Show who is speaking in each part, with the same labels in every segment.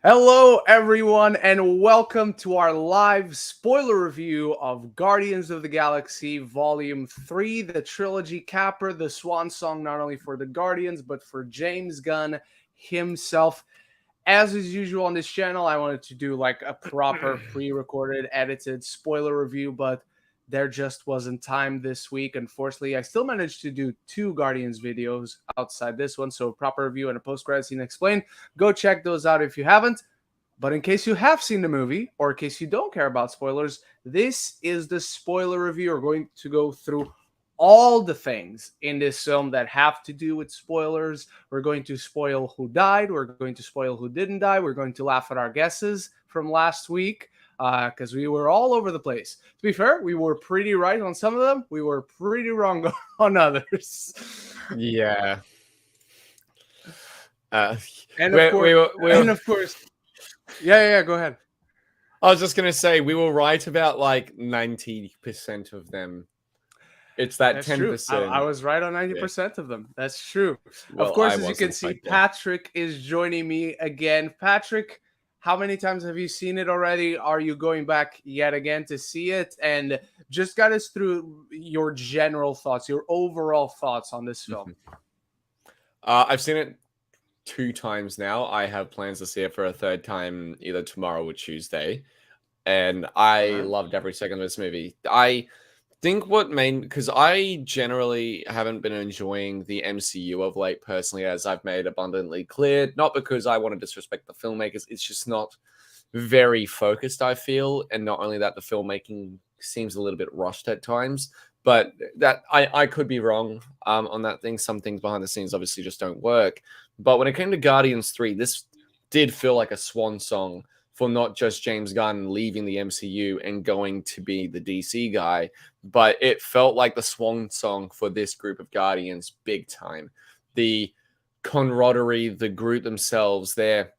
Speaker 1: Hello, everyone, and welcome to our live spoiler review of Guardians of the Galaxy Volume 3, the trilogy capper, the swan song not only for the Guardians, but for James Gunn himself. As is usual on this channel, I wanted to do like a proper pre-recorded, edited spoiler review, but there just wasn't time this week. Unfortunately, I still managed to do 2 Guardians videos outside this one, so a proper review and a post-credit scene explained. Go check those out if you haven't. But in case you have seen the movie, or in case you don't care about spoilers, this is the spoiler review. We're going to go through all the things in this film that have to do with spoilers. We're going to spoil who died. We're going to spoil who didn't die. We're going to laugh at our guesses from last week because we were all over the place. To be fair, we were pretty right on some of them. We were pretty wrong on others.
Speaker 2: Yeah.
Speaker 1: And of course, yeah, go ahead.
Speaker 2: I was just gonna say we were right about like 90% of them. It's that
Speaker 1: That's
Speaker 2: 10%.
Speaker 1: true. I was right on 90% of them. That's true.
Speaker 2: Well,
Speaker 1: of course,
Speaker 2: I
Speaker 1: as you can
Speaker 2: wasn't,
Speaker 1: see,
Speaker 2: but yeah.
Speaker 1: Patrick is joining me again. Patrick, how many times have you seen it already? Are you going back yet again to see it? And just guide us through your general thoughts, your overall thoughts on this film.
Speaker 2: I've seen it 2 times now. I have plans to see it for a 3rd time either tomorrow or Tuesday. And I loved every second of this movie. I think because I generally haven't been enjoying the MCU of late personally, as I've made abundantly clear, not because I want to disrespect the filmmakers, it's just not very focused, I feel. And not only that, the filmmaking seems a little bit rushed at times, but that I could be wrong on that thing. Some things behind the scenes obviously just don't work. But when it came to Guardians 3, this did feel like a swan song for not just James Gunn leaving the MCU and going to be the DC guy, but it felt like the swan song for this group of Guardians big time. The camaraderie, the group themselves, their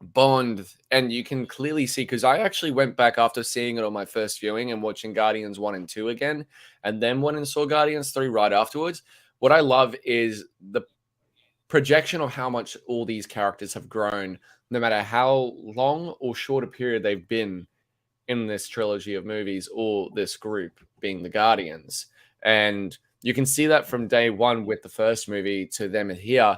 Speaker 2: bond, and you can clearly see, because I actually went back after seeing it on my first viewing and watching Guardians 1 and 2 again, and then went and saw Guardians 3 right afterwards. What I love is the projection of how much all these characters have grown, no matter how long or short a period they've been in this trilogy of movies, or this group being the Guardians. And you can see that from day one with the first movie to them here.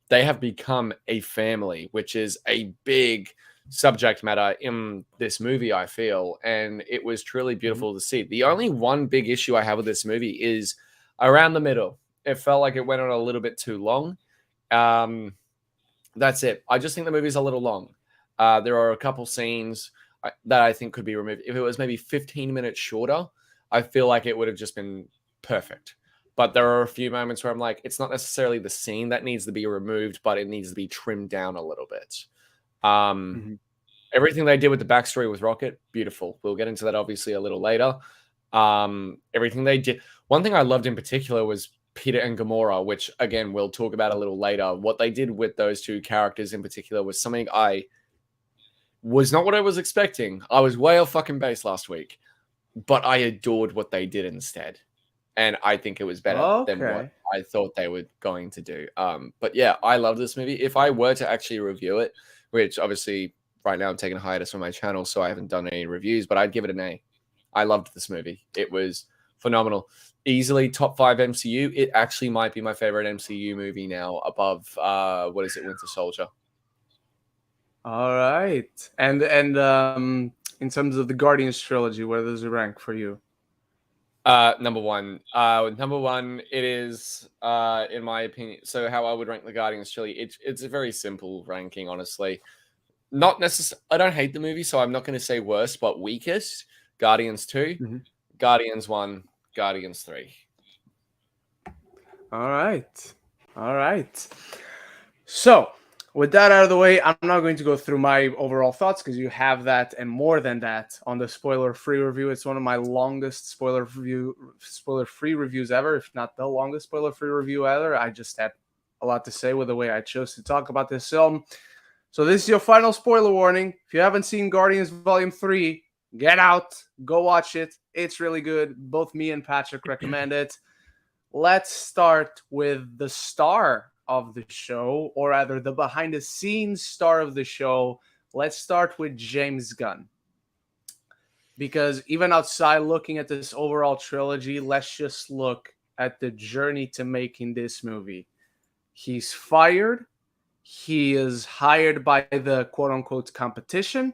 Speaker 2: They have become a family, which is a big subject matter in this movie, I feel. And it was truly beautiful to see. The only one big issue I have with this movie is around the middle. It felt like it went on a little bit too long. That's it. I just think the movie's a little long. There are a couple scenes that I think could be removed. If it was maybe 15 minutes shorter, I feel like it would have just been perfect. But there are a few moments where I'm like, it's not necessarily the scene that needs to be removed, but it needs to be trimmed down a little bit. Everything they did with the backstory with Rocket, beautiful. We'll get into that obviously a little later. Everything they did. One thing I loved in particular was Peter and Gamora, which again we'll talk about a little later. What they did with those 2 characters in particular was something was not what I was expecting. I was way off fucking base last week, but I adored what they did instead. And I think it was better than what I thought they were going to do. But yeah, I love this movie. If I were to actually review it, which obviously right now I'm taking a hiatus from my channel, so I haven't done any reviews, but I'd give it an A. I loved this movie. It was phenomenal. Easily top 5 MCU. It actually might be my favorite MCU movie now, above Winter Soldier.
Speaker 1: All right. And in terms of the Guardians trilogy, where does it rank for you?
Speaker 2: Number one, it is, in my opinion. So how I would rank the Guardians trilogy, it's a very simple ranking, honestly. Not necessarily, I don't hate the movie, so I'm not going to say worst, but weakest. Guardians 2, Guardians 1, Guardians 3.
Speaker 1: All right. So with that out of the way, I'm not going to go through my overall thoughts because you have that and more than that on the spoiler-free review. It's one of my longest spoiler-free reviews ever, if not the longest spoiler-free review ever. I just had a lot to say with the way I chose to talk about this film. So this is your final spoiler warning. If you haven't seen Guardians Volume 3, get out, go watch it. It's really good. Both me and Patrick recommend it. Let's start with the star of the show, or rather the behind-the-scenes star of the show, let's start with James Gunn. Because even outside looking at this overall trilogy, let's just look at the journey to making this movie. He's fired. He is hired by the quote unquote competition.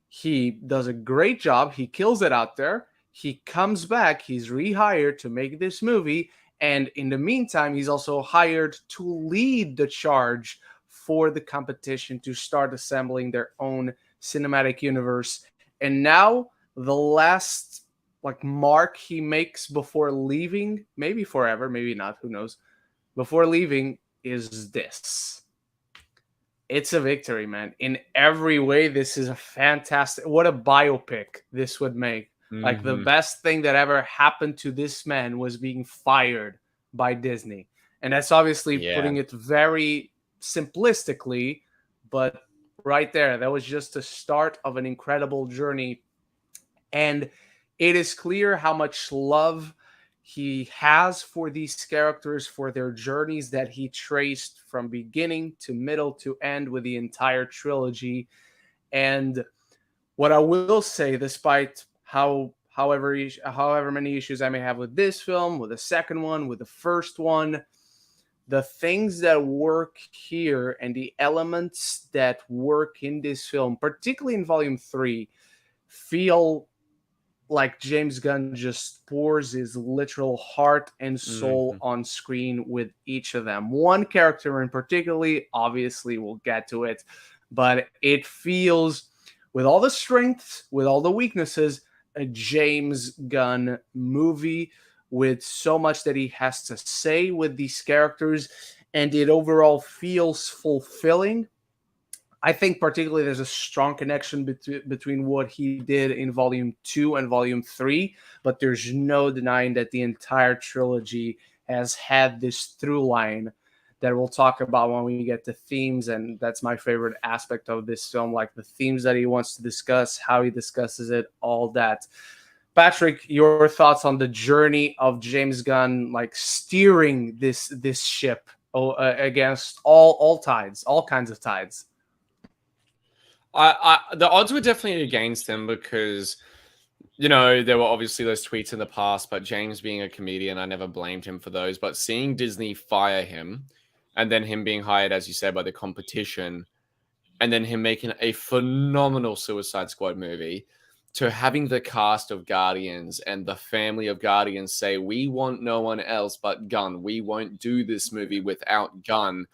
Speaker 1: He does a great job. He kills it out there. He comes back. He's rehired to make this movie. And in the meantime, he's also hired to lead the charge for the competition to start assembling their own cinematic universe. And now the last mark he makes before leaving, maybe forever, maybe not, who knows, before leaving is this. It's a victory, man. In every way, this is a fantastic, what a biopic this would make. Like the best thing that ever happened to this man was being fired by Disney. And that's obviously putting it very simplistically, but right there, that was just the start of an incredible journey. And it is clear how much love he has for these characters, for their journeys that he traced from beginning to middle to end with the entire trilogy. And what I will say, despite however many issues I may have with this film, with the second one, with the first one, the things that work here and the elements that work in this film, particularly in Volume 3, feel like James Gunn just pours his literal heart and soul on screen with each of them. One character in particularly, obviously we'll get to it, but it feels, with all the strengths, with all the weaknesses, a James Gunn movie with so much that he has to say with these characters, and it overall feels fulfilling. I think particularly there's a strong connection between what he did in Volume 2 and Volume 3, but there's no denying that the entire trilogy has had this through line that we'll talk about when we get to themes, and that's my favorite aspect of this film, like the themes that he wants to discuss, how he discusses it, all that. Patrick, your thoughts on the journey of James Gunn, like steering this ship against all tides, all kinds of tides?
Speaker 2: The odds were definitely against him because, there were obviously those tweets in the past, but James being a comedian, I never blamed him for those. But seeing Disney fire him and then him being hired, as you said, by the competition, and then him making a phenomenal Suicide Squad movie, to having the cast of Guardians and the family of Guardians say, we want no one else but Gunn. We won't do this movie without Gunn.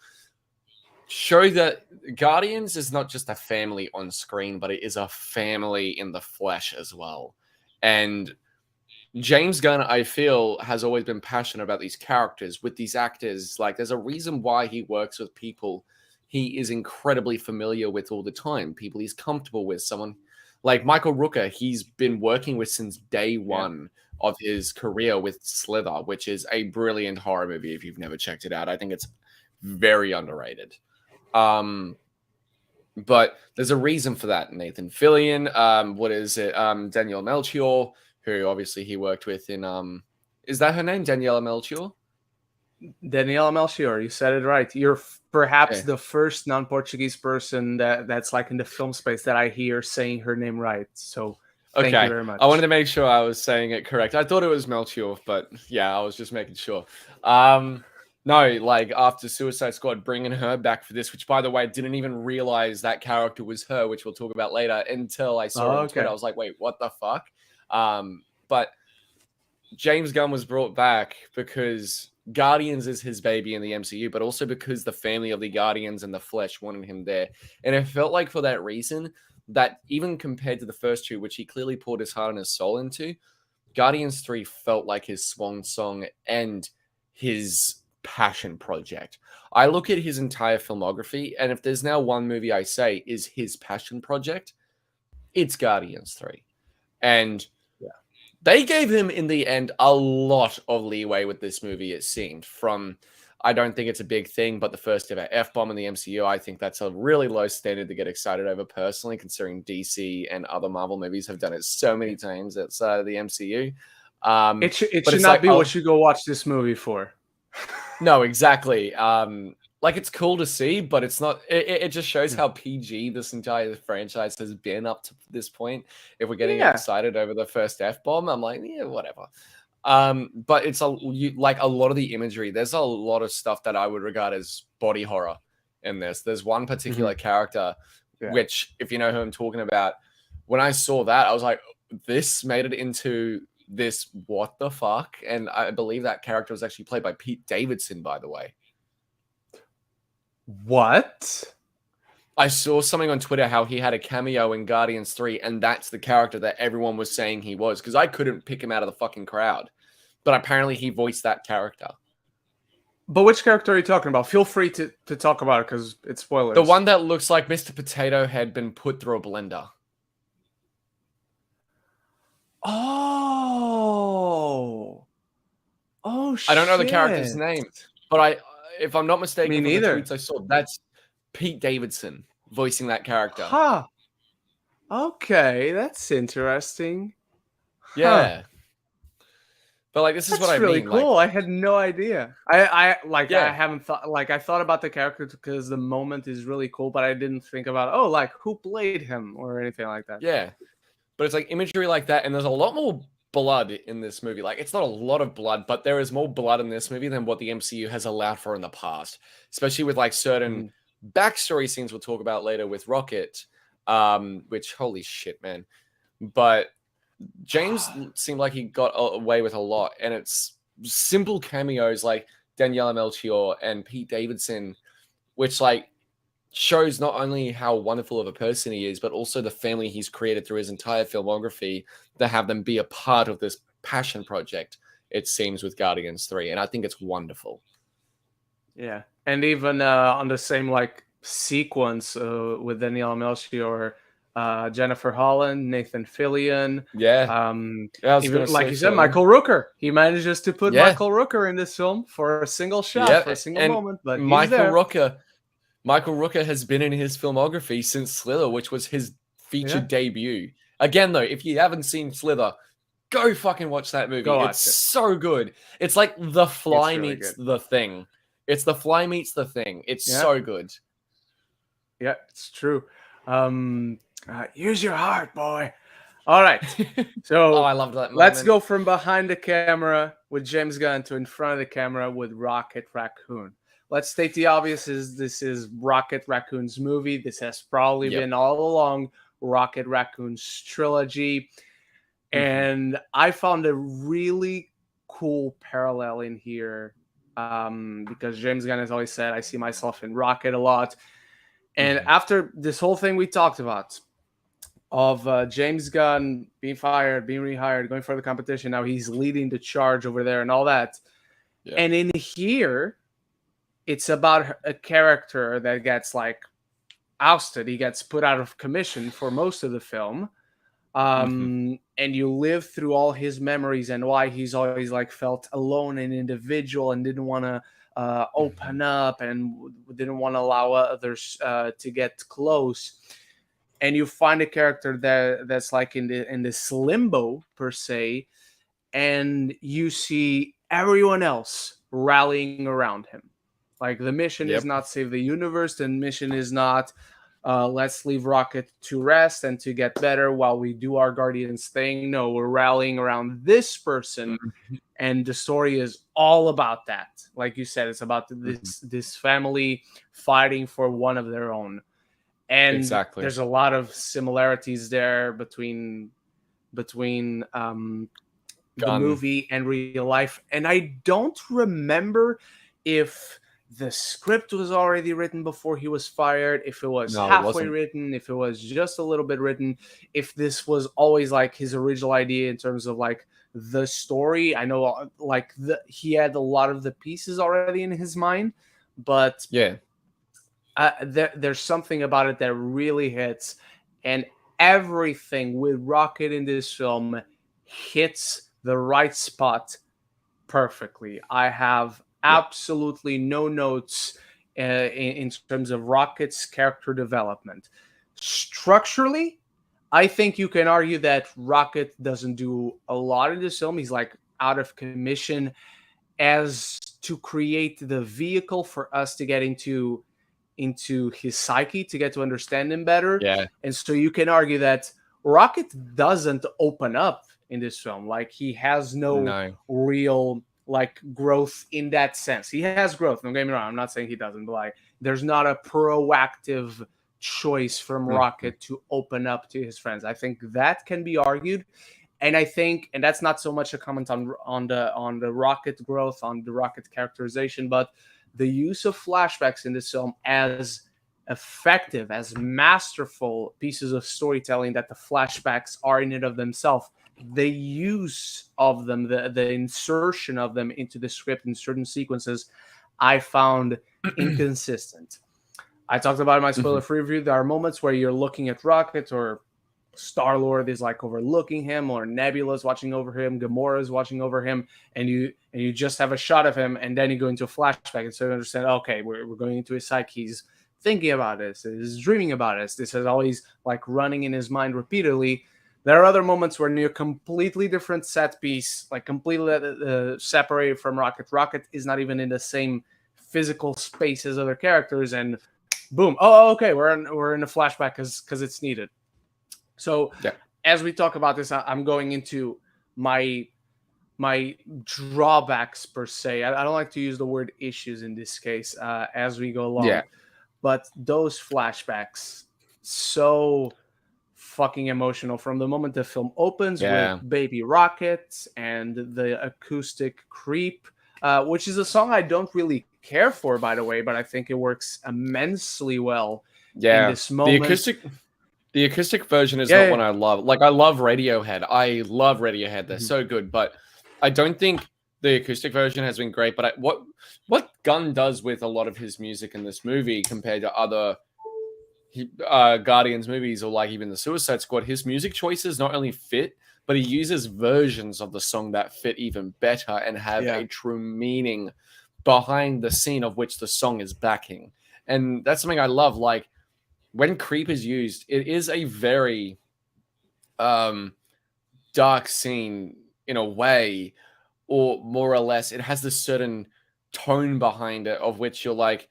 Speaker 2: Show that Guardians is not just a family on screen, but it is a family in the flesh as well. And James Gunn, I feel, has always been passionate about these characters with these actors. Like, there's a reason why he works with people he is incredibly familiar with all the time, people he's comfortable with. Someone like Michael Rooker, he's been working with since day one of his career with Slither, which is a brilliant horror movie if you've never checked it out. I think it's very underrated. But there's a reason for that. Nathan Fillion, Danielle Melchior, who obviously he worked with in is that her name, Daniela Melchior?
Speaker 1: Daniela Melchior, you said it right. You're perhaps the first non-Portuguese person that's like in the film space that I hear saying her name right. So thank you very much.
Speaker 2: I wanted to make sure I was saying it correct. I thought it was Melchior, but yeah, I was just making sure. No, like after Suicide Squad, bringing her back for this, which by the way, I didn't even realize that character was her, which we'll talk about later, until I saw it on Twitter. I was like, wait, what the fuck? But James Gunn was brought back because Guardians is his baby in the MCU, but also because the family of the Guardians and the flesh wanted him there. And it felt like for that reason that even compared to the first two, which he clearly poured his heart and his soul into, Guardians 3 felt like his swan song and his passion project. I look at his entire filmography, and if there's now one movie I say is his passion project, it's Guardians 3. And they gave him, in the end, a lot of leeway with this movie, it seemed. From, I don't think it's a big thing, but the first ever F-bomb in the MCU, I think that's a really low standard to get excited over personally, considering DC and other Marvel movies have done it so many times outside of the MCU.
Speaker 1: It should not be what you go watch this movie for.
Speaker 2: No, exactly. like it's cool to see, but it's not. It just shows how PG this entire franchise has been up to this point. If we're getting excited over the first F-bomb, I'm like, yeah, whatever. But it's like a lot of the imagery. There's a lot of stuff that I would regard as body horror in this. There's one particular character, which, if you know who I'm talking about, when I saw that, I was like, this made it into this. What the fuck? And I believe that character was actually played by Pete Davidson, by the way.
Speaker 1: What?
Speaker 2: I saw something on Twitter how he had a cameo in Guardians 3, and that's the character that everyone was saying he was, because I couldn't pick him out of the fucking crowd. But apparently he voiced that character.
Speaker 1: But which character are you talking about? Feel free to talk about it, because it's spoilers.
Speaker 2: The one that looks like Mr. Potato Head been put through a blender.
Speaker 1: Oh, shit.
Speaker 2: I don't know the character's name, but if I'm not mistaken,
Speaker 1: Me
Speaker 2: from
Speaker 1: neither.
Speaker 2: the tweets I saw, that's Pete Davidson voicing that character.
Speaker 1: Huh. Okay, that's interesting.
Speaker 2: Yeah. But like, this is what I mean.
Speaker 1: That's really cool.
Speaker 2: Like,
Speaker 1: I had no idea. I haven't thought, like, I thought about the character because the moment is really cool, but I didn't think about, like, who played him or anything like that.
Speaker 2: Yeah. But it's like imagery like that, and there's a lot more blood in this movie. Like, it's not a lot of blood, but there is more blood in this movie than what the MCU has allowed for in the past, especially with like certain backstory scenes we'll talk about later with Rocket, which, holy shit, man. But James seemed like he got away with a lot, and it's simple cameos like Daniela Melchior and Pete Davidson, which like shows not only how wonderful of a person he is, but also the family he's created through his entire filmography, to have them be a part of this passion project, it seems, with Guardians 3. And I think it's wonderful.
Speaker 1: Yeah. And even on the same like sequence with Danielle Melchior, Jennifer Holland, Nathan Fillion. Even, like you said, Michael Rooker. He manages to put Michael Rooker in this film for a single shot, for a single moment. But
Speaker 2: Michael Rooker has been in his filmography since Slither, which was his featured debut. Again, though, if you haven't seen Slither, go fucking watch that movie. It's so good. It's like The Fly meets The Thing. It's The Fly meets The Thing. It's so good.
Speaker 1: Yeah, it's true. Use your heart, boy. All right. So
Speaker 2: I loved that moment.
Speaker 1: Let's go from behind the camera with James Gunn to in front of the camera with Rocket Raccoon. Let's state the obvious: this is Rocket Raccoon's movie. This has probably been all along Rocket Raccoon's trilogy. And I found a really cool parallel in here because James Gunn has always said, I see myself in Rocket a lot. And after this whole thing we talked about of James Gunn being fired, being rehired, going for the competition, now he's leading the charge over there and all that. Yeah. And in here, it's about a character that gets like ousted. He gets put out of commission for most of the film. And you live through all his memories and why he's always like felt alone and individual and didn't want to open up and didn't want to allow others to get close. And you find a character that's like in this limbo per se, and you see everyone else rallying around him. Like the mission is not save the universe. The mission is not let's leave Rocket to rest and to get better while we do our Guardians thing. No, we're rallying around this person. And the story is all about that. Like you said, it's about this family fighting for one of their own. And there's a lot of similarities there between the movie and real life. And I don't remember if the script was already written before he was fired, if it was halfway written, if it was just a little bit written, if this was always like his original idea in terms of like the story. I know like he had a lot of the pieces already in his mind, but there's something about it that really hits, and everything with Rocket in this film hits the right spot perfectly. I have absolutely no notes in terms of Rocket's character development. Structurally, I think you can argue that Rocket doesn't do a lot in this film. He's like out of commission as to create the vehicle for us to get into his psyche, to get to understand him better.
Speaker 2: Yeah.
Speaker 1: And so you can argue that Rocket doesn't open up in this film. Like, he has no real like growth in that sense. He has growth, don't get me wrong, I'm not saying he doesn't, but like, there's not a proactive choice from Rocket to open up to his friends. I think that can be argued. And I think, and that's not so much a comment on the Rocket growth, on the Rocket characterization, but the use of flashbacks in this film as effective, as masterful pieces of storytelling that the flashbacks are in and of themselves. The use of them, the insertion of them into the script in certain sequences, I found inconsistent. I talked about in my spoiler-free review, there are moments where you're looking at Rocket, or Star-Lord is like overlooking him, or Nebula's watching over him, Gamora is watching over him, and you just have a shot of him, and then you go into a flashback, and so you understand, okay, we're going into his psyche, he's thinking about this, he's dreaming about this is always like running in his mind repeatedly. There are other moments where near completely different set piece, like completely separated from Rocket. Rocket is not even in the same physical space as other characters, and boom, oh, okay, we're in a flashback because it's needed. So as we talk about this, I'm going into my drawbacks per se. I don't like to use the word issues in this case as we go along. But those flashbacks, so fucking emotional from the moment the film opens with Baby Rocket and the acoustic Creep, which is a song I don't really care for, by the way, but I think it works immensely well in this moment.
Speaker 2: The acoustic version is not one I love. Like, I love Radiohead. They're so good, but I don't think the acoustic version has been great. But what Gunn does with a lot of his music in this movie compared to other Guardians movies, or like even the Suicide Squad, his music choices not only fit, but he uses versions of the song that fit even better and have a true meaning behind the scene of which the song is backing. And that's something I love. Like, when Creep is used, it is a very dark scene in a way, or more or less, it has this certain tone behind it of which you're like,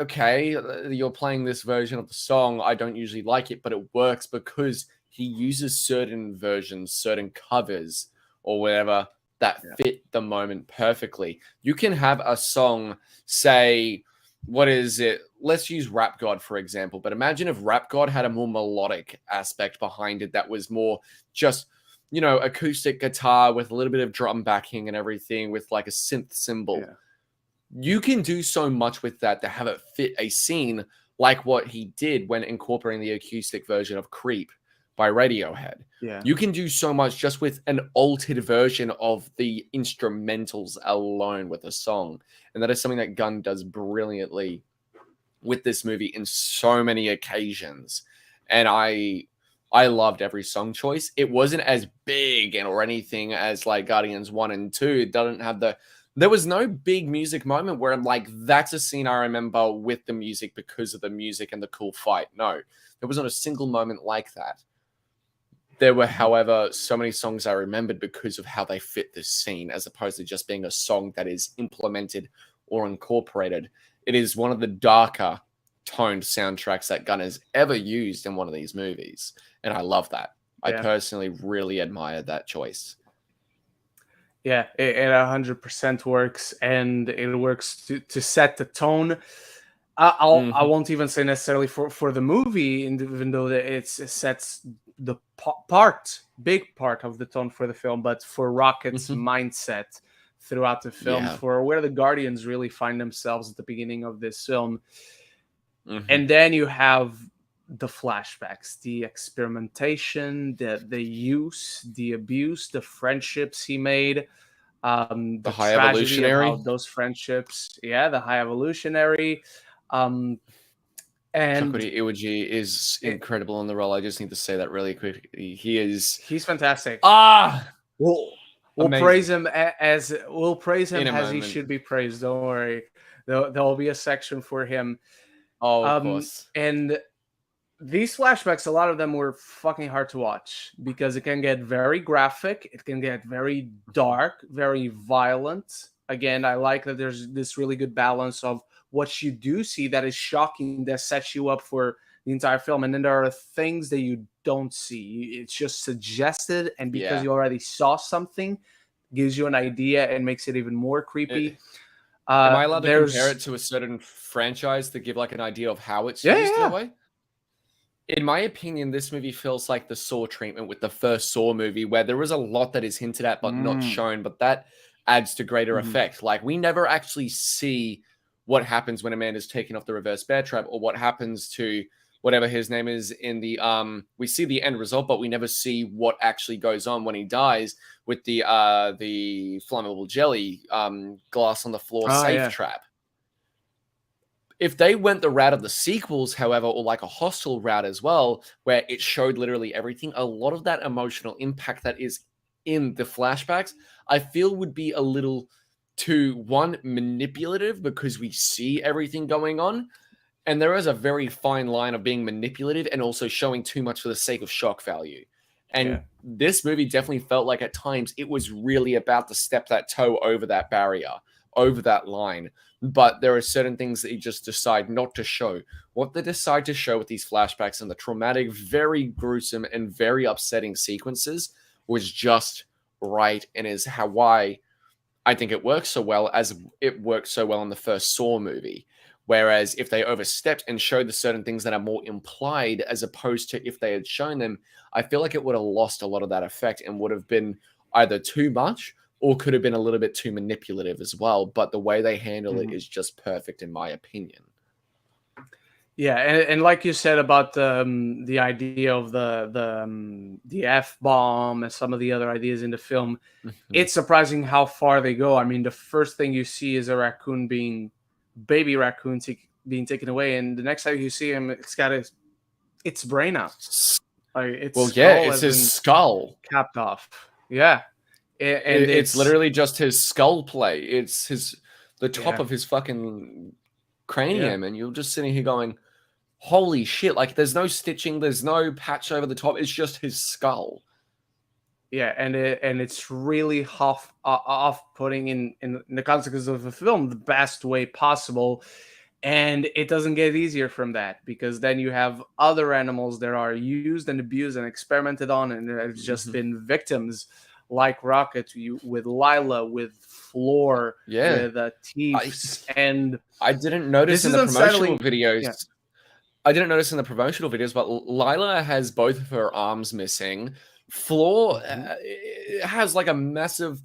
Speaker 2: okay, you're playing this version of the song. I don't usually like it, but it works because he uses certain versions, certain covers, or whatever that fit the moment perfectly. You can have a song, say, what is it? Let's use Rap God, for example. But imagine if Rap God had a more melodic aspect behind it that was more just, acoustic guitar with a little bit of drum backing and everything with like a synth cymbal. You can do so much with that to have it fit a scene like what he did when incorporating the acoustic version of Creep by Radiohead. You can do so much just with an altered version of the instrumentals alone with a song. And that is something that Gunn does brilliantly with this movie in so many occasions. And I loved every song choice. It wasn't as big or anything as like Guardians 1 and 2. It doesn't have there was no big music moment where I'm like, that's a scene I remember with the music because of the music and the cool fight. No, there wasn't a single moment like that. There were, however, so many songs I remembered because of how they fit this scene, as opposed to just being a song that is implemented or incorporated. It is one of the darker toned soundtracks that Gunn has ever used in one of these movies. And I love that. I personally really admired that choice.
Speaker 1: Yeah, it 100% works, and it works to set the tone. I won't even say necessarily for the movie, even though it sets the big part of the tone for the film, but for Rocket's mindset throughout the film, for where the Guardians really find themselves at the beginning of this film. And then you have the flashbacks, the experimentation, the use, the abuse, the friendships he made, the
Speaker 2: high
Speaker 1: tragedy
Speaker 2: evolutionary
Speaker 1: of how those friendships, the high evolutionary. And
Speaker 2: Chocolatey Iwiji is incredible in the role. I just need to say that really quickly. He's
Speaker 1: fantastic. We'll
Speaker 2: amazing.
Speaker 1: praise him as he should be praised. Don't worry. There will be a section for him.
Speaker 2: Oh, of course.
Speaker 1: And these flashbacks, a lot of them were fucking hard to watch because it can get very graphic. It can get very dark, very violent. again, I like that there's this really good balance of what you do see that is shocking, that sets you up for the entire film, and then there are things that you don't see. It's just suggested, and because
Speaker 2: Yeah.
Speaker 1: you already saw something, gives you an idea and makes it even more creepy.
Speaker 2: Am I allowed to compare
Speaker 1: There's
Speaker 2: it to a certain franchise to give like an idea of how it's
Speaker 1: yeah,
Speaker 2: used in a
Speaker 1: yeah,
Speaker 2: way? In my opinion, this movie feels like the Saw treatment with the first Saw movie, where there is a lot that is hinted at but not
Speaker 1: Mm.
Speaker 2: shown, but that adds to greater
Speaker 1: Mhm.
Speaker 2: effect. Like, we never actually see what happens when a man is taken off the reverse bear trap, or what happens to whatever his name is in the we see the end result, but we never see what actually goes on when he dies with the flammable jelly glass on the floor
Speaker 1: Oh
Speaker 2: safe
Speaker 1: yeah.
Speaker 2: trap. If they went the route of the sequels, however, or like a Hostel route as well, where it showed literally everything, a lot of that emotional impact that is in the flashbacks, I feel would be a little too, one, manipulative, because we see everything going on. And there is a very fine line of being manipulative and also showing too much for the sake of shock value.
Speaker 1: Yeah.
Speaker 2: And this movie definitely felt like at times it was really about to step that toe over that barrier, over that line. But there are certain things that you just decide not to show. What they decide to show with these flashbacks and the traumatic, very gruesome, and very upsetting sequences was just right, and is why I think it works so well, as it worked so well in the first Saw movie. Whereas if they overstepped and showed the certain things that are more implied, as opposed to if they had shown them, I feel like it would have lost a lot of that effect and would have been either too much or could have been a little bit too manipulative as well. But the way they handle it is just perfect, in my opinion.
Speaker 1: Yeah, and like you said about the idea of the F bomb and some of the other ideas in the film,
Speaker 2: Mhm.
Speaker 1: it's surprising how far they go. I mean, the first thing you see is a baby raccoon being taken away, and the next time you see him, it's got its brain out, like its
Speaker 2: Well, yeah,
Speaker 1: skull
Speaker 2: it's
Speaker 1: has
Speaker 2: his
Speaker 1: been
Speaker 2: skull.
Speaker 1: capped off. Yeah, and
Speaker 2: It's literally just his skull plate. It's the top
Speaker 1: yeah,
Speaker 2: of his fucking
Speaker 1: yeah.
Speaker 2: cranium, and you're just sitting here going, holy shit, like there's no stitching, there's no patch over the top, it's just his skull.
Speaker 1: Yeah, and it's really off-putting in the consequences of the film the best way possible, and it doesn't get easier from that, because then you have other animals that are used and abused and experimented on, and have just
Speaker 2: Mhm.
Speaker 1: been victims, like Rocket, with Lila, with Floor,
Speaker 2: Yeah.
Speaker 1: with
Speaker 2: I
Speaker 1: Teefs, and
Speaker 2: I didn't notice
Speaker 1: this
Speaker 2: in
Speaker 1: is
Speaker 2: the promotional
Speaker 1: unsettling.
Speaker 2: videos.
Speaker 1: Yeah.
Speaker 2: I didn't notice in the promotional videos, but Lila has both of her arms missing. Floor
Speaker 1: Mhm.
Speaker 2: has like a massive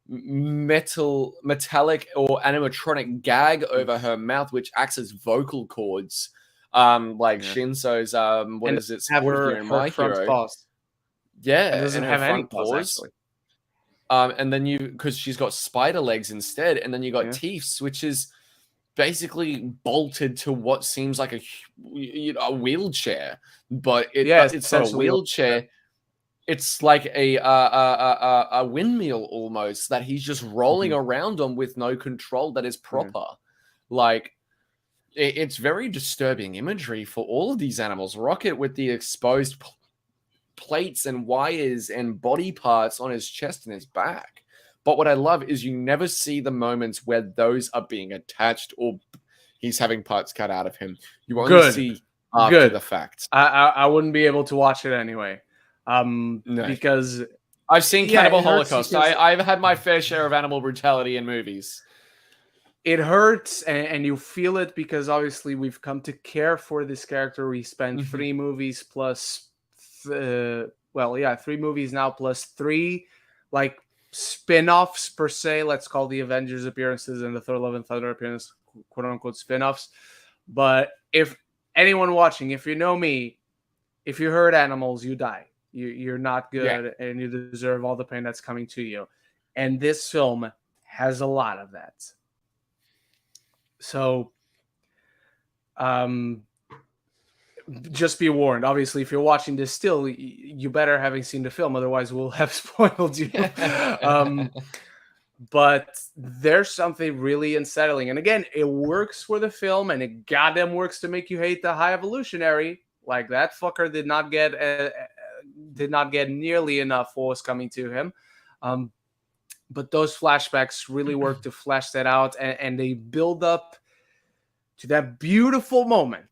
Speaker 2: metallic or animatronic gag over her mouth, which acts as vocal cords, like
Speaker 1: Yeah,
Speaker 2: Shinso's what
Speaker 1: and
Speaker 2: is it,
Speaker 1: have
Speaker 2: support hero in
Speaker 1: her
Speaker 2: My
Speaker 1: front
Speaker 2: Hero.
Speaker 1: paws. And
Speaker 2: Yeah,
Speaker 1: doesn't
Speaker 2: and her
Speaker 1: have any
Speaker 2: front
Speaker 1: paws
Speaker 2: paws.
Speaker 1: actually.
Speaker 2: And then because she's got spider legs instead, and then you got
Speaker 1: Yeah.
Speaker 2: teeth, which is basically bolted to what seems like a wheelchair, but
Speaker 1: Yes,
Speaker 2: it's not a
Speaker 1: essentially.
Speaker 2: wheelchair. It's like a windmill almost that he's just rolling
Speaker 1: Mhm.
Speaker 2: around on with no control that is
Speaker 1: Yeah.
Speaker 2: proper. Like, it's very disturbing imagery for all of these animals. Rocket with the exposed plates and wires and body parts on his chest and his back. But what I love is you never see the moments where those are being attached or he's having parts cut out of him. You only
Speaker 1: Good,
Speaker 2: see after
Speaker 1: good.
Speaker 2: the fact.
Speaker 1: I wouldn't be able to watch it anyway,
Speaker 2: No.
Speaker 1: because
Speaker 2: I've seen
Speaker 1: yeah,
Speaker 2: Cannibal
Speaker 1: it hurts
Speaker 2: Holocaust.
Speaker 1: because
Speaker 2: I've had my fair share of animal brutality in movies.
Speaker 1: it hurts, and you feel it, because obviously we've come to care for this character. We spent
Speaker 2: Mhm.
Speaker 1: 3 movies plus, well, yeah, 3 movies now plus three like spin-offs per se. Let's call the Avengers appearances and the Thor: Love and Thunder appearance quote unquote spin-offs. But if anyone watching, if you know me, if you hurt animals, you die. You're not
Speaker 2: Yeah.
Speaker 1: good, and you deserve all the pain that's coming to you. And this film has a lot of that. So, um, just be warned. Obviously, if you're watching this still, you better having seen the film, otherwise we'll have spoiled you. um, but there's something really unsettling, and again, it works for the film, and it goddamn works to make you hate the High Evolutionary. Like, that fucker did not get nearly enough what was coming to him. Um, But those flashbacks really work to flesh that out, and they build up to that beautiful moment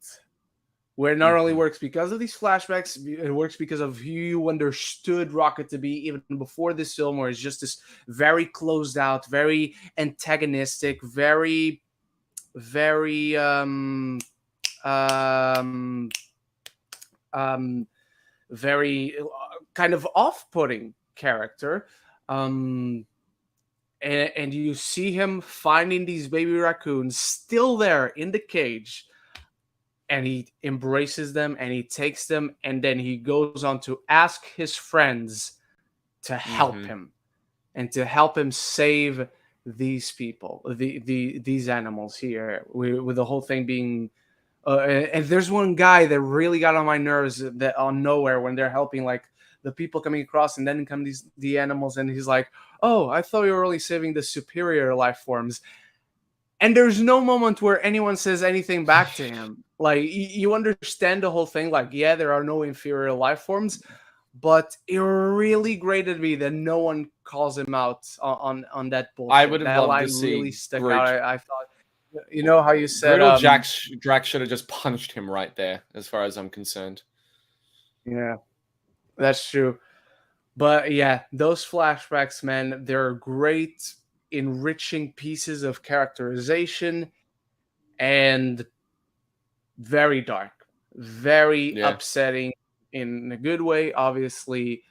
Speaker 1: where it not only works because of these flashbacks, it works because of who you understood Rocket to be even before this film, where it's just this very closed out, very antagonistic, very, very very kind of off-putting character. And you see him finding these baby raccoons still there in the cage, and he embraces them and he takes them, and then he goes on to ask his friends to help him and to help him save these people, these animals here, with the whole thing being and there's one guy that really got on my nerves, that on Nowhere, when they're helping like the people coming across, and then come the animals, and he's like, oh, I thought you were only saving the superior life forms. And there's no moment where anyone says anything back to him. Like, you understand the whole thing. Like, yeah, there are no inferior life forms, but it really grated me that no one calls him out on that bullshit.
Speaker 2: I would have
Speaker 1: that
Speaker 2: loved
Speaker 1: line
Speaker 2: to see
Speaker 1: really stuck
Speaker 2: Groot.
Speaker 1: out. I thought, you know how you said,
Speaker 2: Brutal Drax should have just punched him right there, as far as I'm concerned.
Speaker 1: Yeah, that's true. But yeah, those flashbacks, man, they're great, enriching pieces of characterization, and very dark, very upsetting in a good way, obviously.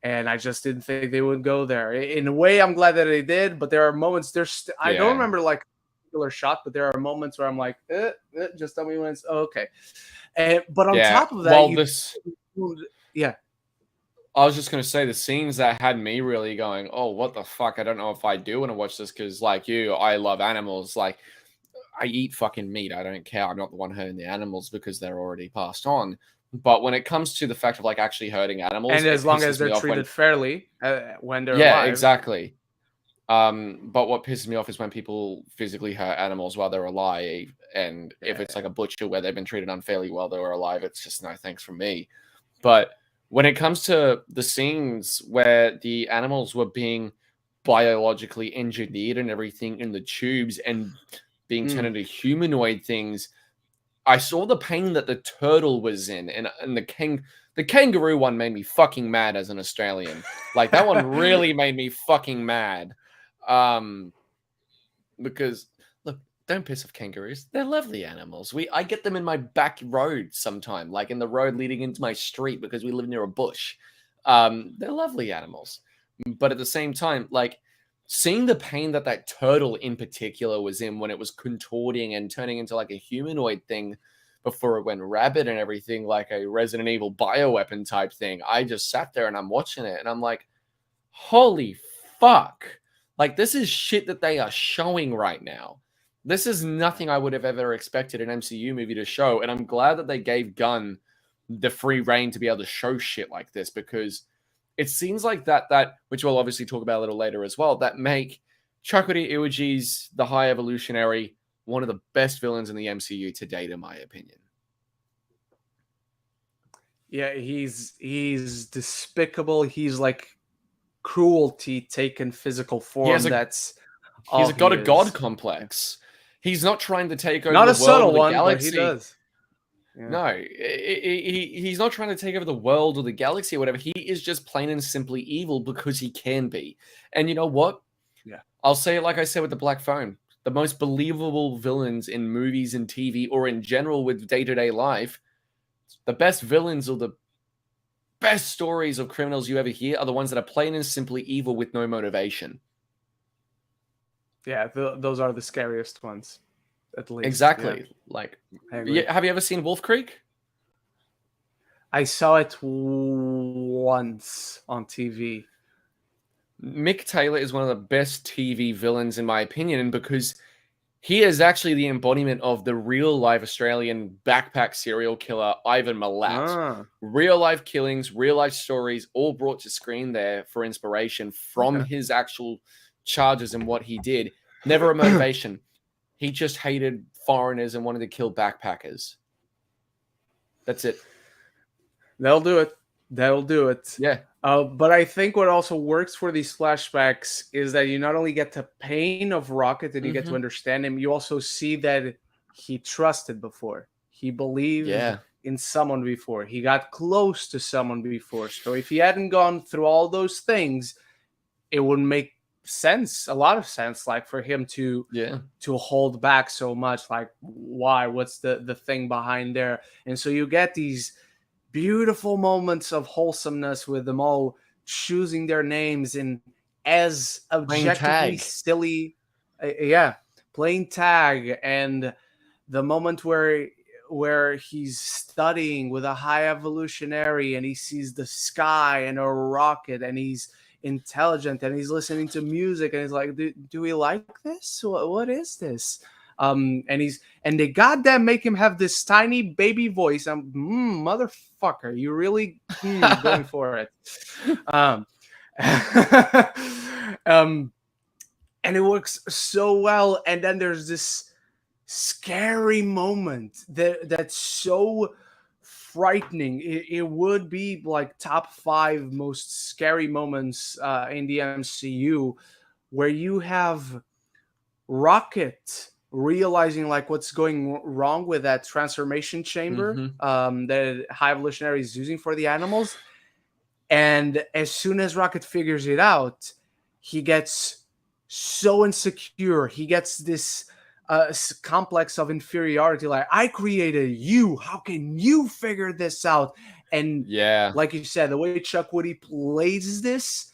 Speaker 1: And I just didn't think they would go there. In a way, I'm glad that they did, but there are moments. I don't remember like a particular shot, but there are moments where I'm like, just tell me when it's okay. But on top of that, yeah.
Speaker 2: I was just going to say, the scenes that had me really going, oh, what the fuck? I don't know if I do want to watch this, because like you, I love animals. Like, I eat fucking meat. I don't care. I'm not the one hurting the animals because they're already passed on. But when it comes to the fact of like actually hurting animals,
Speaker 1: and as long as they're treated fairly when they're alive.
Speaker 2: Yeah, exactly. But what pisses me off is when people physically hurt animals while they're alive, and if it's like a butcher where they've been treated unfairly while they were alive, it's just no thanks from me. But when it comes to the scenes where the animals were being biologically engineered and everything in the tubes and being turned into humanoid things, I saw the pain that the turtle was in, and the kangaroo one made me fucking mad as an Australian. Like, that one really made me fucking mad. Because look, don't piss off kangaroos. They're lovely animals. I get them in my back road sometime, like in the road leading into my street, because we live near a bush. They're lovely animals. But at the same time, like, seeing the pain that turtle in particular was in when it was contorting and turning into like a humanoid thing before it went rabid and everything, like a Resident Evil bioweapon type thing, I just sat there and I'm watching it and I'm like, holy fuck. Like, this is shit that they are showing right now. This is nothing I would have ever expected an MCU movie to show, and I'm glad that they gave Gunn the free reign to be able to show shit like this, because it seems like that, which we'll obviously talk about a little later as well, that make Chakotay Iwaji's The High Evolutionary one of the best villains in the MCU to date, in my opinion.
Speaker 1: Yeah, he's despicable. He's like cruelty taken physical form. He's
Speaker 2: got a god complex. He's not trying to take over
Speaker 1: not
Speaker 2: the
Speaker 1: a subtle
Speaker 2: world or the
Speaker 1: one,
Speaker 2: galaxy.
Speaker 1: but he does.
Speaker 2: Yeah. No, he's not trying to take over the world or the galaxy or whatever. He is just plain and simply evil because he can be. And you know what?
Speaker 1: Yeah.
Speaker 2: I'll say it like I said with the Black Phone. The most believable villains in movies and TV, or in general with day-to-day life, the best villains or the best stories of criminals you ever hear are the ones that are plain and simply evil with no motivation.
Speaker 1: Yeah, those are the scariest ones. At least.
Speaker 2: Exactly.
Speaker 1: Yeah.
Speaker 2: Like, have you ever seen Wolf Creek?
Speaker 1: I saw it once on TV.
Speaker 2: Mick Taylor is one of the best TV villains, in my opinion, because he is actually the embodiment of the real-life Australian backpack serial killer, Ivan Milat. Real-life killings, real-life stories, all brought to screen there for inspiration from his actual charges and what he did. Never a motivation. He just hated foreigners and wanted to kill backpackers. That's it.
Speaker 1: They'll do it. That'll do it.
Speaker 2: Yeah.
Speaker 1: But I think what also works for these flashbacks is that you not only get the pain of Rocket and you get to understand him, you also see that he trusted before. He believed in someone before. He got close to someone before. So if he hadn't gone through all those things, it wouldn't make sense, a lot of sense, like for him to hold back so much. Like, why? What's the thing behind there? And so you get these beautiful moments of wholesomeness with them all choosing their names and as objectively silly, playing tag, and the moment where he's studying with a high evolutionary and he sees the sky and a rocket and he's intelligent and he's listening to music and he's like, do we like this? What is this? And they goddamn make him have this tiny baby voice. Motherfucker, you really going for it. And it works so well. And then there's this scary moment that's so frightening. It would be like top 5 most scary moments in the MCU, where you have Rocket realizing like what's going wrong with that transformation chamber that High Evolutionary is using for the animals. And as soon as Rocket figures it out, he gets so insecure. He gets this complex of inferiority. Like, I created you. How can you figure this out? And like you said, the way Chuck Woody plays this,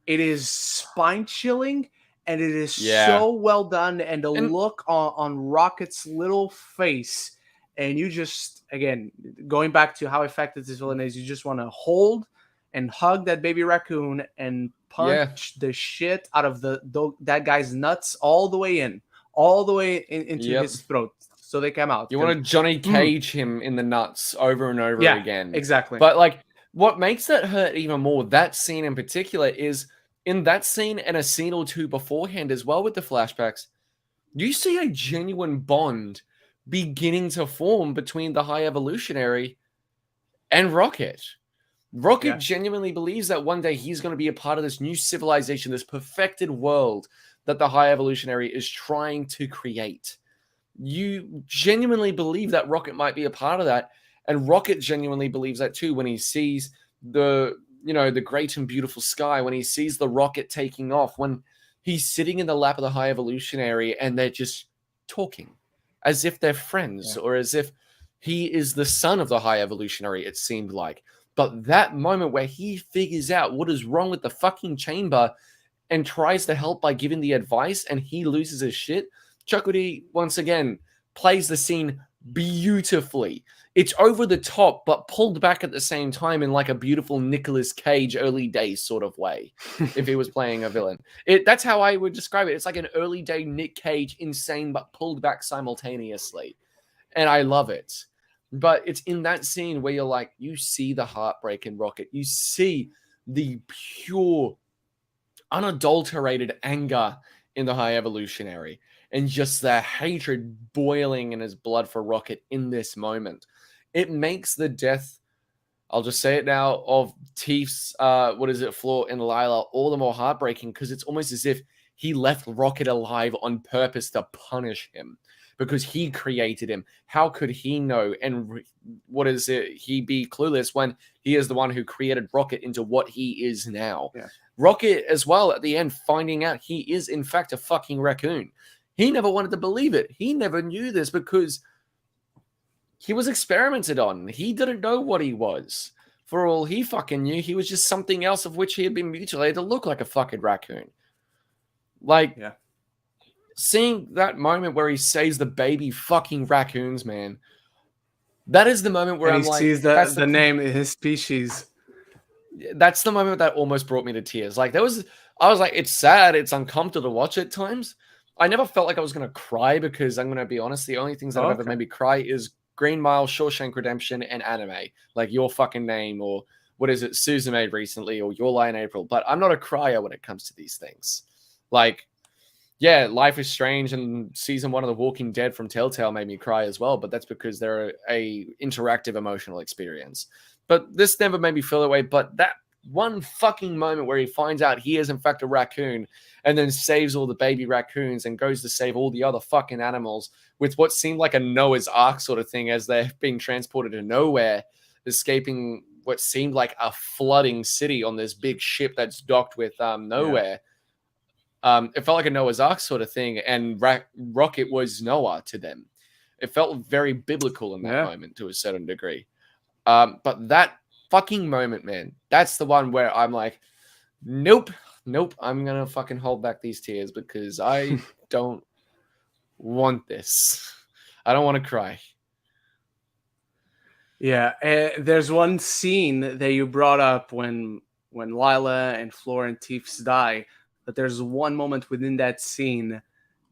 Speaker 1: it is spine chilling. And it is so well done. And the look on Rocket's little face. And you just, again, going back to how effective this villain is, you just want to hold and hug that baby raccoon and punch the shit out of that guy's nuts all the way into his throat. So they come out.
Speaker 2: You want to Johnny Cage him in the nuts over and over again.
Speaker 1: Exactly.
Speaker 2: But like, what makes that hurt even more, that scene in particular, is in that scene and a scene or two beforehand as well with the flashbacks, you see a genuine bond beginning to form between the High Evolutionary and Rocket. Rocket genuinely believes that one day he's going to be a part of this new civilization, this perfected world that the High Evolutionary is trying to create. You genuinely believe that Rocket might be a part of that, and Rocket genuinely believes that too when he sees the great and beautiful sky, when he sees the rocket taking off, when he's sitting in the lap of the High Evolutionary and they're just talking as if they're friends or as if he is the son of the High Evolutionary, it seemed like. But that moment where he figures out what is wrong with the fucking chamber and tries to help by giving the advice and he loses his shit, Chuck Woody, once again, plays the scene beautifully. It's over the top, but pulled back at the same time in like a beautiful Nicolas Cage early days sort of way, if he was playing a villain. That's how I would describe it. It's like an early day Nick Cage, insane, but pulled back simultaneously. And I love it. But it's in that scene where you're like, you see the heartbreak in Rocket. You see the pure, unadulterated anger in the High Evolutionary. And just the hatred boiling in his blood for Rocket in this moment. It makes the death, I'll just say it now, of Tief's, Floor and Lila all the more heartbreaking, because it's almost as if he left Rocket alive on purpose to punish him because he created him. How could he know? And he be clueless when he is the one who created Rocket into what he is now. Yeah. Rocket as well, at the end, finding out he is in fact a fucking raccoon. He never wanted to believe it. He never knew this because he was experimented on. He didn't know what he was. For all he fucking knew, he was just something else of which he had been mutilated to look like a fucking raccoon. Like, seeing that moment where he saves the baby fucking raccoons, man, that is the moment where
Speaker 1: he sees the name of his species.
Speaker 2: That's the moment that almost brought me to tears. Like, I was like, it's sad, it's uncomfortable to watch at times. I never felt like I was going to cry because I'm going to be honest, the only things that have ever made me cry is Green Mile, Shawshank Redemption, and anime. Like Your Fucking Name, or what is it, Susan made recently, or Your Lie in April. But I'm not a crier when it comes to these things. Like, yeah, Life is Strange and season 1 of The Walking Dead from Telltale made me cry as well, but that's because they're a interactive emotional experience. But this never made me feel that way. But that one fucking moment where he finds out he is in fact a raccoon and then saves all the baby raccoons and goes to save all the other fucking animals with what seemed like a Noah's Ark sort of thing as they're being transported to nowhere, escaping what seemed like a flooding city on this big ship that's docked with nowhere. It felt like a Noah's Ark sort of thing, and Rocket was Noah to them. It felt very biblical in that moment to a certain degree. But that fucking moment, man, that's the one where I'm like, nope, I'm going to fucking hold back these tears because I don't want this. I don't want to cry.
Speaker 1: Yeah, there's one scene that you brought up when Lila and Flora and Teefs die, but there's one moment within that scene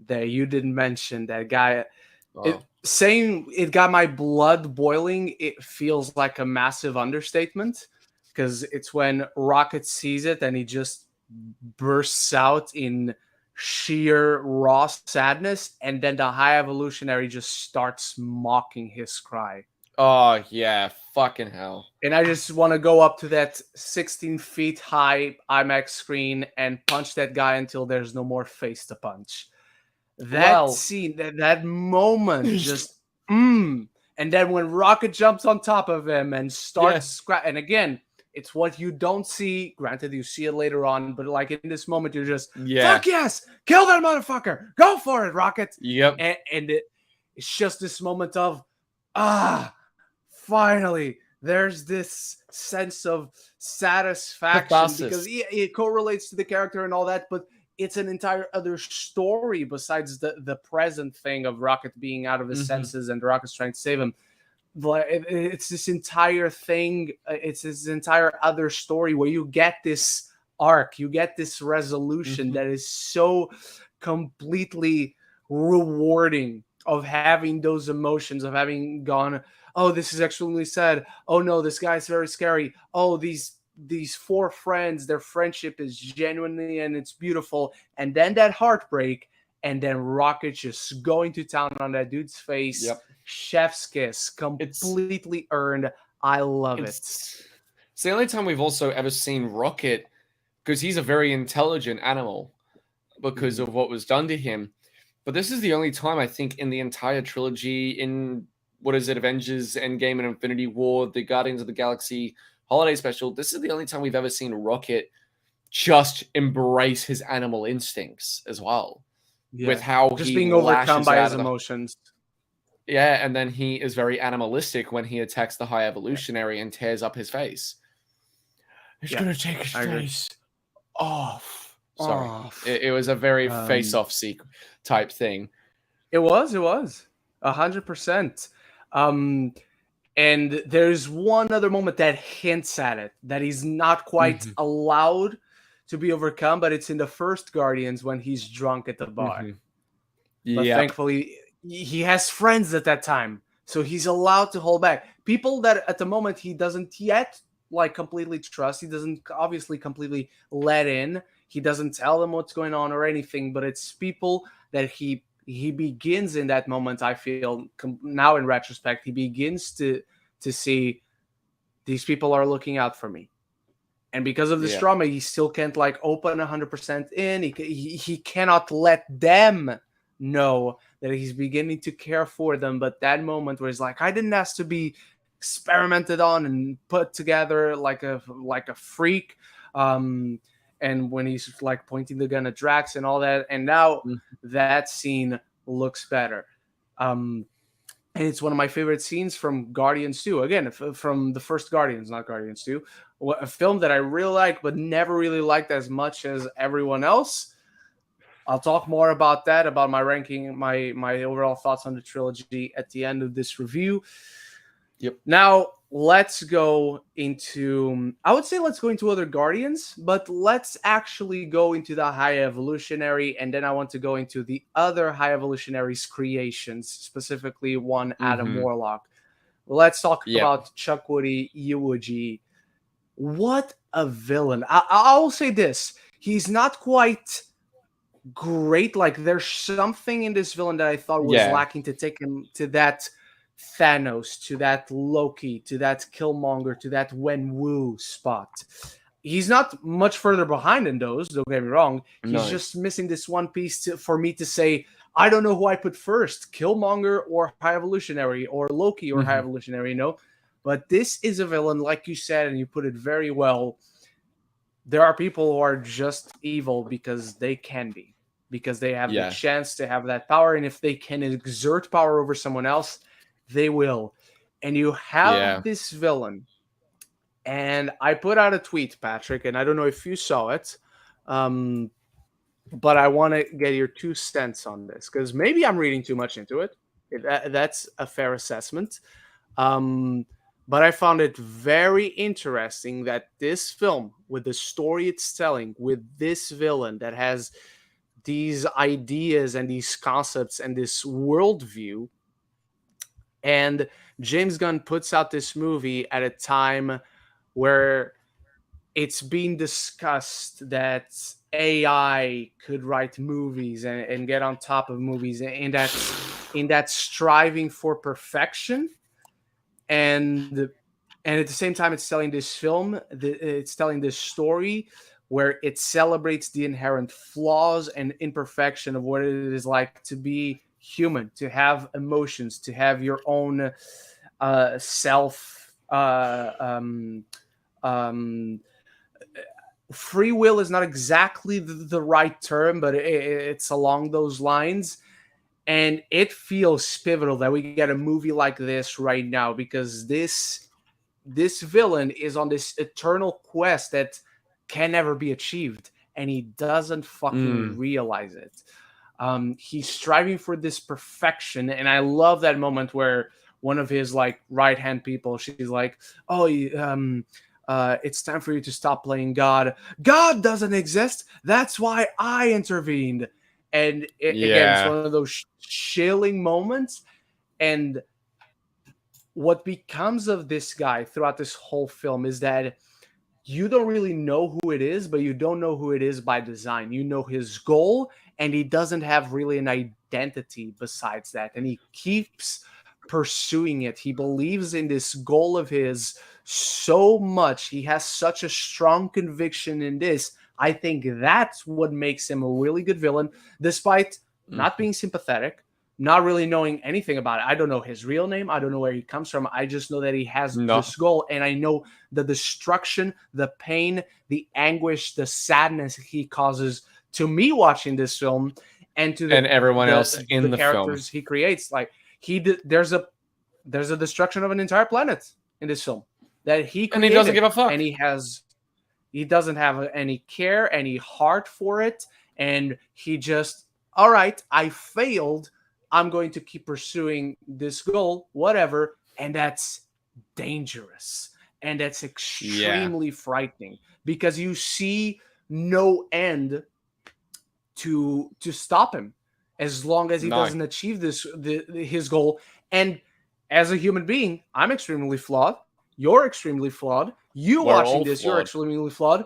Speaker 1: that you didn't mention. That guy, saying it got my blood boiling, it feels like a massive understatement, because it's when Rocket sees it and he just bursts out in sheer raw sadness, and then the High Evolutionary just starts mocking his cry.
Speaker 2: Oh, yeah, fucking hell.
Speaker 1: And I just want to go up to that 16 feet high IMAX screen and punch that guy until there's no more face to punch. That scene, that moment, just and then when Rocket jumps on top of him and starts and again, it's what you don't see. Granted, you see it later on, but like in this moment, you're just fuck yes, kill that motherfucker, go for it, Rocket.
Speaker 2: Yep.
Speaker 1: And it's just this moment of finally, there's this sense of satisfaction because it correlates to the character and all that, but it's an entire other story besides the present thing of Rocket being out of his senses and Rocket's trying to save him. But it's this entire thing. It's this entire other story where you get this arc, you get this resolution that is so completely rewarding, of having those emotions, of having gone, oh, this is extremely sad. Oh no, this guy's very scary. Oh, these four friends, their friendship is genuinely and it's beautiful. And then that heartbreak, and then Rocket just going to town on that dude's face. Chef's kiss, completely earned. I love it.
Speaker 2: It's the only time we've also ever seen Rocket, because he's a very intelligent animal because of what was done to him. But this is the only time I think in the entire trilogy, in Avengers Endgame and Infinity War, the Guardians of the Galaxy Holiday Special, this is the only time we've ever seen Rocket just embrace his animal instincts as well. With how
Speaker 1: just
Speaker 2: he
Speaker 1: being overcome by his emotions.
Speaker 2: Yeah, and then he is very animalistic when he attacks the High Evolutionary and tears up his face. He's going to take his face off. Sorry. It was a very face-off type thing.
Speaker 1: It was 100%. And there's one other moment that hints at it, that he's not quite allowed to be overcome, but it's in the first Guardians when he's drunk at the bar. But thankfully, he has friends at that time, so he's allowed to hold back. People that at the moment he doesn't yet completely trust. He doesn't obviously completely let in. He doesn't tell them what's going on or anything, but it's people that he begins in that moment. I feel now in retrospect, he begins to see these people are looking out for me. And because of this trauma, he still can't open 100% in. He cannot let them know that he's beginning to care for them. But that moment where he's like, I didn't ask to be experimented on and put together like a freak. And when he's pointing the gun at Drax and all that, and now that scene looks better. And it's one of my favorite scenes from Guardians 2. Again, from the first Guardians, not Guardians 2. A film that I really like, but never really liked as much as everyone else. I'll talk more about that, about my ranking, my overall thoughts on the trilogy at the end of this review. Now, let's go into other Guardians, but let's actually go into the High Evolutionary, and then I want to go into the other High Evolutionary's creations, specifically one Adam Warlock. Let's talk about Chukwudi Iwuji. What a villain. I'll say this. He's not quite great. Like there's something in this villain that I thought was
Speaker 2: Yeah.
Speaker 1: lacking to take him to that Thanos, to that Loki, to that Killmonger, to that Wenwu spot. He's not much further behind in those, don't get me wrong. He's
Speaker 2: No.
Speaker 1: just missing this one piece for me to say, I don't know who I put first, Killmonger or High Evolutionary, or Loki or High Evolutionary, you know? But this is a villain, like you said, and you put it very well. There are people who are just evil because they can be, because they have the chance to have that power. And if they can exert power over someone else, they will. And you have this villain. And I put out a tweet, Patrick, and I don't know if you saw it, but I want to get your 2 cents on this because maybe I'm reading too much into it. That's a fair assessment. But I found it very interesting that this film, with the story it's telling, with this villain that has these ideas and these concepts and this worldview, and James Gunn puts out this movie at a time where it's being discussed that AI could write movies and get on top of movies, and that striving for perfection, and at the same time it's telling this film, it's telling this story where it celebrates the inherent flaws and imperfection of what it is like to be human, to have emotions, to have your own self free will is not exactly the right term, but it's along those lines. And it feels pivotal that we get a movie like this right now, because this villain is on this eternal quest that can never be achieved, and he doesn't fucking realize it. He's striving for this perfection, and I love that moment where one of his like right hand people, she's like, "Oh, it's time for you to stop playing God. God doesn't exist. That's why I intervened." And again, it's one of those chilling moments. And what becomes of this guy throughout this whole film is that you don't really know who it is, but you don't know who it is by design. You know his goal, and he doesn't have really an identity besides that. And he keeps pursuing it. He believes in this goal of his so much. He has such a strong conviction in this. I think that's what makes him a really good villain, despite not being sympathetic, not really knowing anything about it. I don't know his real name. I don't know where he comes from. I just know that he has this goal, and I know the destruction, the pain, the anguish, the sadness he causes to me watching this film, and to
Speaker 2: everyone else in the
Speaker 1: characters
Speaker 2: film
Speaker 1: he creates. Like there's a destruction of an entire planet in this film that he created,
Speaker 2: and he doesn't give a fuck,
Speaker 1: and he doesn't have any care, any heart for it, and he just, all right, I failed. I'm going to keep pursuing this goal, whatever. And that's dangerous. And that's extremely frightening, because you see no end to stop him as long as he doesn't achieve his goal. And as a human being, I'm extremely flawed. You're extremely flawed. We're watching this, flawed. You're extremely flawed.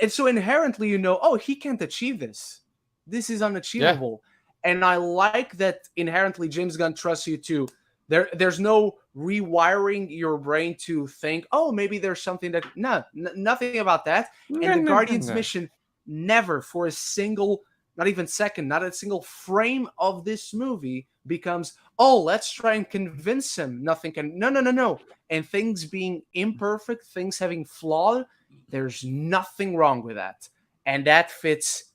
Speaker 1: And so inherently, oh, he can't achieve this. This is unachievable. Yeah. And I like that inherently James Gunn trusts you too. There's no rewiring your brain to think, oh, maybe there's something that... nothing about that. And the Guardians mission never for a single, not even second, not a single frame of this movie becomes, oh, let's try and convince him nothing can... No. And things being imperfect, things having flaw, there's nothing wrong with that. And that fits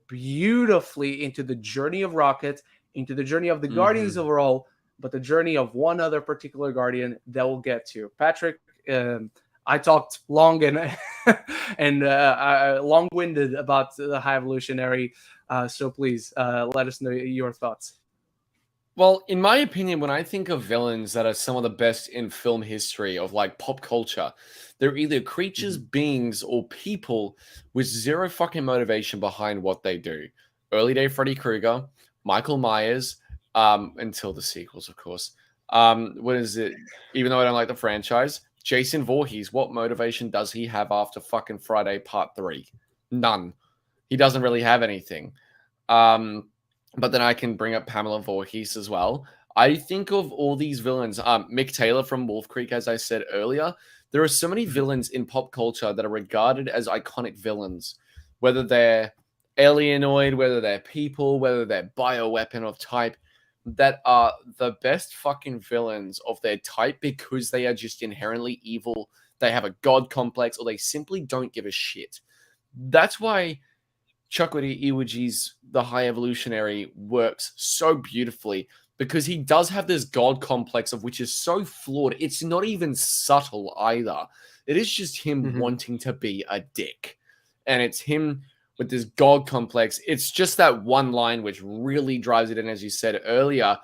Speaker 1: beautifully into the journey of Rocket, into the journey of the Guardians overall, but the journey of one other particular Guardian that we'll get to. Patrick, I talked long and long-winded about the High Evolutionary, so please let us know your thoughts.
Speaker 2: Well, in my opinion, when I think of villains that are some of the best in film history of like pop culture, they're either creatures, beings, or people with zero fucking motivation behind what they do. Early day Freddy Krueger, Michael Myers, until the sequels, of course. What is it? Even though I don't like the franchise, Jason Voorhees, what motivation does he have after fucking Friday Part 3? None. He doesn't really have anything. But then I can bring up Pamela Voorhees as well. I think of all these villains. Mick Taylor from Wolf Creek, as I said earlier. There are so many villains in pop culture that are regarded as iconic villains, whether they're alienoid, whether they're people, whether they're bioweapon of type, that are the best fucking villains of their type because they are just inherently evil. They have a god complex, or they simply don't give a shit. That's why Chukwudi Iwaji's The High Evolutionary works so beautifully, because he does have this god complex of which is so flawed. It's not even subtle either. It is just him wanting to be a dick. And it's him with this god complex. It's just that one line which really drives it in, as you said earlier.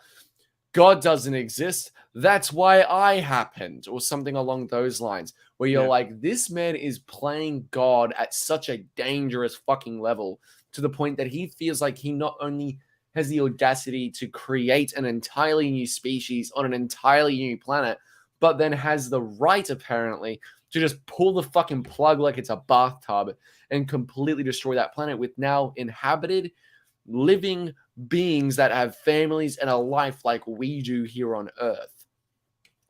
Speaker 2: God doesn't exist. That's why I happened, or something along those lines, where you're like, this man is playing God at such a dangerous fucking level, to the point that he feels like he not only has the audacity to create an entirely new species on an entirely new planet, but then has the right, apparently, to just pull the fucking plug like it's a bathtub and completely destroy that planet with now inhabited, living beings that have families and a life like we do here on Earth.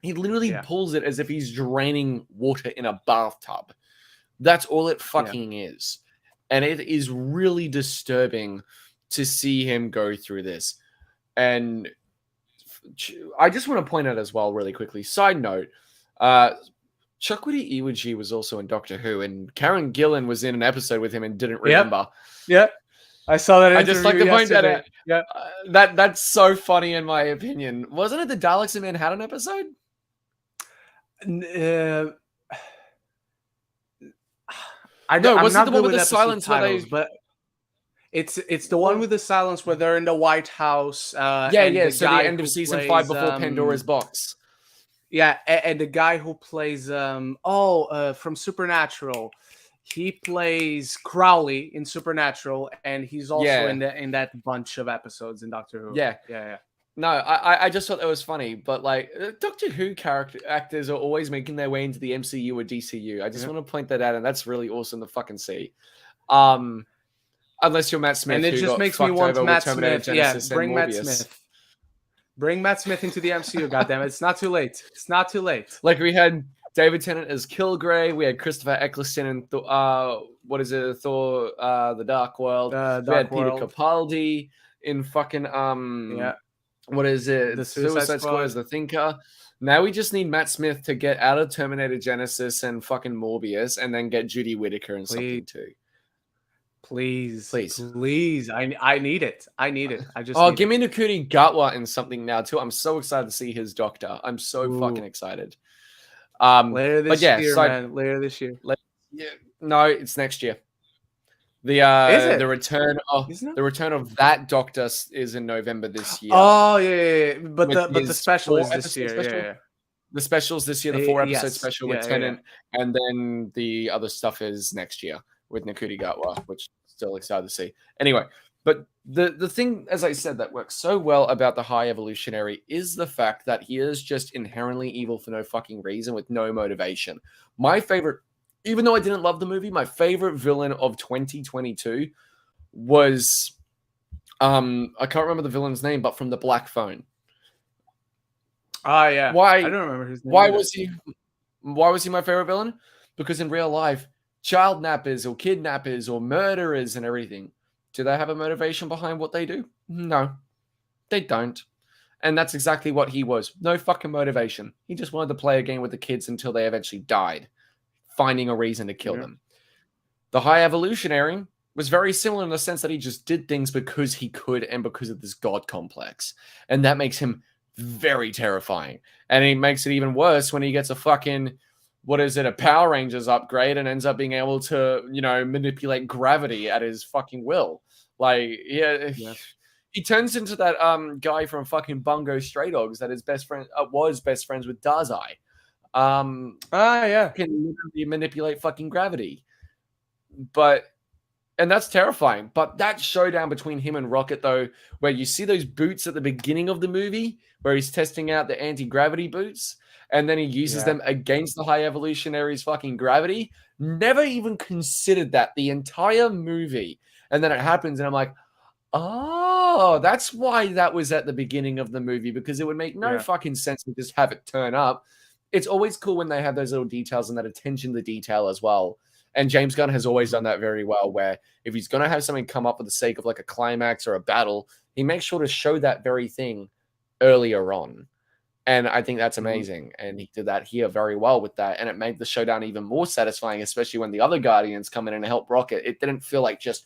Speaker 2: He literally pulls it as if he's draining water in a bathtub. That's all it fucking is. And it is really disturbing to see him go through this. And I just want to point out as well, really quickly, side note, Chukwudi Iwaji was also in Doctor Who, and Karen Gillan was in an episode with him and didn't remember.
Speaker 1: Yep. I saw that.
Speaker 2: I just like to point that out.
Speaker 1: Yeah,
Speaker 2: that's so funny in my opinion. Wasn't it the Daleks in Manhattan episode?
Speaker 1: I know.
Speaker 2: Was it the one with the silence
Speaker 1: titles, but it's the one with the silence where they're in the White House.
Speaker 2: So the end of season 5 before Pandora's box.
Speaker 1: Yeah, and the guy who plays from Supernatural. He plays Crowley in Supernatural, and he's also in that bunch of episodes in Doctor Who. Yeah.
Speaker 2: No, I just thought that was funny, but like Doctor Who actors are always making their way into the MCU or DCU. I just want to point that out, and that's really awesome to fucking see. Unless you're Matt Smith,
Speaker 1: and it just makes me want Matt Smith.
Speaker 2: Genesis,
Speaker 1: bring Matt Smith. Bring Matt Smith into the MCU. Goddamn it, it's not too late. It's not too late.
Speaker 2: Like we had David Tennant as Kilgrave. We had Christopher Eccleston in Thor, The Dark World. We had Peter Capaldi in fucking what is it?
Speaker 1: The
Speaker 2: Suicide Squad as the Thinker. Now we just need Matt Smith to get out of Terminator Genesis and fucking Morbius, and then get Judy Whittaker in something too.
Speaker 1: Please. I need it. I just
Speaker 2: give me Ncuti Gatwa in something now too. I'm so excited to see his Doctor. I'm so fucking excited.
Speaker 1: Later this year, man. Later this year.
Speaker 2: No, it's next year. The return of that Doctor is in November this year.
Speaker 1: Oh yeah. But the special is this year. Yeah.
Speaker 2: The special's this year, the 4-episode special with Tennant, and then the other stuff is next year with Ncuti Gatwa, which still excited to see. Anyway, but the thing, as I said, that works so well about the High Evolutionary is the fact that he is just inherently evil for no fucking reason with no motivation. My favorite, even though I didn't love the movie, my favorite villain of 2022 was I can't remember the villain's name, but from the Black Phone.
Speaker 1: Yeah.
Speaker 2: Why?
Speaker 1: I don't remember his name.
Speaker 2: Why was he my favorite villain? Because in real life, child nappers or kidnappers or murderers and everything, do they have a motivation behind what they do? No, they don't. And that's exactly what he was. No fucking motivation. He just wanted to play a game with the kids until they eventually died, finding a reason to kill them. The High Evolutionary was very similar in the sense that he just did things because he could and because of this god complex. And that makes him very terrifying. And it makes it even worse when he gets a fucking, a Power Rangers upgrade and ends up being able to, manipulate gravity at his fucking will. Like, he turns into that guy from fucking Bungo Stray Dogs that his best friend was best friends with Dazai. Can literally manipulate fucking gravity. And that's terrifying. But that showdown between him and Rocket, though, where you see those boots at the beginning of the movie, where he's testing out the anti-gravity boots, and then he uses them against the High Evolutionary's fucking gravity. Never even considered that the entire movie. And then it happens, and I'm like, Oh, that's why that was at the beginning of the movie, because it would make no
Speaker 1: Yeah.
Speaker 2: fucking sense to just have it turn up. It's always cool when they have those little details and that attention to detail as well. And James Gunn has always done that very well, where if he's going to have something come up for the sake of like a climax or a battle, he makes sure to show that very thing earlier on. And I think that's amazing. And he did that here very well with that. And it made the showdown even more satisfying, especially when the other Guardians come in and help Rocket. It didn't feel like just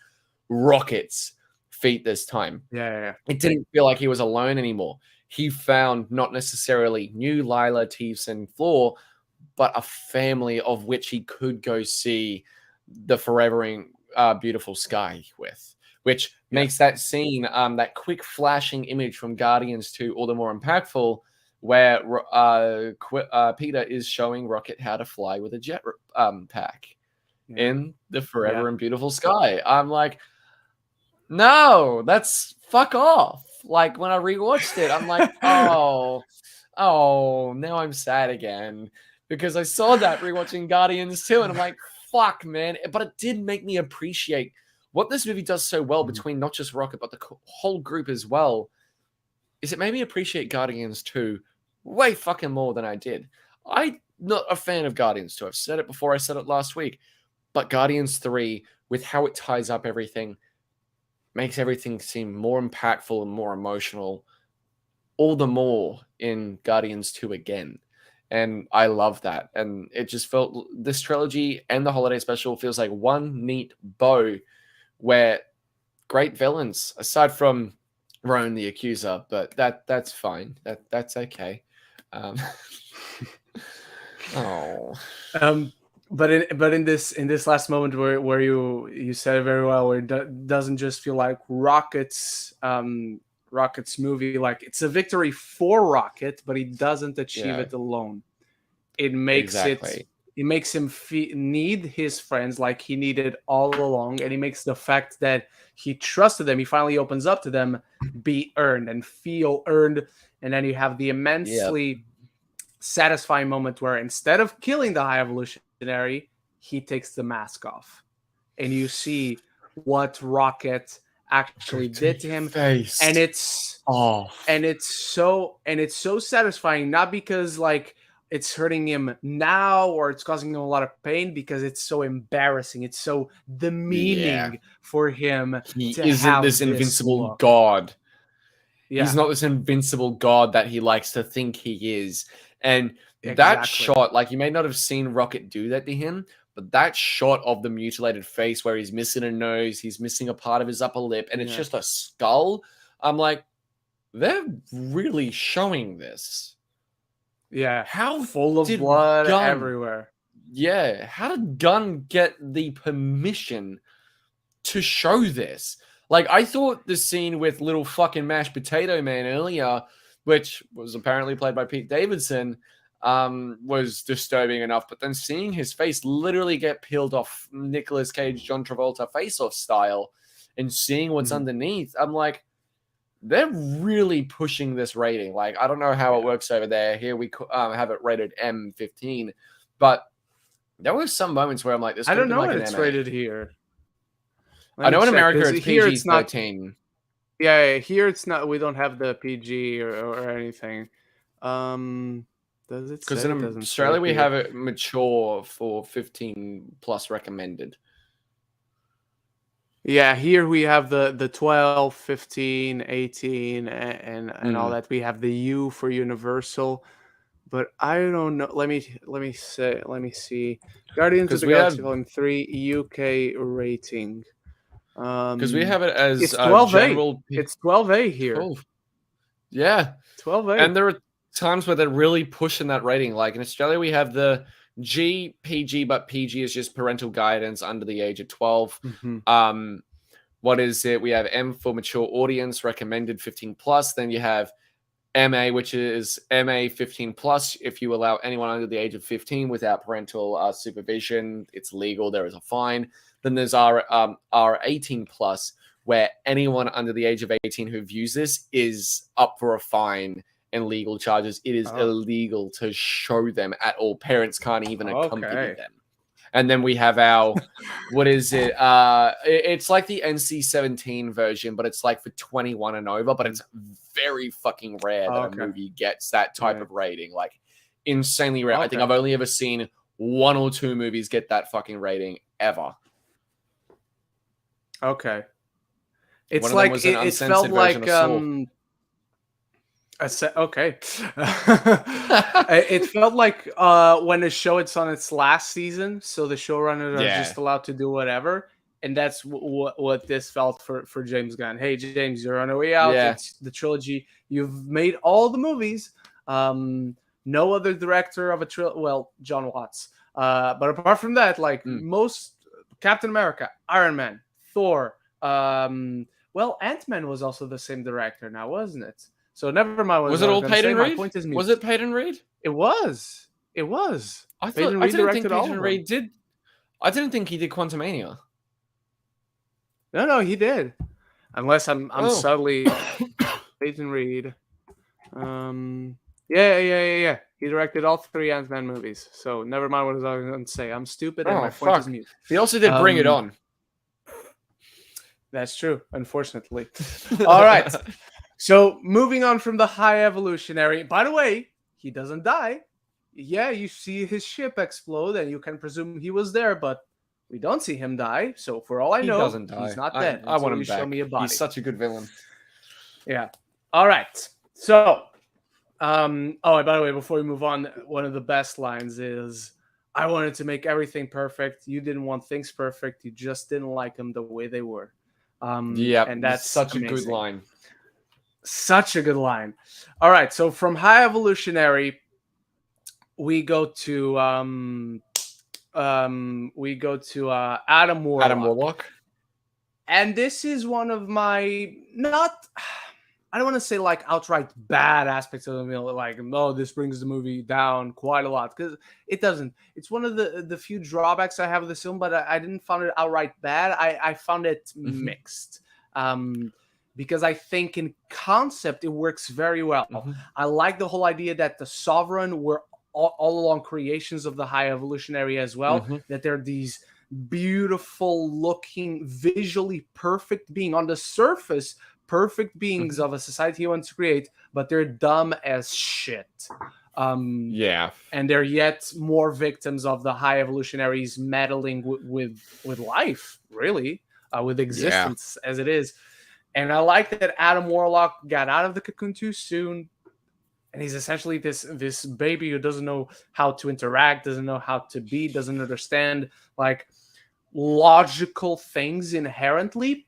Speaker 2: Rocket's feat this time.
Speaker 1: Yeah.
Speaker 2: It didn't feel like he was alone anymore. He found not necessarily new Lila, Teefs, and Floor, but a family of which he could go see the forevering beautiful sky with, which makes that scene, that quick flashing image from Guardians 2 all the more impactful, where Peter is showing Rocket how to fly with a jet pack in the forever and beautiful sky. I'm like, no, that's fuck off. Like when I rewatched it, I'm like, oh, now I'm sad again because I saw that rewatching Guardians 2, and I'm like, fuck, man. But it did make me appreciate what this movie does so well between not just Rocket, but the whole group as well, is it made me appreciate Guardians 2 way fucking more than I did. I'm not a fan of Guardians 2. I've said it before. I said it last week. But Guardians 3, with how it ties up everything, makes everything seem more impactful and more emotional, all the more in Guardians 2 again. And I love that. And it just felt, this trilogy and the holiday special feels like one neat bow where great villains, aside from Roan the Accuser, but that's fine. That's okay.
Speaker 1: But in this last moment where you said it very well, where it doesn't just feel like Rocket's movie, like it's a victory for Rocket, but he doesn't achieve it alone. It makes it makes him need his friends like he needed all along, and he makes the fact that he trusted them, he finally opens up to them, be earned and feel earned. And then you have the immensely satisfying moment where instead of killing the High Evolutionary, he takes the mask off, and you see what Rocket actually did to him. And it's so satisfying, not because like it's hurting him now or it's causing him a lot of pain, because it's so embarrassing. It's so demeaning for him.
Speaker 2: He isn't this invincible god. He's not this invincible god that he likes to think he is. And that shot, like, you may not have seen Rocket do that to him, but that shot of the mutilated face where he's missing a nose, he's missing a part of his upper lip, and it's just a skull. I'm like, they're really showing this.
Speaker 1: Yeah.
Speaker 2: How
Speaker 1: full of blood everywhere.
Speaker 2: Yeah. How did Gunn get the permission to show this? Like, I thought the scene with little fucking mashed potato man earlier, which was apparently played by Pete Davidson, was disturbing enough. But then seeing his face literally get peeled off Nicolas Cage, John Travolta face-off style, and seeing what's underneath, I'm like, they're really pushing this rating. Like, I don't know how it works over there. Here we have it rated M15, but there were some moments where I'm like, this.
Speaker 1: I don't know
Speaker 2: like
Speaker 1: what it's rated here.
Speaker 2: I know in America it's PG-13.
Speaker 1: Yeah, here it's not. We don't have the PG or anything. Does it?
Speaker 2: Because in Australia we have it mature for 15 plus recommended.
Speaker 1: Yeah, here we have the 12, 15, 18, and all that. We have the U for Universal, but I don't know. Let me see. Guardians of the Galaxy Volume 3 UK rating.
Speaker 2: Because we have it as
Speaker 1: it's 12A.
Speaker 2: General...
Speaker 1: It's 12A here.
Speaker 2: 12. Yeah,
Speaker 1: 12A.
Speaker 2: And there are times where they're really pushing that rating. Like in Australia, we have the G, PG, but PG is just parental guidance under the age of 12. What is it? We have M for mature audience, recommended 15 plus. Then you have MA, which is MA 15 plus. If you allow anyone under the age of 15 without parental supervision, it's legal. There is a fine. Then there's our 18 plus, where anyone under the age of 18 who views this is up for a fine and legal charges. It is illegal to show them at all. Parents can't even accompany them. And then we have our, what is it? It's like the NC-17 version, but it's like for 21 and over. But it's very fucking rare that a movie gets that type of rating. Like, insanely rare. I think I've only ever seen 1 or 2 movies get that fucking rating ever.
Speaker 1: Okay. It's like it felt like okay. It felt like when a show it's on its last season, so the showrunners are just allowed to do whatever, and that's what this felt for James Gunn. Hey James, you're on your way out. It's the trilogy. You've made all the movies. No other director of a trilogy. Well, John Watts. But apart from that, like most Captain America, Iron Man, Thor. Well, Ant-Man was also the same director now, wasn't it? So never mind.
Speaker 2: Was it all Peyton Reed? Was it Peyton Reed?
Speaker 1: It was. It was.
Speaker 2: I didn't think Peyton Reed did. I didn't think he did Quantumania.
Speaker 1: No, he did. Unless I'm subtly Peyton Reed. Yeah. He directed all 3 Ant-Man movies. So never mind what I was going to say. I'm stupid and my point is mute.
Speaker 2: He also did Bring It On.
Speaker 1: That's true, unfortunately. All right. So moving on from the High Evolutionary. By the way, he doesn't die. Yeah, you see his ship explode and you can presume he was there, but we don't see him die. So for all I know,
Speaker 2: doesn't die.
Speaker 1: He's not dead.
Speaker 2: I want him back.
Speaker 1: Show me a body.
Speaker 2: He's such a good villain.
Speaker 1: Yeah. All right. So, and by the way, before we move on, one of the best lines is, I wanted to make everything perfect. You didn't want things perfect. You just didn't like them the way they were. And that's
Speaker 2: such
Speaker 1: amazing.
Speaker 2: A good line.
Speaker 1: Such a good line. All right. So from High Evolutionary, we go to Adam Warlock.
Speaker 2: Adam Warlock.
Speaker 1: And this is one of my I don't want to say like outright bad aspects of the movie, like, oh, this brings the movie down quite a lot, because it doesn't. It's one of the few drawbacks I have of this film, but I didn't find it outright bad. I found it mixed. Because I think in concept it works very well. I like the whole idea that the Sovereign were all along creations of the High Evolutionary as well, that they're these beautiful looking, visually perfect being on the surface, perfect beings of a society he wants to create, but they're dumb as shit. And they're yet more victims of the High Evolutionaries meddling with life, really, with existence as it is. And I like that Adam Warlock got out of the cocoon too soon. And he's essentially this baby who doesn't know how to interact, doesn't know how to be, doesn't understand like logical things inherently.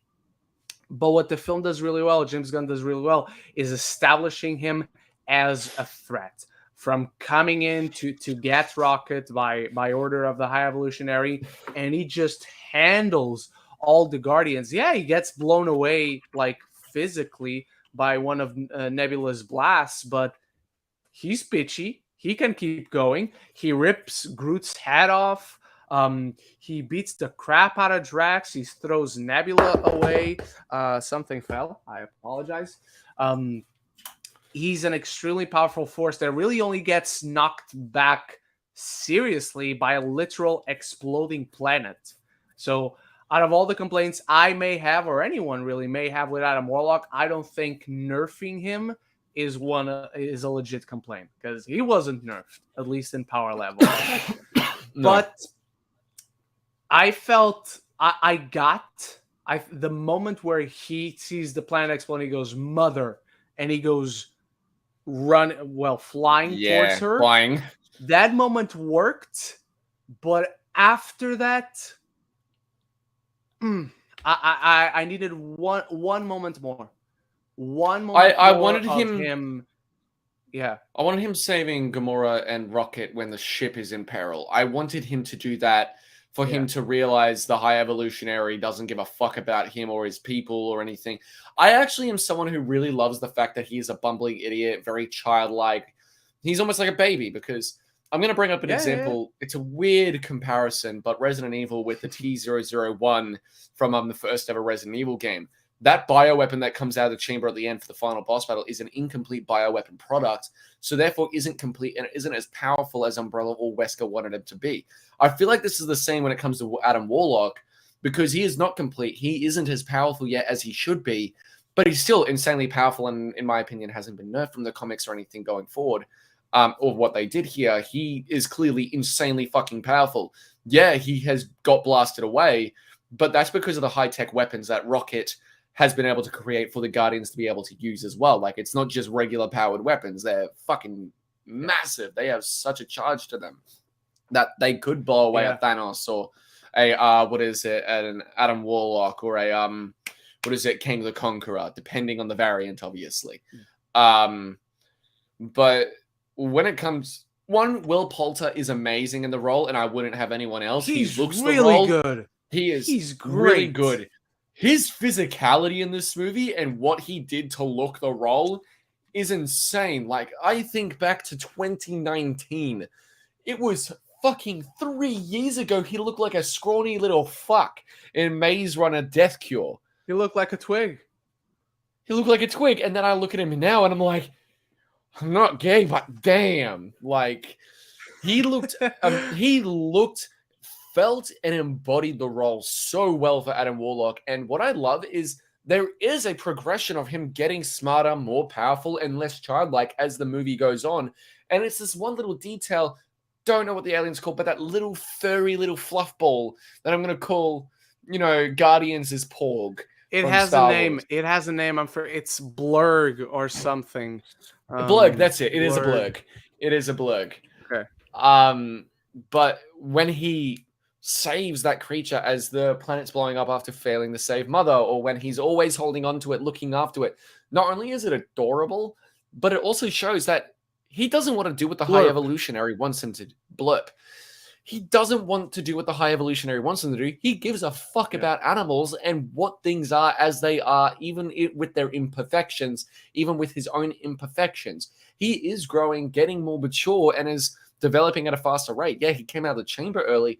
Speaker 1: But what the film does really well, James Gunn does really well, is establishing him as a threat. From coming in to get Rocket by order of the High Evolutionary, and he just handles all the Guardians. Yeah, he gets blown away like physically by one of Nebula's blasts, but he's bitchy. He can keep going. He rips Groot's head off. He beats the crap out of Drax. He throws Nebula away. Something fell. I apologize. He's an extremely powerful force that really only gets knocked back seriously by a literal exploding planet. So out of all the complaints I may have, or anyone really may have with Adam Warlock, I don't think nerfing him is a legit complaint, because he wasn't nerfed, at least in power level. No. But I felt the moment where he sees the planet explode, he goes, "Mother," and he goes flying towards her.
Speaker 2: Flying.
Speaker 1: That moment worked, but after that, I needed one moment more. I wanted him. Yeah,
Speaker 2: I wanted him saving Gamora and Rocket when the ship is in peril. I wanted him to do that for him to realize the High Evolutionary doesn't give a fuck about him or his people or anything. I actually am someone who really loves the fact that he is a bumbling idiot, very childlike. He's almost like a baby, because I'm going to bring up an example. It's a weird comparison, but Resident Evil with the T-001 from the first ever Resident Evil game. that bioweapon that comes out of the chamber at the end for the final boss battle is an incomplete bioweapon product, so therefore isn't complete and isn't as powerful as Umbrella or Wesker wanted him to be. I feel like this is the same when it comes to Adam Warlock, because he is not complete. He isn't as powerful yet as he should be, but he's still insanely powerful and, in my opinion, hasn't been nerfed from the comics or anything going forward, or what they did here. He is clearly insanely fucking powerful. Yeah, he has got blasted away, but that's because of the high-tech weapons that Rocket has been able to create for the Guardians to be able to use as well. Like, it's not just regular powered weapons. They're fucking massive. They have such a charge to them that they could blow away a Thanos or an Adam Warlock or King the Conqueror, depending on the variant, obviously. But when it comes... Will Poulter is amazing in the role, and I wouldn't have anyone else.
Speaker 1: He's
Speaker 2: he looks
Speaker 1: really
Speaker 2: the role.
Speaker 1: good.
Speaker 2: He's really good. His physicality in this movie and what he did to look the role is insane. Like, I think back to 2019. It was fucking 3 years ago. He looked like a scrawny little fuck in Maze Runner Death Cure.
Speaker 1: He looked like a twig.
Speaker 2: And then I look at him now and I'm like, I'm not gay, but damn. Like, he looked, felt and embodied the role so well for Adam Warlock. And what I love is there is a progression of him getting smarter, more powerful, and less childlike as the movie goes on. And it's this one little detail, don't know what the alien's called, but that little furry little fluff ball that I'm going to call, Guardians is Porg.
Speaker 1: It has a name. It has a name. It's Blurg or something.
Speaker 2: Blurg, that's it. It is a Blurg. Okay. But when he saves that creature as the planet's blowing up after failing to save Mother, or when he's always holding on to it, looking after it, not only is it adorable, but it also shows that he doesn't want to do what the High Evolutionary wants him to blurb. He doesn't want to do what the High Evolutionary wants him to do. He gives a fuck about animals and what things are as they are, even with their imperfections, even with his own imperfections. He is growing, getting more mature, and is developing at a faster rate. Yeah, he came out of the chamber early,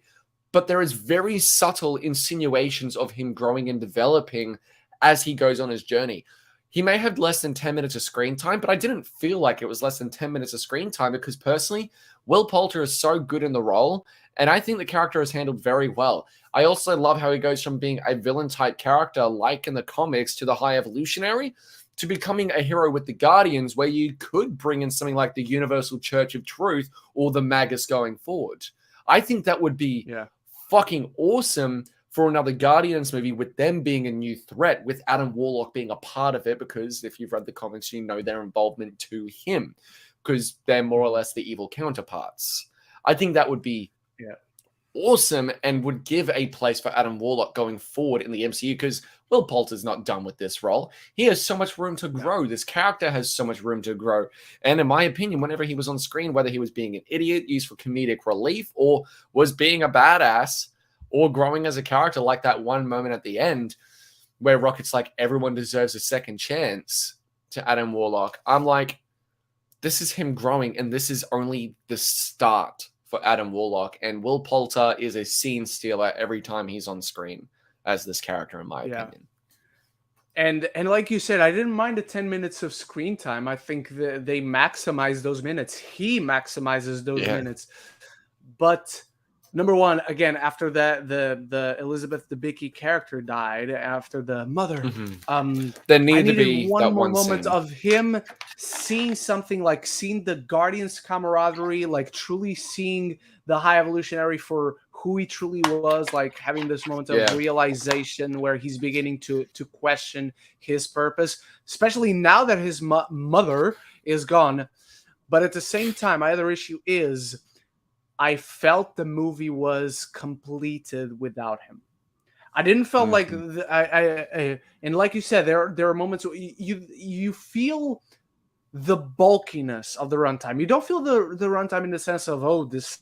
Speaker 2: but there is very subtle insinuations of him growing and developing as he goes on his journey. He may have less than 10 minutes of screen time, but I didn't feel like it was less than 10 minutes of screen time because personally, Will Poulter is so good in the role, and I think the character is handled very well. I also love how he goes from being a villain-type character, like in the comics, to the High Evolutionary, to becoming a hero with the Guardians, where you could bring in something like the Universal Church of Truth or the Magus going forward. I think that would be fucking awesome for another Guardians movie, with them being a new threat, with Adam Warlock being a part of it, because if you've read the comics, you know their involvement to him, because they're more or less the evil counterparts. I think that would be awesome and would give a place for Adam Warlock going forward in the MCU, because Will Poulter's not done with this role. He has so much room to grow. This character has so much room to grow. And in my opinion, whenever he was on screen, whether he was being an idiot, used for comedic relief, or was being a badass, or growing as a character, like that one moment at the end where Rocket's like, everyone deserves a second chance to Adam Warlock. I'm like, this is him growing, and this is only the start for Adam Warlock. And Will Poulter is a scene stealer every time he's on screen as this character, in my opinion.
Speaker 1: And like you said, I didn't mind the 10 minutes of screen time. I think they maximize those minutes. He maximizes those minutes. But number one, again, after that, the Elizabeth Debicki character died, after the mother,
Speaker 2: there needed to be
Speaker 1: one more moment of him seeing something, like seeing the Guardians camaraderie, like truly seeing the High Evolutionary for who he truly was, like having this moment of realization where he's beginning to question his purpose, especially now that his mother is gone. But at the same time, my other issue is I felt the movie was completed without him. I didn't feel like and like you said, there are moments where you feel the bulkiness of the runtime. You don't feel the runtime in the sense of this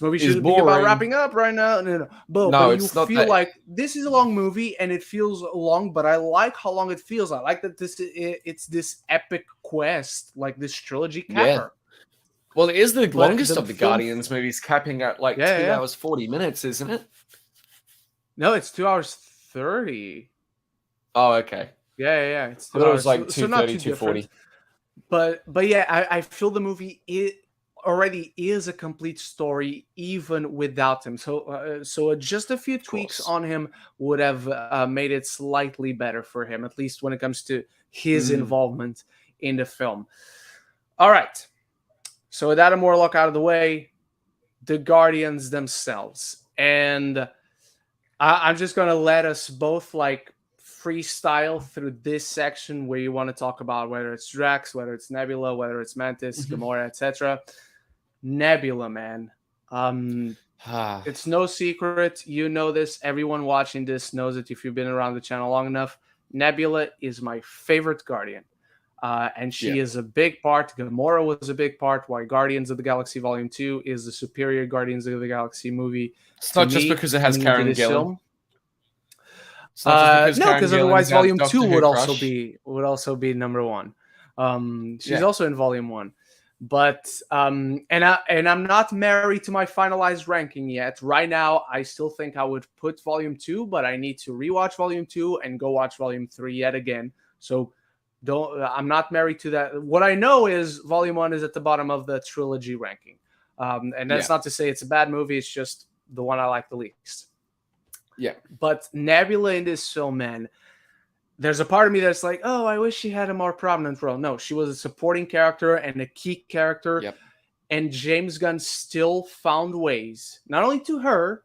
Speaker 1: movie should be about wrapping up right now. No. But you feel like this is a long movie and it feels long, but I like how long it feels. I like that it's this epic quest, like this trilogy capper.
Speaker 2: Yeah. Well, it is the longest of the Guardians movies, capping at like 2 hours 40 minutes, isn't it?
Speaker 1: No, it's 2 hours 30.
Speaker 2: Oh, okay.
Speaker 1: Yeah. It's
Speaker 2: I
Speaker 1: 2
Speaker 2: thought it was
Speaker 1: hours,
Speaker 2: like
Speaker 1: so not
Speaker 2: 2:30,
Speaker 1: too
Speaker 2: 2:40.
Speaker 1: different. But yeah, I feel the movie already is a complete story even without him. So just a few
Speaker 2: Of
Speaker 1: tweaks
Speaker 2: course.
Speaker 1: on him would have made it slightly better for him, at least when it comes to his
Speaker 2: Mm.
Speaker 1: involvement in the film. All right. So with Adam Warlock out of the way, the Guardians themselves, and I'm just gonna let us both like freestyle through this section where you want to talk about whether it's Drax, whether it's Nebula, whether it's Mantis,
Speaker 2: Mhm.
Speaker 1: Gamora, etc. Nebula, man. Um,
Speaker 2: Ah,
Speaker 1: it's no secret. You know this. Everyone watching this knows it if you've been around the channel long enough. Nebula is my favorite Guardian. And
Speaker 2: yeah.
Speaker 1: she is a big part. Gamora was a big part. Why Guardians of the Galaxy Volume 2 is the superior Guardians of the Galaxy movie
Speaker 2: It's
Speaker 1: to
Speaker 2: not just
Speaker 1: me
Speaker 2: because it has
Speaker 1: coming into
Speaker 2: Karen
Speaker 1: this
Speaker 2: Gillan.
Speaker 1: film.
Speaker 2: It's not just because
Speaker 1: No,
Speaker 2: Karen
Speaker 1: because
Speaker 2: Gillan
Speaker 1: otherwise
Speaker 2: is our
Speaker 1: Volume 2
Speaker 2: Doctor Who crush.
Speaker 1: would also be number one. She's
Speaker 2: Yeah.
Speaker 1: also in Volume 1. But I'm not married to my finalized ranking yet. Right now, I still think I would put Volume 2, but I need to rewatch Volume 2 and go watch Volume 3 yet again. So don't I'm not married to that. What I know is Volume 1 is at the bottom of the trilogy ranking. And that's
Speaker 2: Yeah.
Speaker 1: not to say it's a bad movie, it's just the one I like the least.
Speaker 2: Yeah.
Speaker 1: But Nebula in this film, man, there's a part of me that's like, oh, I wish she had a more prominent role. No, she was a supporting character and a key character.
Speaker 2: Yep.
Speaker 1: And James Gunn still found ways, not only to her,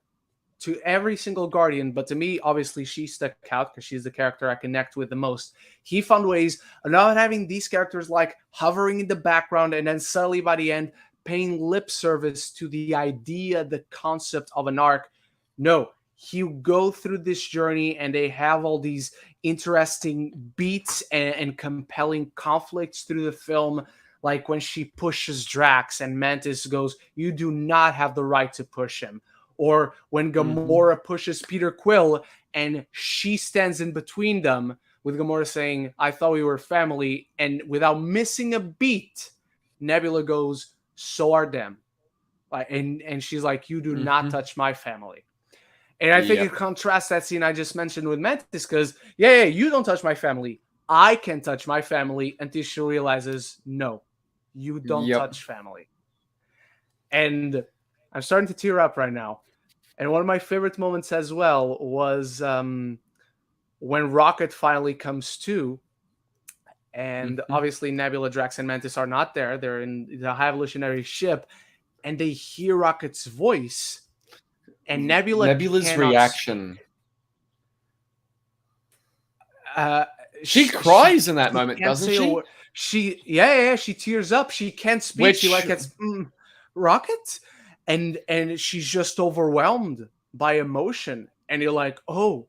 Speaker 1: to every single Guardian, but to me, obviously, she stuck out because she's the character I connect with the most. He found ways of not having these characters like hovering in the background and then suddenly by the end paying lip service to the idea, the concept of an arc. No, you go through this journey and they have all these interesting beats and compelling conflicts through the film, like when she pushes Drax and Mantis goes, "You do not have the right to push him." Or when
Speaker 2: Mhm.
Speaker 1: Gamora pushes Peter Quill and she stands in between them, with Gamora saying, "I thought we were family." And without missing a beat, Nebula goes, "So are them." And she's like, "You do not
Speaker 2: Mhm.
Speaker 1: touch my family." And I think it
Speaker 2: Yep.
Speaker 1: contrasts that scene I just mentioned with Mantis because, yeah, you don't touch my family. I can touch my family until she realizes, no, you don't
Speaker 2: Yep.
Speaker 1: touch family. And I'm starting to tear up right now. And one of my favorite moments as well was when Rocket finally comes to, and
Speaker 2: Mhm.
Speaker 1: obviously Nebula, Drax, and Mantis are not there. They're in the High Evolutionary ship, and they hear Rocket's voice, and Nebula
Speaker 2: Nebula's
Speaker 1: cannot.
Speaker 2: reaction.
Speaker 1: Uh,
Speaker 2: She
Speaker 1: she
Speaker 2: cries in that moment,
Speaker 1: can't
Speaker 2: doesn't
Speaker 1: say a
Speaker 2: she?
Speaker 1: word. Yeah. She tears up. She can't speak. She
Speaker 2: Which
Speaker 1: like it's Rocket, and she's just overwhelmed by emotion. And you're like, oh,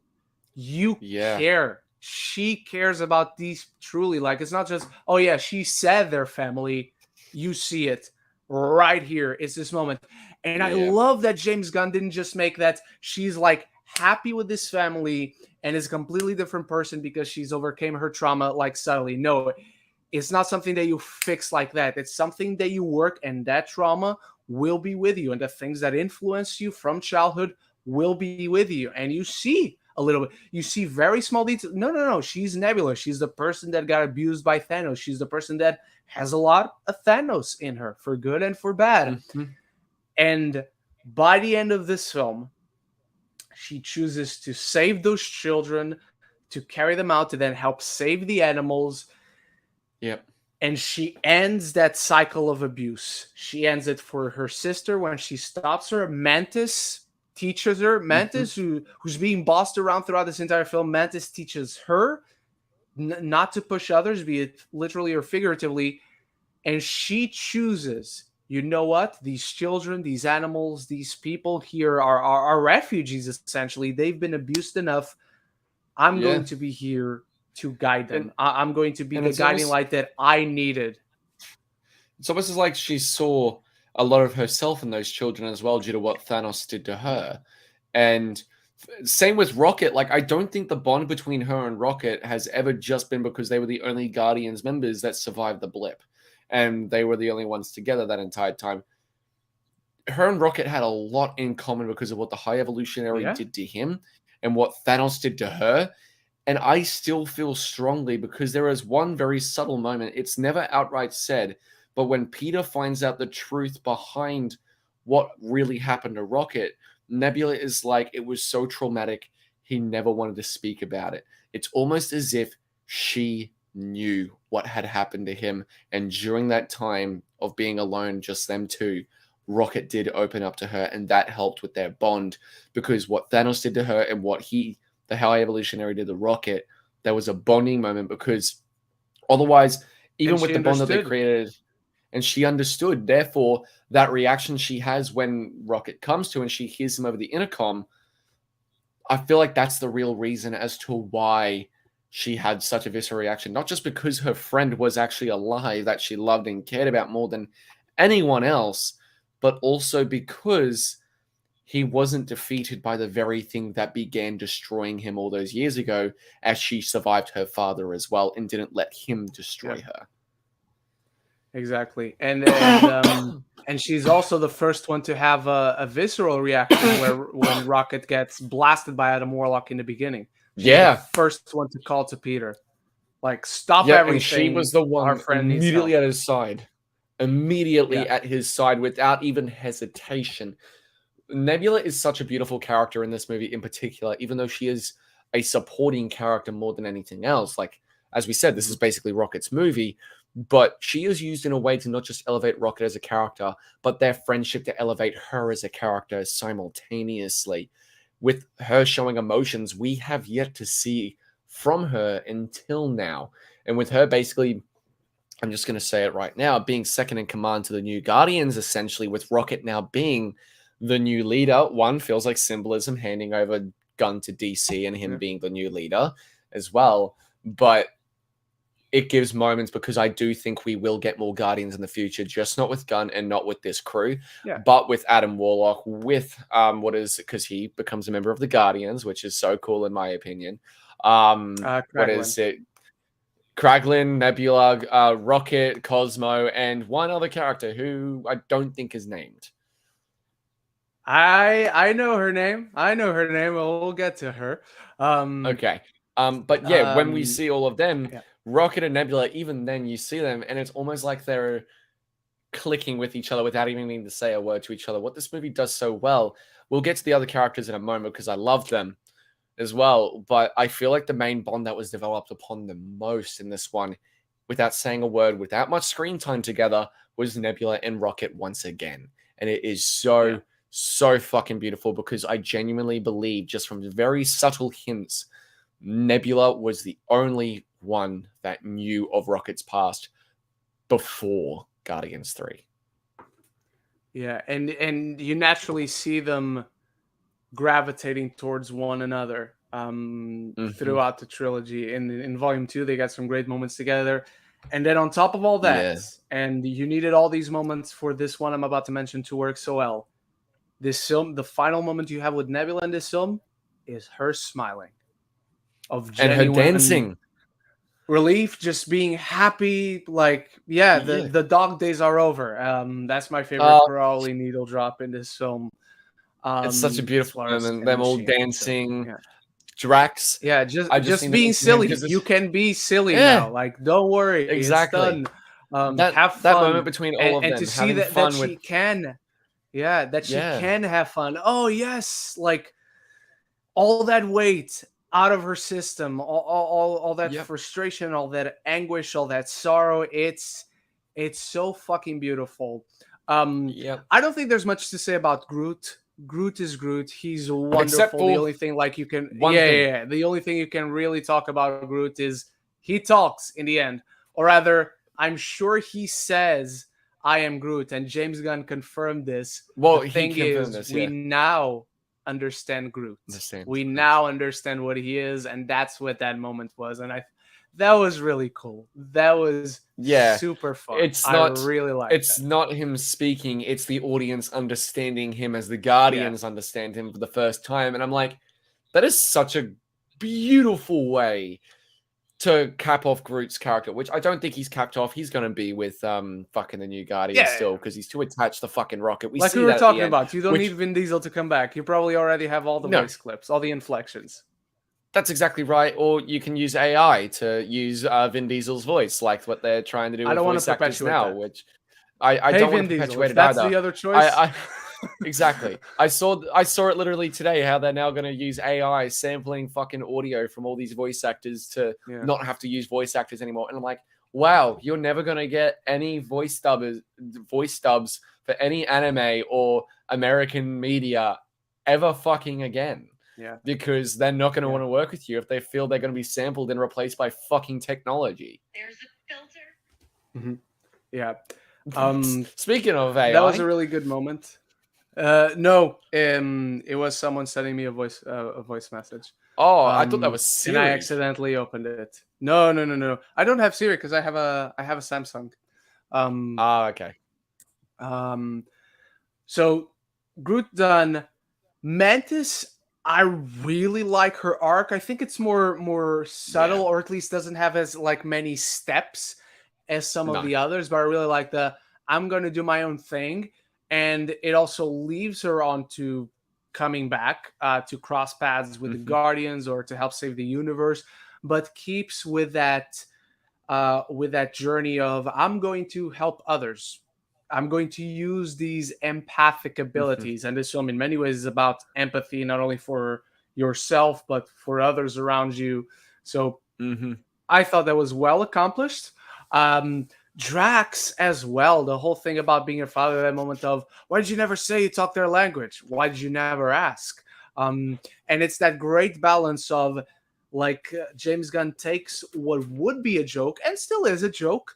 Speaker 1: you
Speaker 2: yeah.
Speaker 1: care. She cares about these truly. Like it's not just, oh yeah, she said they're family. You see it right here. It's this moment. And I
Speaker 2: Yeah.
Speaker 1: love that James Gunn didn't just make that she's like happy with this family and is a completely different person because she's overcame her trauma like subtly. No, it's not something that you fix like that. It's something that you work, and that trauma will be with you. And the things that influence you from childhood will be with you. And you see a little bit, you see very small details. No. She's Nebula. She's the person that got abused by Thanos. She's the person that has a lot of Thanos in her, for good and for bad.
Speaker 2: Mhm.
Speaker 1: And by the end of this film, she chooses to save those children, to carry them out, to then help save the animals.
Speaker 2: Yep.
Speaker 1: And she ends that cycle of abuse. She ends it for her sister when she stops her. Mantis teaches her.
Speaker 2: Mhm.
Speaker 1: Mantis, who's being bossed around throughout this entire film, Mantis teaches her not to push others, be it literally or figuratively. And she chooses, you know what? These children, these animals, these people here are refugees, essentially. They've been abused enough. I'm
Speaker 2: Yeah.
Speaker 1: going to be here to guide
Speaker 2: And
Speaker 1: them. I'm going to be
Speaker 2: and
Speaker 1: the guiding light that I needed.
Speaker 2: it's almost as like she saw a lot of herself in those children as well due to what Thanos did to her. And same with Rocket. Like, I don't think the bond between her and Rocket has ever just been because they were the only Guardians members that survived the blip. And they were the only ones together that entire time. Her and Rocket had a lot in common because of what the High Evolutionary
Speaker 1: Yeah.
Speaker 2: did to him and what Thanos did to her. And I still feel strongly because there is one very subtle moment. It's never outright said, but when Peter finds out the truth behind what really happened to Rocket, Nebula is like, it was so traumatic, he never wanted to speak about it. It's almost as if she knew what had happened to him. And during that time of being alone, just them two, Rocket did open up to her, and that helped with their bond. Because what Thanos did to her and what the High Evolutionary did to Rocket, there was a bonding moment, because otherwise, even with the bond that they created, and she understood, therefore, that reaction she has when Rocket comes to her and she hears him over the intercom, I feel like that's the real reason as to why she had such a visceral reaction. Not just because her friend was actually alive that she loved and cared about more than anyone else, but also because he wasn't defeated by the very thing that began destroying him all those years ago, as she survived her father as well and didn't let him destroy her.
Speaker 1: Exactly. And she's also the first one to have a visceral reaction when Rocket gets blasted by Adam Warlock in the beginning. She's the first one to call to Peter. Like, stop everything.
Speaker 2: And she was the one immediately at his side. Immediately at his side without even hesitation. Nebula is such a beautiful character in this movie in particular, even though she is a supporting character more than anything else. Like, as we said, this is basically Rocket's movie, but she is used in a way to not just elevate Rocket as a character, but their friendship to elevate her as a character simultaneously. With her showing emotions we have yet to see from her until now. And with her basically, I'm just going to say it right now, being second in command to the new Guardians, essentially, with Rocket now being the new leader. One, feels like symbolism, handing over Gunn to DC and him being the new leader as well. But it gives moments, because I do think we will get more Guardians in the future, just not with Gunn and not with this crew, but with Adam Warlock, with because he becomes a member of the Guardians, which is so cool in my opinion. What is it? Kraglin, Nebula, Rocket, Cosmo, and one other character who I don't think is named.
Speaker 1: I know her name. We'll get to her.
Speaker 2: Okay. But yeah, when we see all of them, Rocket and Nebula, even then you see them, and it's almost like they're clicking with each other without even needing to say a word to each other. What this movie does so well, we'll get to the other characters in a moment because I love them as well, but I feel like the main bond that was developed upon the most in this one, without saying a word, without much screen time together, was Nebula and Rocket once again. And it is so fucking beautiful, because I genuinely believe, just from very subtle hints, Nebula was the only one that knew of Rocket's past before Guardians 3.
Speaker 1: Yeah, and you naturally see them gravitating towards one another throughout the trilogy. In Volume 2, they got some great moments together. And then on top of all that, and you needed all these moments for this one I'm about to mention to work so well, this film, the final moment you have with Nebula in this film is her smiling. And her dancing. Relief, just being happy, like, the dog days are over. That's my favorite Crowley needle drop in this film.
Speaker 2: It's such a beautiful moment. Them all dancing. Drax.
Speaker 1: Yeah, just being silly. You can be silly now. Like, don't worry.
Speaker 2: Exactly.
Speaker 1: It's done. Have fun.
Speaker 2: That moment between all of them.
Speaker 1: And to see that she can. Yeah, that she can have fun. Oh, yes. Like, all that weight out of her system, all that frustration, all that anguish, all that sorrow. It's so fucking beautiful. I don't think there's much to say about Groot. Groot is Groot. He's wonderful. The only thing you can the only thing you can really talk about Groot is he talks in the end. Or rather, I'm sure he says, "I am Groot," and James Gunn confirmed this.
Speaker 2: Well,
Speaker 1: the thing is, we now understand Groot. We now understand what he is, and that's what that moment was. And that was really cool. That was super fun. I really like
Speaker 2: it's not him speaking, it's the audience understanding him as the Guardians understand him for the first time. And I'm like, that is such a beautiful way to cap off Groot's character, which I don't think he's capped off. He's going to be with fucking the new Guardians still, because he's too attached to fucking Rocket. We were
Speaker 1: talking about. You don't need Vin Diesel to come back. You probably already have all the voice clips, all the inflections.
Speaker 2: That's exactly right. Or you can use AI to use Vin Diesel's voice, like what they're trying to do
Speaker 1: I
Speaker 2: with
Speaker 1: don't want to
Speaker 2: voice actors
Speaker 1: perpetuate
Speaker 2: now,
Speaker 1: that.
Speaker 2: which I
Speaker 1: Hey,
Speaker 2: don't want
Speaker 1: Vin
Speaker 2: to
Speaker 1: Diesel,
Speaker 2: perpetuate
Speaker 1: if
Speaker 2: it
Speaker 1: that's
Speaker 2: either.
Speaker 1: the other choice.
Speaker 2: I exactly. I saw it literally today how they're now going to use AI sampling fucking audio from all these voice actors to not have to use voice actors anymore. And I'm like, wow, you're never going to get any voice stubs for any anime or American media ever fucking again.
Speaker 1: Yeah.
Speaker 2: Because they're not going to want to work with you if they feel they're going to be sampled and replaced by fucking technology.
Speaker 3: There's a filter.
Speaker 1: Mm-hmm. Yeah.
Speaker 2: Speaking of AI,
Speaker 1: that was a really good moment. No, it was someone sending me a voice message.
Speaker 2: Oh, I thought that was Siri.
Speaker 1: And I accidentally opened it. No. I don't have Siri because I have a Samsung.
Speaker 2: Okay.
Speaker 1: So Groot done. Mantis, I really like her arc. I think it's more subtle, or at least doesn't have as like many steps as some of the others. But I really like the I'm gonna do my own thing, and it also leaves her on to coming back to cross paths with the Guardians or to help save the universe, but keeps with that journey of I'm going to help others. I'm going to use these empathic abilities. And this film, in many ways, is about empathy, not only for yourself, but for others around you. So I thought that was well accomplished. Drax as well. The whole thing about being a father, that moment of, why did you never say you talk their language? Why did you never ask? And it's that great balance of, like, James Gunn takes what would be a joke and still is a joke,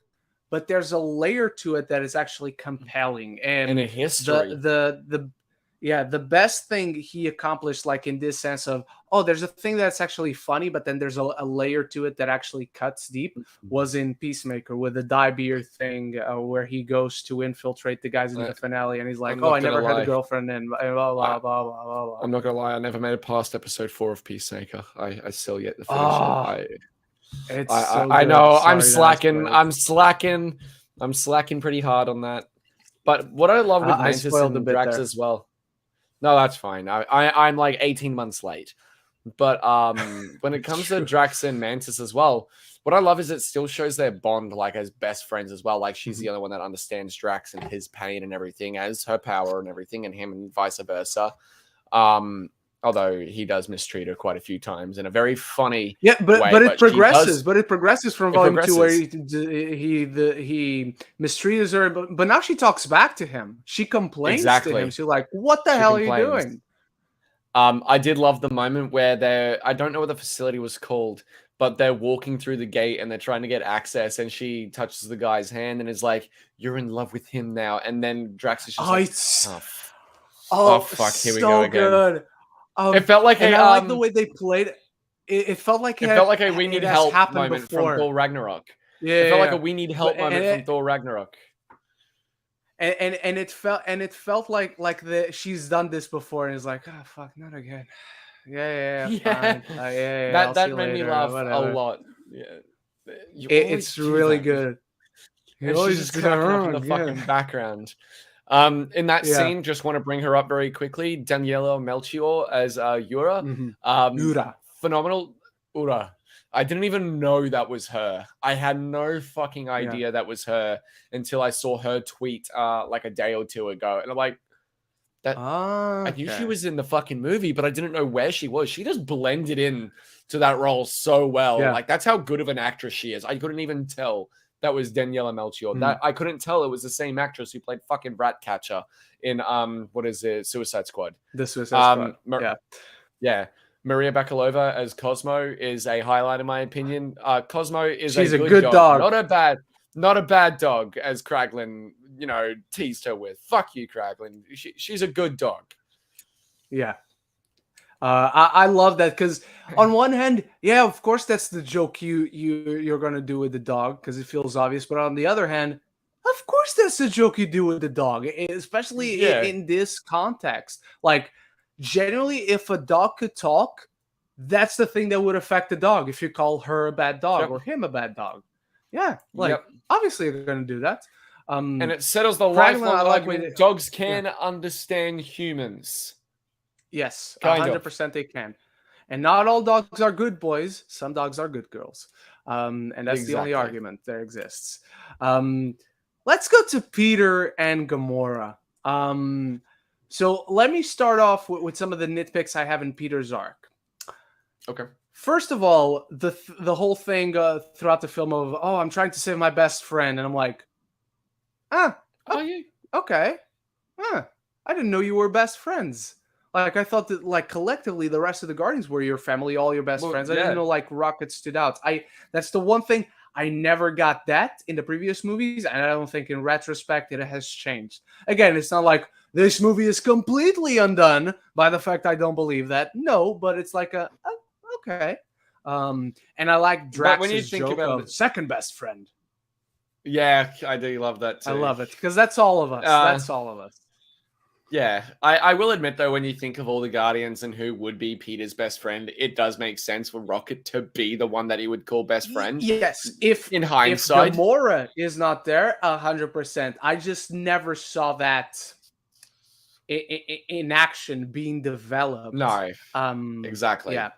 Speaker 1: but there's a layer to it that is actually compelling and
Speaker 2: a history.
Speaker 1: The best thing he accomplished, like in this sense of, oh, there's a thing that's actually funny, but then there's a layer to it that actually cuts deep, was in Peacemaker with the dye beer thing, where he goes to infiltrate the guys in the finale, and he's like, "Oh, I never had a girlfriend," and blah blah blah blah blah blah.
Speaker 2: I'm not gonna lie, I never made it past episode 4 of Peacemaker. I still yet to finish it. I know. I'm slacking. I'm slacking pretty hard on that. But what I love with Mantis and Drax as well. No, that's fine. I'm like 18 months late. But when it comes to Drax and Mantis as well, what I love is it still shows their bond like as best friends as well. Like she's the only one that understands Drax and his pain and everything, as her power and everything, and him and vice versa. Although he does mistreat her quite a few times in a very funny way.
Speaker 1: But it progresses. But it progresses from volume 2 where he mistreats her, but now she talks back to him. She complains to him. She's like, "What the hell are you doing?"
Speaker 2: I did love the moment where I don't know what the facility was called, but they're walking through the gate and they're trying to get access, and she touches the guy's hand and is like, "You're in love with him now." And then Drax is just fuck, here we go again.
Speaker 1: Good.
Speaker 2: It felt like
Speaker 1: I like the way they played it. It felt like
Speaker 2: a we need help moment
Speaker 1: before.
Speaker 2: from Thor Ragnarok.
Speaker 1: Yeah,
Speaker 2: it felt like a we need help moment from Thor Ragnarok.
Speaker 1: And it felt like she's done this before and is like, oh fuck, not again. Yeah. Fine.
Speaker 2: That made me laugh a lot. Yeah,
Speaker 1: it's really good.
Speaker 2: And she's just cracking up in the fucking background. In that scene, just want to bring her up very quickly. Daniela Melchior as Yura.
Speaker 1: Yura.
Speaker 2: Phenomenal. Ura. I didn't even know that was her. I had no fucking idea that was her until I saw her tweet like a day or two ago. And I'm like, I knew she was in the fucking movie, but I didn't know where she was. She just blended in to that role so well.
Speaker 1: Yeah.
Speaker 2: Like, that's how good of an actress she is. I couldn't even tell that was Daniela Melchior. That I couldn't tell it was the same actress who played fucking Ratcatcher in Suicide Squad.
Speaker 1: The Suicide Squad.
Speaker 2: Yeah. Maria Bakalova as Cosmo is a highlight in my opinion. Cosmo is
Speaker 1: She's
Speaker 2: a
Speaker 1: good dog.
Speaker 2: Not a bad dog, as Kraglin, teased her with. Fuck you, Kraglin. She's a good dog.
Speaker 1: Yeah. I love that because on one hand, of course that's the joke you're gonna do with the dog because it feels obvious. But on the other hand, of course that's the joke you do with the dog, especially in this context. Like, generally, if a dog could talk, that's the thing that would affect the dog. If you call her a bad dog or him a bad dog, obviously they're gonna do that.
Speaker 2: And it settles the lifelong argument. Dogs can understand humans.
Speaker 1: Yes, 100% they can. And not all dogs are good boys. Some dogs are good girls. And that's the only argument there exists. Let's go to Peter and Gamora. So let me start off with some of the nitpicks I have in Peter's arc.
Speaker 2: Okay.
Speaker 1: First of all, the whole thing throughout the film of, oh, I'm trying to save my best friend. And I'm like, okay. I didn't know you were best friends. Like, I thought that, like, collectively, the rest of the Guardians were your family, all your best friends. I didn't know, like, Rocket stood out. That's the one thing I never got that in the previous movies, and I don't think in retrospect it has changed. Again, it's not like this movie is completely undone by the fact I don't believe that. No, but it's like okay. And I like Drax's joke of second best friend.
Speaker 2: Yeah, I do love that too.
Speaker 1: I love it, because that's all of us. That's all of us.
Speaker 2: Yeah, I will admit, though, when you think of all the Guardians and who would be Peter's best friend, it does make sense for Rocket to be the one that he would call best friend.
Speaker 1: Yes, if
Speaker 2: in hindsight,
Speaker 1: if Gamora is not there, 100%. I just never saw that in action being developed.
Speaker 2: No, exactly.
Speaker 1: Yeah.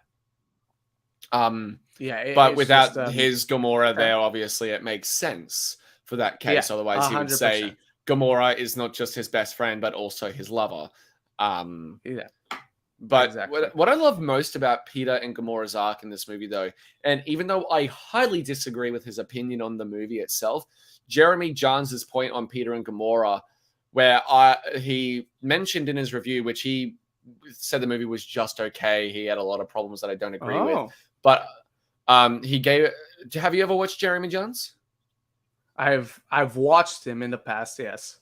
Speaker 2: But without just, his Gamora there, obviously it makes sense for that case. Otherwise, 100%. He would say Gamora is not just his best friend, but also his lover. But exactly. what I love most about Peter and Gamora's arc in this movie, though, and even though I highly disagree with his opinion on the movie itself, Jeremy Johns' point on Peter and Gamora, where he mentioned in his review, which he said the movie was just okay. He had a lot of problems that I don't agree with. But he gave... Have you ever watched Jeremy Johns?
Speaker 1: I've watched him in the past, yes.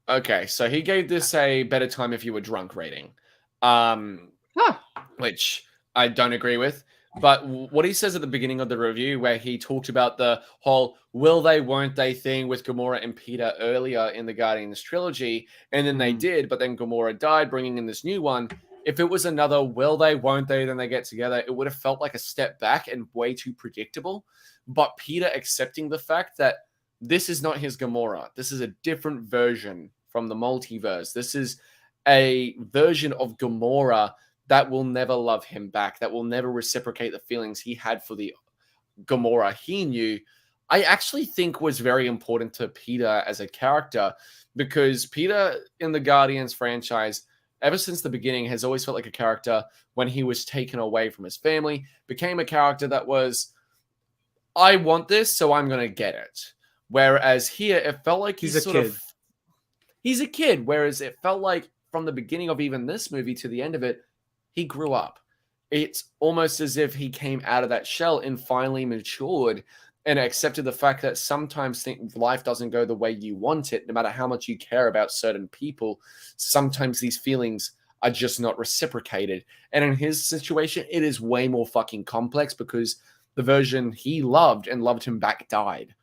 Speaker 2: Okay, so he gave this a better time if you were drunk rating, which I don't agree with. But what he says at the beginning of the review, where he talked about the whole will they, won't they thing with Gamora and Peter earlier in the Guardians trilogy, and then they did, but then Gamora died, bringing in this new one. If it was another will they, won't they, then they get together, it would have felt like a step back and way too predictable. But Peter accepting the fact that this is not his Gamora. This is a different version from the multiverse. This is a version of Gamora that will never love him back, that will never reciprocate the feelings he had for the Gamora he knew. I actually think was very important to Peter as a character, because Peter in the Guardians franchise, ever since the beginning, has always felt like a character when he was taken away from his family, became a character that was, I want this, so I'm going to get it. Whereas here, it felt like he's a kid. He's a kid, whereas it felt like from the beginning of even this movie to the end of it, he grew up. It's almost as if he came out of that shell and finally matured and accepted the fact that sometimes life doesn't go the way you want it, no matter how much you care about certain people. Sometimes these feelings are just not reciprocated. And in his situation, it is way more fucking complex, because the version he loved and loved him back died.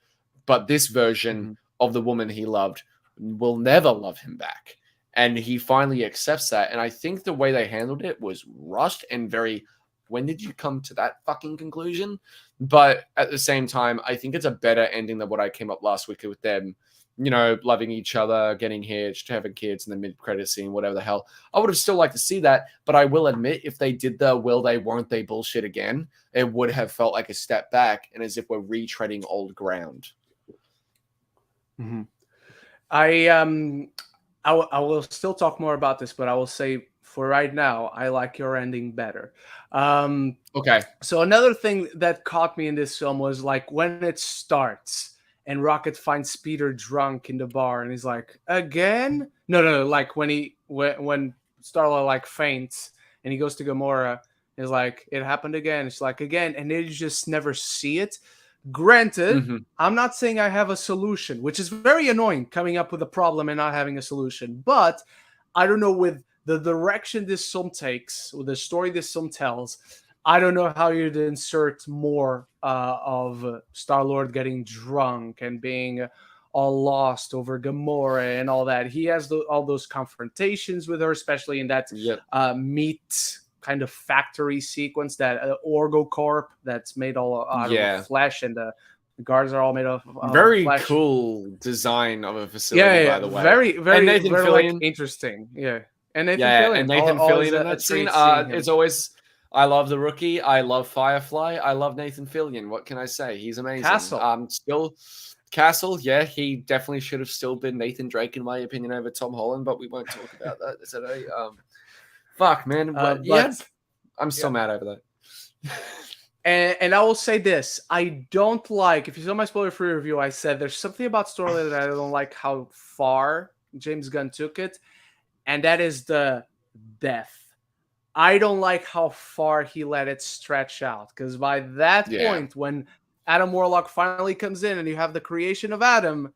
Speaker 2: But this version of the woman he loved will never love him back. And he finally accepts that. And I think the way they handled it was rushed and very, when did you come to that fucking conclusion? But at the same time, I think it's a better ending than what I came up last week with them, you know, loving each other, getting hitched, having kids in the mid-credit scene, whatever the hell. I would have still liked to see that. But I will admit, if they did the will they, won't they bullshit again, it would have felt like a step back and as if we're retreading old ground.
Speaker 1: I will still talk more about this, but I will say for right now, I like your ending better.
Speaker 2: Okay.
Speaker 1: So another thing that caught me in this film was like when it starts and Rocket finds Peter drunk in the bar and he's like, again? No, like when Starla like faints and he goes to Gamora, he's like, it happened again. It's like, again, and they just never see it. Granted, I'm not saying I have a solution, which is very annoying, coming up with a problem and not having a solution. But I don't know, with the direction this film takes, with the story this film tells, I don't know how you'd insert more of Star-Lord getting drunk and being all lost over Gamora and all that. He has all those confrontations with her, especially in that meat kind of factory sequence, that Orgocorp that's made all out of flesh, and the guards are all made of
Speaker 2: very
Speaker 1: flesh.
Speaker 2: Cool design of a facility, by the way.
Speaker 1: Very like, interesting. And Nathan Fillion
Speaker 2: in that scene. It's always I love the Rookie. I love Firefly. I love Nathan Fillion. What can I say? He's amazing.
Speaker 1: Castle.
Speaker 2: Still, Castle, yeah, he definitely should have still been Nathan Drake, in my opinion, over Tom Holland, but we won't talk about that today. Fuck, man. Yeah, I'm still mad over that.
Speaker 1: And I will say this. I don't like, if you saw my spoiler-free review, I said there's something about storyline that I don't like how far James Gunn took it, and that is the death. I don't like how far he let it stretch out, because by that point, when Adam Warlock finally comes in and you have the creation of Adam,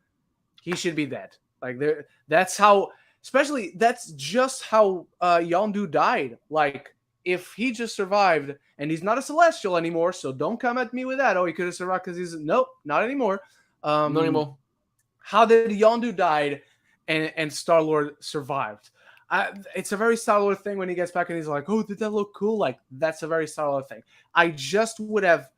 Speaker 1: he should be dead. Like that's how, especially that's just how Yondu died. Like if he just survived, and he's not a Celestial anymore, so don't come at me with that. Oh, he could have survived because he's nope, not anymore.
Speaker 2: Not anymore.
Speaker 1: How did Yondu died and Star-Lord survived? It's a very Star-Lord thing when he gets back and he's like, oh, did that look cool? Like, that's a very Star-Lord thing. I just would have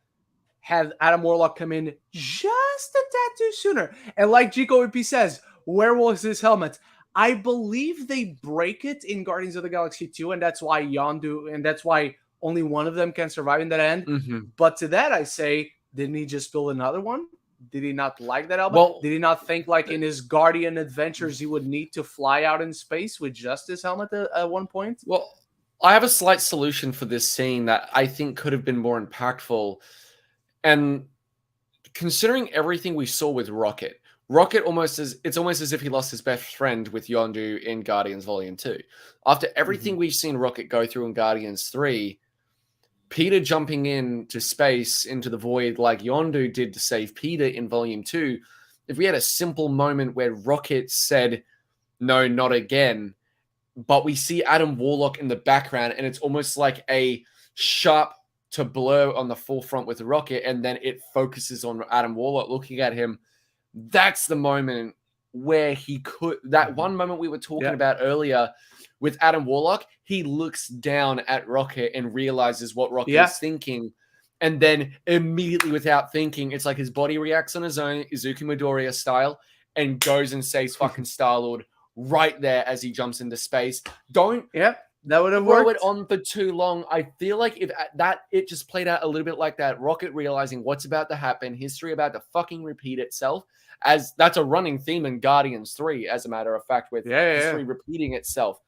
Speaker 1: had Adam Warlock come in just a tad too sooner. And like Jico EP says, where was his helmet? I believe they break it in Guardians of the Galaxy 2, and that's why Yondu, and that's why only one of them can survive in that end.
Speaker 2: Mm-hmm.
Speaker 1: But to that I say, didn't he just build another one? Did he not like that helmet?
Speaker 2: Well,
Speaker 1: did he not think like in his Guardian adventures he would need to fly out in space with just his helmet at one point?
Speaker 2: Well, I have a slight solution for this scene that I think could have been more impactful. And considering everything we saw with Rocket it's almost as if he lost his best friend with Yondu in Guardians Volume 2. After everything we've seen Rocket go through in Guardians 3, Peter jumping into space, into the void, like Yondu did to save Peter in Volume 2, if we had a simple moment where Rocket said, no, not again, but we see Adam Warlock in the background, and it's almost like a sharp to blur on the forefront with Rocket, and then it focuses on Adam Warlock looking at him. That's the moment where he could, that one moment we were talking about earlier, with Adam Warlock, he looks down at Rocket and realizes what Rocket is thinking. And then immediately without thinking, it's like his body reacts on his own, Izuku Midoriya style, and goes and saves fucking Star-Lord right there as he jumps into space. Don't
Speaker 1: that would have
Speaker 2: throw
Speaker 1: worked.
Speaker 2: it on for too long. I feel like if that it just played out a little bit like that, Rocket realizing what's about to happen, history about to fucking repeat itself, as that's a running theme in Guardians 3, as a matter of fact, with history repeating itself.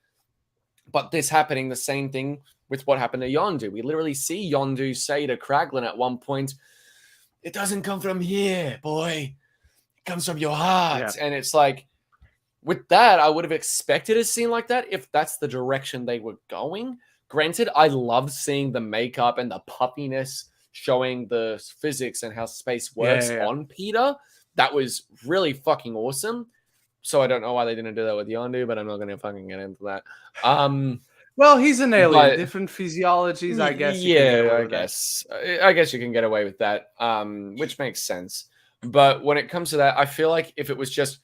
Speaker 2: But this happening, the same thing with what happened to Yondu. We literally see Yondu say to Kraglin at one point, it doesn't come from here, boy. It comes from your heart. And it's like, with that, I would have expected a scene like that if that's the direction they were going. Granted, I loved seeing the makeup and the puffiness showing the physics and how space works on Peter. That was really fucking awesome. So I don't know why they didn't do that with Yondu, but I'm not going to fucking get into that.
Speaker 1: Well, he's an alien. Different physiologies, I guess.
Speaker 2: I guess you can get away with that, which makes sense. But when it comes to that, I feel like if it was just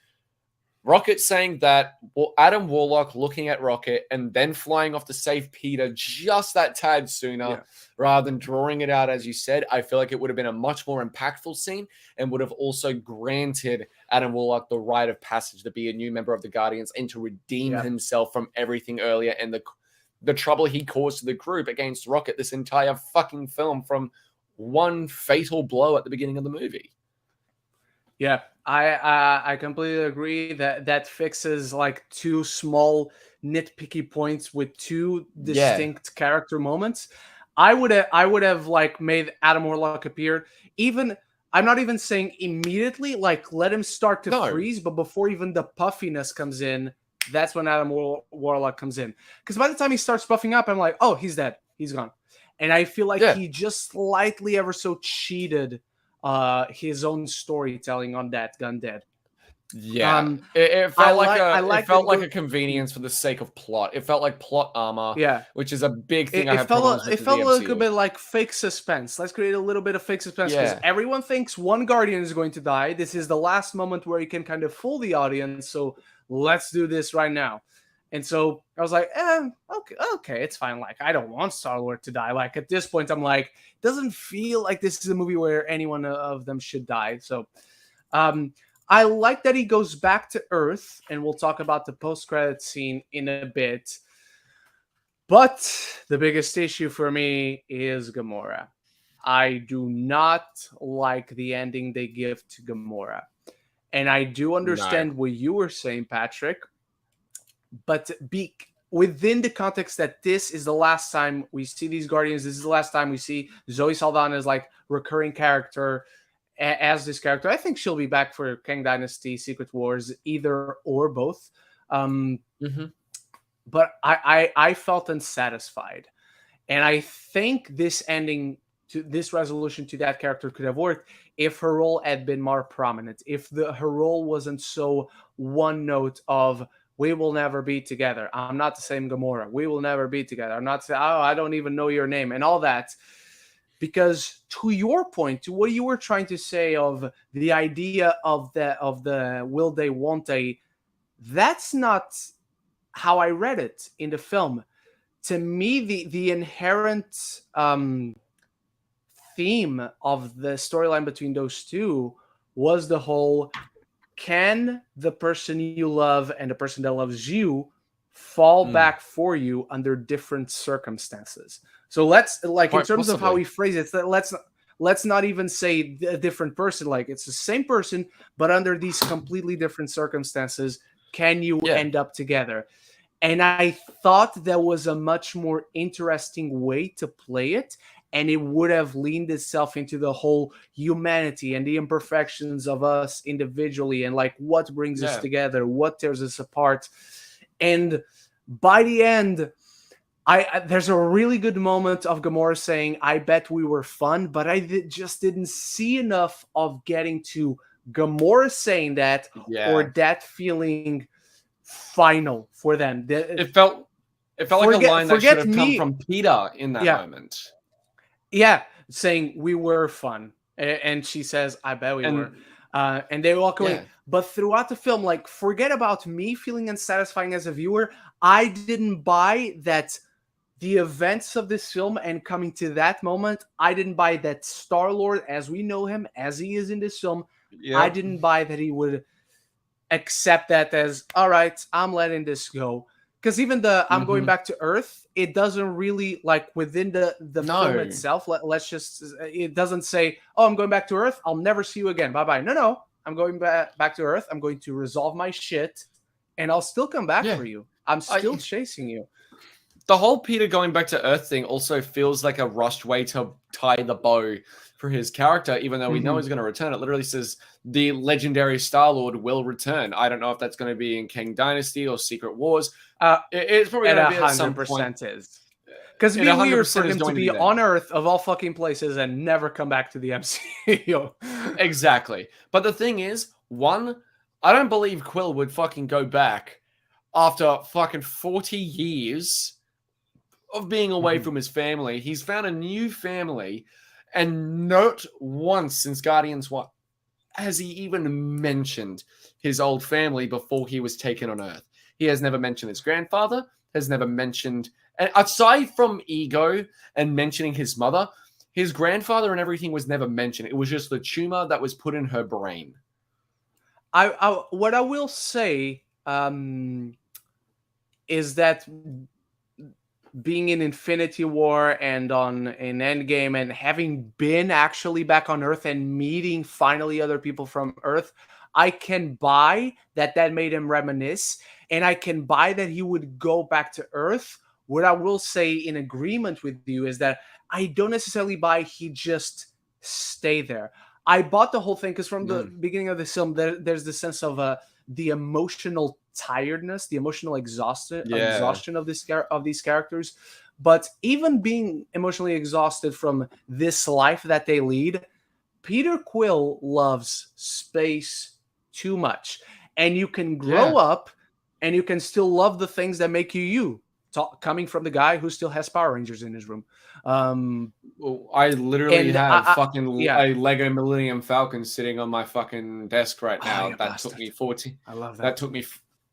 Speaker 2: Rocket saying that, Adam Warlock looking at Rocket and then flying off to save Peter just that tad sooner, rather than drawing it out, as you said, I feel like it would have been a much more impactful scene and would have also granted Adam Warlock the rite of passage to be a new member of the Guardians and to redeem himself from everything earlier and the trouble he caused to the group against Rocket this entire fucking film from one fatal blow at the beginning of the movie.
Speaker 1: Yeah, I completely agree that fixes like two small nitpicky points with two distinct character moments. I would have like made Adam Warlock appear. Even I'm not even saying immediately, like let him start to freeze, but before even the puffiness comes in, that's when Adam Warlock comes in. Because by the time he starts puffing up, I'm like, oh, he's dead, he's gone, and I feel like he just slightly ever so cheated his own storytelling on that Gunn dead.
Speaker 2: Yeah, it felt like a convenience for the sake of plot. It felt like plot armor, which is a big thing. It felt
Speaker 1: a little bit like fake suspense. Let's create a little bit of fake suspense because everyone thinks one Guardian is going to die. This is the last moment where you can kind of fool the audience. So let's do this right now. And so I was like, okay, it's fine. Like, I don't want Star-Lord to die. Like, at this point, I'm like, it doesn't feel like this is a movie where any one of them should die. So I like that he goes back to Earth, and we'll talk about the post-credit scene in a bit. But the biggest issue for me is Gamora. I do not like the ending they give to Gamora. And I do
Speaker 2: No.
Speaker 1: understand what you were saying, Patrick, but within the context that this is the last time we see these Guardians, this is the last time we see Zoe Saldana's like recurring character as this character. I think she'll be back for Kang Dynasty, Secret Wars, either or both.
Speaker 2: Mm-hmm.
Speaker 1: But I felt unsatisfied. And I think this ending to this resolution to that character could have worked if her role had been more prominent, if her role wasn't so one note of we will never be together. I'm not the same Gamora. We will never be together. I'm not saying, oh, I don't even know your name and all that. Because to your point, to what you were trying to say of the idea of the will they, won't they, that's not how I read it in the film. To me, the inherent theme of the storyline between those two was the whole, can the person you love and the person that loves you fall back for you under different circumstances? So let's, like, in
Speaker 2: Quite
Speaker 1: terms of how
Speaker 2: possibly.
Speaker 1: we phrase it, let's not even say a different person. Like, it's the same person, but under these completely different circumstances, can you end up together? And I thought that was a much more interesting way to play it. And it would have leaned itself into the whole humanity and the imperfections of us individually and like what brings us together, what tears us apart. And by the end, there's a really good moment of Gamora saying, I bet we were fun, but I just didn't see enough of getting to Gamora saying that or that feeling final for them.
Speaker 2: It felt like a line that should have come from Peter in that moment.
Speaker 1: Yeah, saying we were fun. And she says, I bet we were. And they walk away. But throughout the film, like, forget about me feeling unsatisfying as a viewer. I didn't buy that the events of this film and coming to that moment, I didn't buy that Star-Lord, as we know him, as he is in this film, I didn't buy that he would accept that as, all right, I'm letting this go. Because even the I'm going back to Earth, it doesn't really, like, within the film itself, let's just, it doesn't say, oh, I'm going back to Earth, I'll never see you again, bye-bye. No, I'm going back to Earth, I'm going to resolve my shit, and I'll still come back for you. I'm still chasing you.
Speaker 2: The whole Peter going back to Earth thing also feels like a rushed way to tie the bow for his character, even though we know he's going to return. It literally says the legendary Star-Lord will return. I don't know if that's going to be in Kang Dynasty or Secret Wars. It's probably going to be at some point.
Speaker 1: Because it'd be weird for him to be on Earth, of all fucking places, and never come back to the MCU.
Speaker 2: Exactly. But the thing is, one, I don't believe Quill would fucking go back after fucking 40 years of being away from his family. He's found a new family, and not once since Guardians 1 has he even mentioned his old family before he was taken on Earth. He has never mentioned his grandfather, has never mentioned, and aside from ego and mentioning his mother, his grandfather and everything was never mentioned. It was just the tumor that was put in her brain.
Speaker 1: What I will say is that being in Infinity War and in Endgame and having been actually back on Earth and meeting finally other people from Earth, I can buy that made him reminisce, and I can buy that he would go back to Earth. What I will say in agreement with you is that I don't necessarily buy he just stay there. I bought the whole thing because from the beginning of the film, there's the sense of the emotional tiredness, the emotional exhaustion of these characters. But even being emotionally exhausted from this life that they lead, Peter Quill loves space too much. And you can grow up and you can still love the things that make you. Coming from the guy who still has Power Rangers in his room.
Speaker 2: Well, I literally have a Lego Millennium Falcon sitting on my fucking desk right now. That took me 14.
Speaker 1: I love that.
Speaker 2: That took me.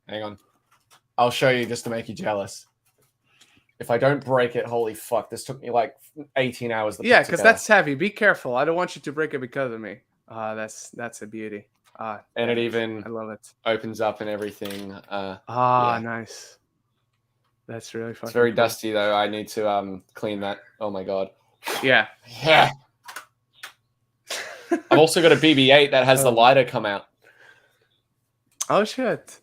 Speaker 2: Hang on. I'll show you just to make you jealous. If I don't break it, holy fuck, this took me like 18 hours to put
Speaker 1: because that's heavy. Be careful. I don't want you to break it because of me. That's a beauty.
Speaker 2: And it even
Speaker 1: I love it.
Speaker 2: Opens up and everything.
Speaker 1: Nice. That's really fucking
Speaker 2: It's very
Speaker 1: cool.
Speaker 2: dusty though. I need to clean that. Oh my god.
Speaker 1: Yeah.
Speaker 2: Yeah. I've also got a BB-8 that has the lighter come out.
Speaker 1: Oh shit.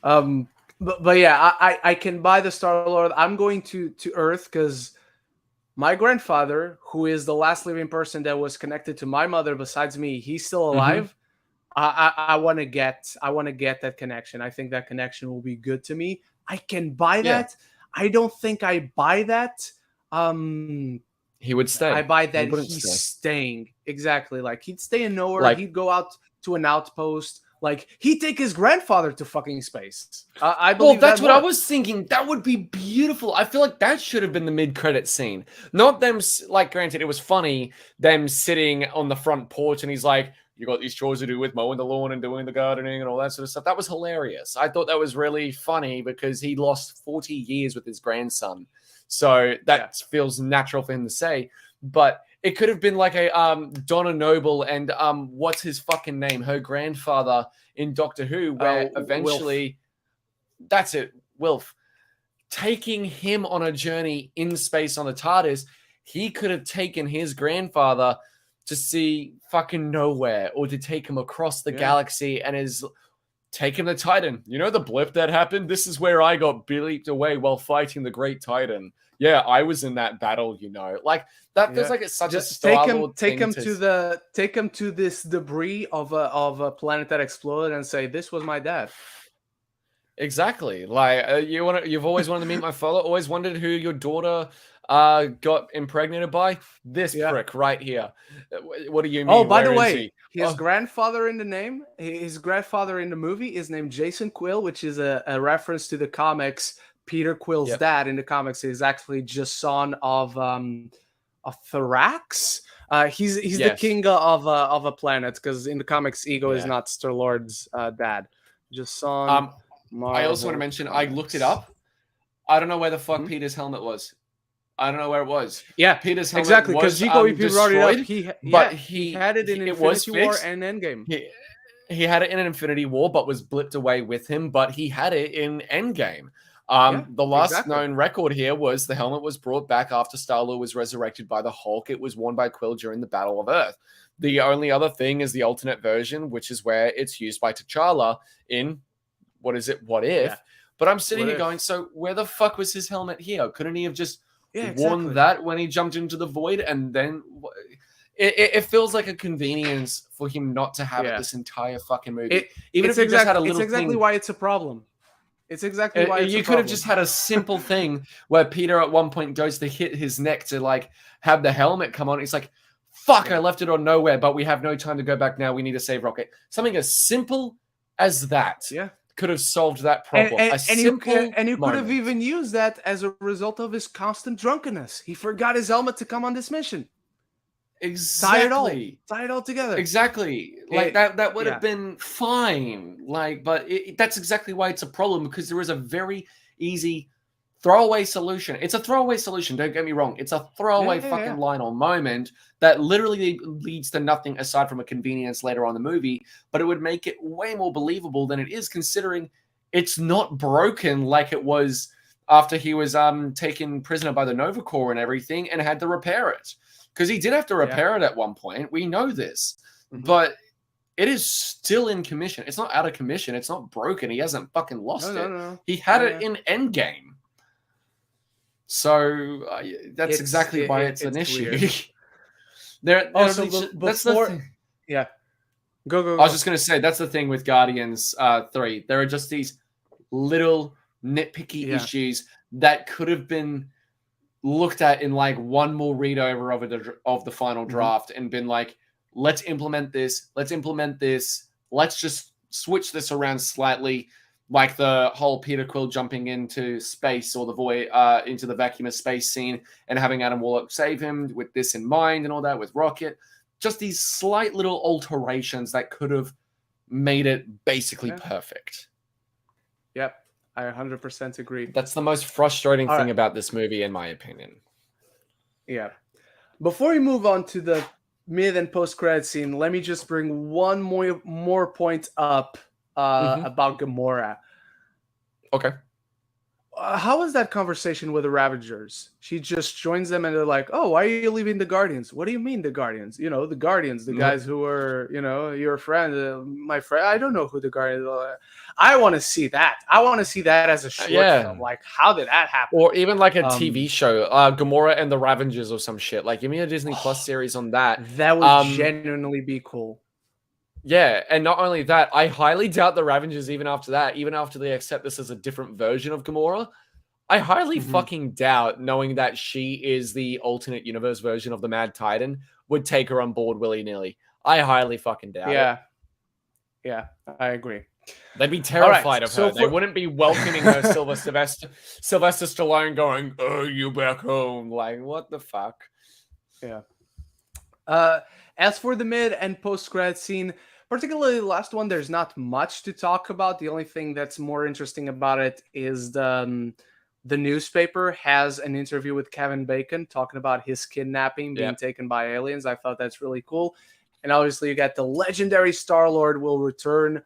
Speaker 1: But yeah, I can buy the Star-Lord. I'm going to Earth because my grandfather, who is the last living person that was connected to my mother besides me, he's still alive. I want to get that connection. I think that connection will be good to me. I can buy that. I don't think I buy that.
Speaker 2: He would stay.
Speaker 1: I buy that
Speaker 2: wouldn't
Speaker 1: he's
Speaker 2: stay.
Speaker 1: staying. Exactly. Like he'd stay in nowhere.
Speaker 2: Like-
Speaker 1: He'd go out to an outpost. Like he'd take his grandfather to fucking space. I believe
Speaker 2: Well, that's
Speaker 1: that
Speaker 2: what I
Speaker 1: more.
Speaker 2: was thinking. That would be beautiful. I feel like that should have been the mid-credit scene. Not them, like, granted, it was funny, them sitting on the front porch and he's like, you got these chores to do with mowing the lawn and doing the gardening and all that sort of stuff. That was hilarious. I thought that was really funny because he lost 40 years with his grandson. So that feels natural for him to say. But it could have been like a Donna Noble and what's his fucking name? Her grandfather in Doctor Who, where eventually... Wilf. That's it, Wilf. Taking him on a journey in space on the TARDIS, he could have taken his grandfather to see fucking nowhere or to take him across the galaxy and take him to Titan. You know the blip that happened? This is where I got bleeped away while fighting the Great Titan. Yeah, I was in that battle, you know. Like that feels like it's such a Star-Lord
Speaker 1: take him to this debris of a planet that exploded and say, "This was my dad."
Speaker 2: Exactly. Like you've always wanted to meet my father. Always wondered who your daughter got impregnated by. This prick right here. What do you mean?
Speaker 1: Oh, by the way, his grandfather in the name, his grandfather in the movie is named Jason Quill, which is a reference to the comics. Peter Quill's dad in the comics is actually just son of Thorax. He's the king of a planet because in the comics, Ego is not Star-Lord's dad. Just son.
Speaker 2: I also want to mention, I looked it up. I don't know where the fuck Peter's helmet was. I don't know where it was.
Speaker 1: Yeah,
Speaker 2: Peter's helmet
Speaker 1: exactly, because Gico brought it up. He had it in Infinity War and Endgame.
Speaker 2: He had it in Infinity War, but was blipped away with him. But he had it in Endgame. The last known record here was the helmet was brought back after Star-Lord was resurrected by the Hulk. It was worn by Quill during the Battle of Earth. The only other thing is the alternate version, which is where it's used by T'Challa in, what is it? What If? Yeah. But I'm sitting here going, so where the fuck was his helmet here? Couldn't he have just worn that when he jumped into the void? And then it feels like a convenience for him not to have it this entire fucking movie. Even if he just had a little
Speaker 1: exactly
Speaker 2: thing.
Speaker 1: Why it's a problem. It's exactly why
Speaker 2: you could have just had a simple thing where Peter at one point goes to hit his neck to like have the helmet come on. It's like, fuck, I left it on nowhere, but we have no time to go back now. We need to save Rocket. Something as simple as that.
Speaker 1: Yeah.
Speaker 2: Could have solved that problem.
Speaker 1: And you could have even used that as a result of his constant drunkenness. He forgot his helmet to come on this mission.
Speaker 2: Exactly.
Speaker 1: Tie it all together.
Speaker 2: Exactly. Like that would have been fine. Like, but that's exactly why it's a problem, because there is a very easy throwaway solution. It's a throwaway solution. Don't get me wrong. It's a throwaway fucking line or moment that literally leads to nothing aside from a convenience later on in the movie, but it would make it way more believable than it is, considering it's not broken like it was after he was taken prisoner by the Nova Corps and everything and had to repair it. Because he did have to repair it at one point. We know this. But it is still in commission. It's not out of commission. It's not broken. He hasn't fucking lost it. No. He had it in Endgame. So that's exactly why it's an issue. That's the thing.
Speaker 1: Yeah. Go.
Speaker 2: I was just going to say, that's the thing with Guardians 3. There are just these little nitpicky issues that could have been looked at in like one more read over of the final draft and been like, let's implement this. Let's just switch this around slightly. Like the whole Peter Quill jumping into space or the void, into the vacuum of space scene and having Adam Warlock save him with this in mind and all that with Rocket. Just these slight little alterations that could have made it basically perfect.
Speaker 1: Yep, I 100% agree.
Speaker 2: That's the most frustrating thing about this movie, in my opinion.
Speaker 1: Yeah. Before we move on to the mid and post-credit scene, let me just bring one more point up about Gamora.
Speaker 2: Okay.
Speaker 1: how was that conversation with the Ravagers? She just joins them and they're like, "Oh, why are you leaving the Guardians?" What do you mean the Guardians? You know, the Guardians, the guys who were, you know, your friend, my friend. I don't know who the Guardians are. I want to see that. I want to see that as a short film. Like, how did that happen?
Speaker 2: Or even like a TV show, Gamora and the Ravengers or some shit. Like, give me a Disney Plus series on that.
Speaker 1: That would genuinely be cool.
Speaker 2: Yeah, and not only that, I highly doubt the Ravengers even after that, even after they accept this as a different version of Gamora. I highly fucking doubt, knowing that she is the alternate universe version of the Mad Titan, would take her on board willy-nilly. I highly fucking doubt it.
Speaker 1: Yeah, I agree.
Speaker 2: They'd be terrified of her. They wouldn't be welcoming her Sylvester Stallone going, "Oh, you back home." Like, what the fuck?
Speaker 1: Yeah. As for the mid and post-credit scene, particularly the last one, there's not much to talk about. The only thing that's more interesting about it is the newspaper has an interview with Kevin Bacon talking about his kidnapping, being taken by aliens. I thought that's really cool. And obviously you got the legendary Star-Lord will return.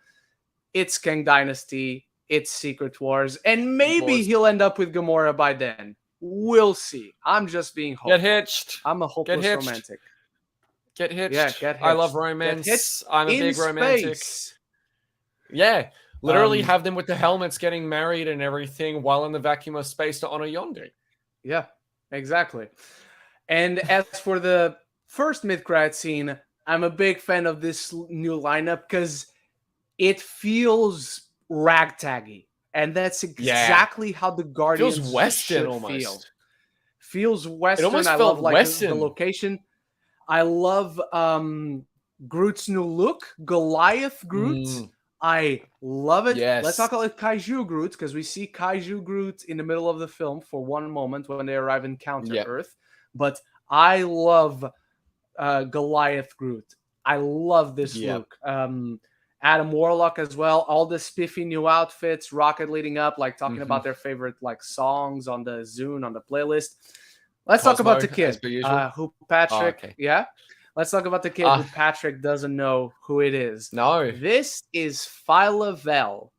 Speaker 1: It's Kang Dynasty. It's Secret Wars. And maybe he'll end up with Gamora by then. We'll see. I'm just being hopeful.
Speaker 2: Get hitched.
Speaker 1: I'm a hopeless romantic.
Speaker 2: Get hitched.
Speaker 1: Yeah, get hitched.
Speaker 2: I love romance. I'm a big romantic. Yeah. Literally have them with the helmets getting married and everything while in the vacuum of space to honor Yondu.
Speaker 1: Yeah, exactly. And as for the first mid-credit scene, I'm a big fan of this new lineup because it feels ragtaggy. And that's exactly how the Guardians
Speaker 2: feels Western almost.
Speaker 1: Feels Western.
Speaker 2: It almost
Speaker 1: I
Speaker 2: felt
Speaker 1: love like
Speaker 2: Western.
Speaker 1: the location. I love Groot's new look, Goliath Groot. I love it.
Speaker 2: Yes.
Speaker 1: Let's talk about Kaiju Groot, because we see Kaiju Groot in the middle of the film for one moment when they arrive in Counter-Earth. But I love Goliath Groot. I love this look. Adam Warlock as well. All the spiffy new outfits, Rocket leading up, like talking about their favorite like songs on the Zune, on the playlist. Let's talk about the kid who Patrick. Yeah. Let's talk about the kid who Patrick doesn't know who it is.
Speaker 2: No.
Speaker 1: This is Phyla Vel.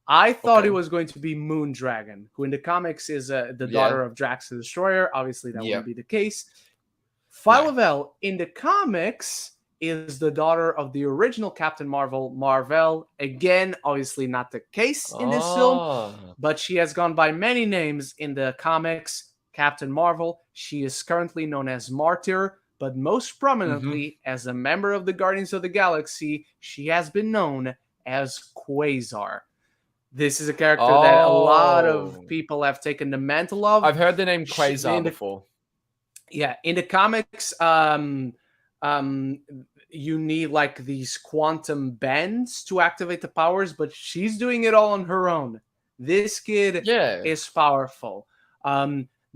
Speaker 1: I thought it was going to be Moondragon, who in the comics is the daughter of Drax the Destroyer. Obviously, that wouldn't be the case. Phyla Vel in the comics is the daughter of the original Captain Marvel. Again, obviously not the case in this film, but she has gone by many names in the comics. Captain Marvel. She is currently known as Martyr, but most prominently as a member of the Guardians of the Galaxy, she has been known as Quasar. This is a character that a lot of people have taken the mantle of.
Speaker 2: I've heard the name Quasar before.
Speaker 1: Yeah, in the comics, you need like these quantum bends to activate the powers, but she's doing it all on her own. This kid is powerful.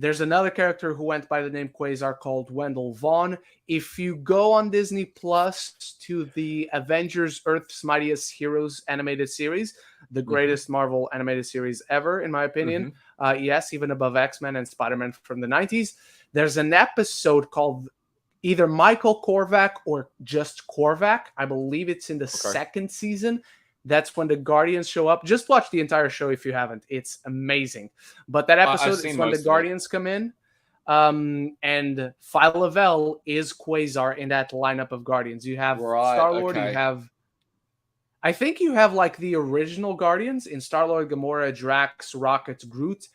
Speaker 1: There's another character who went by the name Quasar called Wendell Vaughn. If you go on Disney Plus to the Avengers Earth's Mightiest Heroes animated series, the greatest Marvel animated series ever, in my opinion. Yes, even above X-Men and Spider-Man from the 90s. There's an episode called either Michael Korvac or just Korvac. I believe it's in the second season. That's when the Guardians show up. Just watch the entire show if you haven't. It's amazing. But that episode is when the Guardians come in. And Phyla Vel is Quasar in that lineup of Guardians. You have Star-Lord, you have... I think you have like the original Guardians in Star-Lord, Gamora, Drax, Rocket, Groot,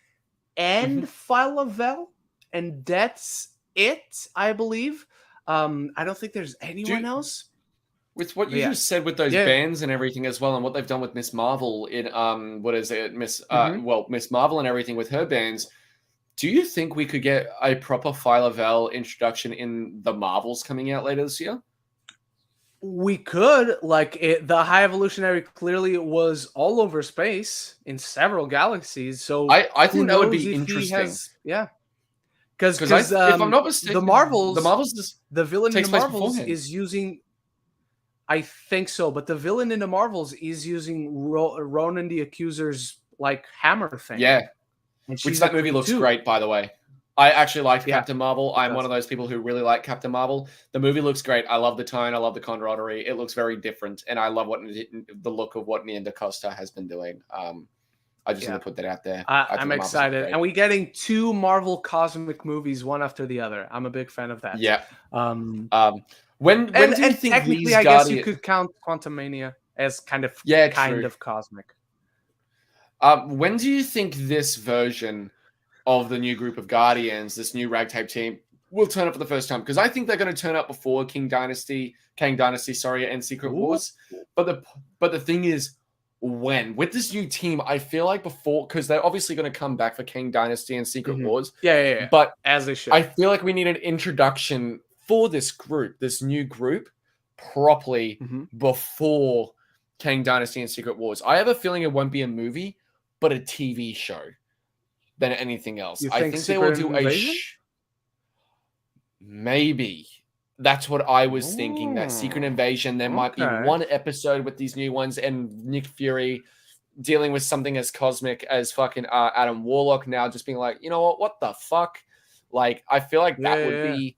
Speaker 1: and Phyla Vel. And that's it, I believe. I don't think there's anyone else.
Speaker 2: With what you just said with those bands and everything as well, and what they've done with Miss Marvel in Miss Marvel and everything with her bands, do you think we could get a proper Phyla Vel introduction in the Marvels coming out later this year?
Speaker 1: We could. The High Evolutionary clearly was all over space in several galaxies. So
Speaker 2: I think that would be interesting.
Speaker 1: Because
Speaker 2: if I'm not mistaken,
Speaker 1: the villain in the Marvels is using. I think so, but the villain in the Marvels is using Ronan the Accuser's like hammer thing.
Speaker 2: Yeah, which that movie looks great, by the way. I actually liked Captain Marvel. I'm one of those people who really like Captain Marvel. The movie looks great. I love the tone. I love the camaraderie. It looks very different, and I love the look of what Nia DaCosta has been doing. I just need to put that out there.
Speaker 1: I'm excited. And we're getting 2 Marvel cosmic movies, one after the other. I'm a big fan of that.
Speaker 2: Yeah.
Speaker 1: When
Speaker 2: do you think
Speaker 1: technically,
Speaker 2: these
Speaker 1: I guess you could count Quantumania as kind of cosmic.
Speaker 2: When do you think this version of the new group of Guardians, this new ragtag team, will turn up for the first time? Because I think they're going to turn up before Kang Dynasty, and Secret Wars. But the thing is, when with this new team, I feel like before, because they're obviously going to come back for Kang Dynasty and Secret Wars.
Speaker 1: Yeah.
Speaker 2: But
Speaker 1: as they should.
Speaker 2: I feel like we need an introduction for this group, this new group, properly before Kang Dynasty and Secret Wars. I have a feeling it won't be a movie, but a TV show than anything else. I think they will do maybe. That's what I was thinking. That Secret Invasion. There might be one episode with these new ones, and Nick Fury dealing with something as cosmic as fucking Adam Warlock now, just being like, you know what the fuck? Like, I feel like that would be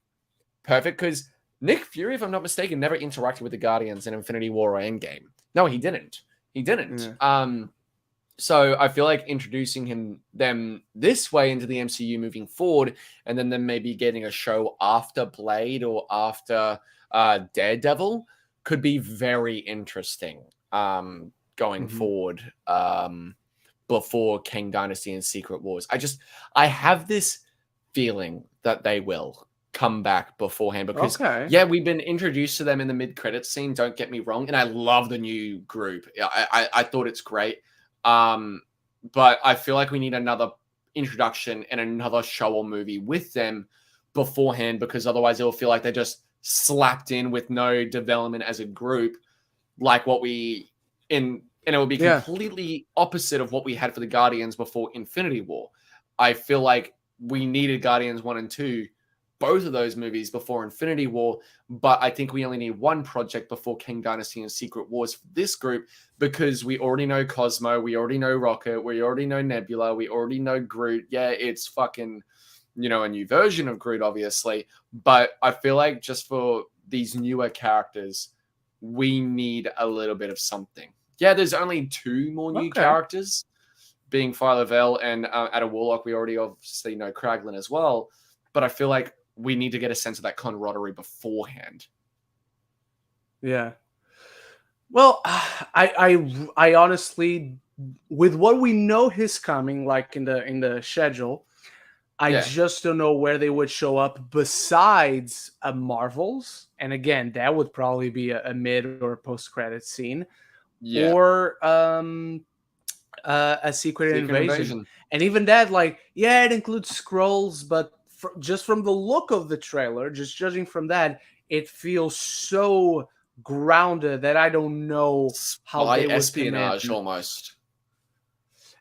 Speaker 2: perfect, because Nick Fury, if I'm not mistaken, never interacted with the Guardians in Infinity War or Endgame. No, he didn't. Yeah. So I feel like introducing them this way into the MCU moving forward, and then maybe getting a show after Blade or after Daredevil could be very interesting going forward before Kang Dynasty and Secret Wars. I have this feeling that they will come back beforehand, because we've been introduced to them in the mid-credits scene, don't get me wrong, and I love the new group. I thought it's great. But I feel like we need another introduction and another show or movie with them beforehand, because otherwise it'll feel like they're just slapped in with no development as a group, like what and it will be completely opposite of what we had for the Guardians before Infinity War. I feel like we needed Guardians 1 and 2, both of those movies before Infinity War, but I think we only need one project before Kang Dynasty and Secret Wars for this group, because we already know Cosmo, we already know Rocket, we already know Nebula, we already know Groot. Yeah, it's fucking, a new version of Groot, obviously, but I feel like just for these newer characters, we need a little bit of something. Yeah, there's only 2 more new characters, being Phyla Vell and Adam Warlock. We already obviously know Kraglin as well, but I feel like we need to get a sense of that camaraderie beforehand.
Speaker 1: Yeah. Well, I honestly, with what we know is coming, like in the schedule, I just don't know where they would show up besides a Marvels, and again, that would probably be a mid or post-credit scene, or a Secret Invasion. And even that, it includes Skrulls, but just from the look of the trailer, just judging from that, it feels so grounded that I don't know how they would
Speaker 2: espionage almost.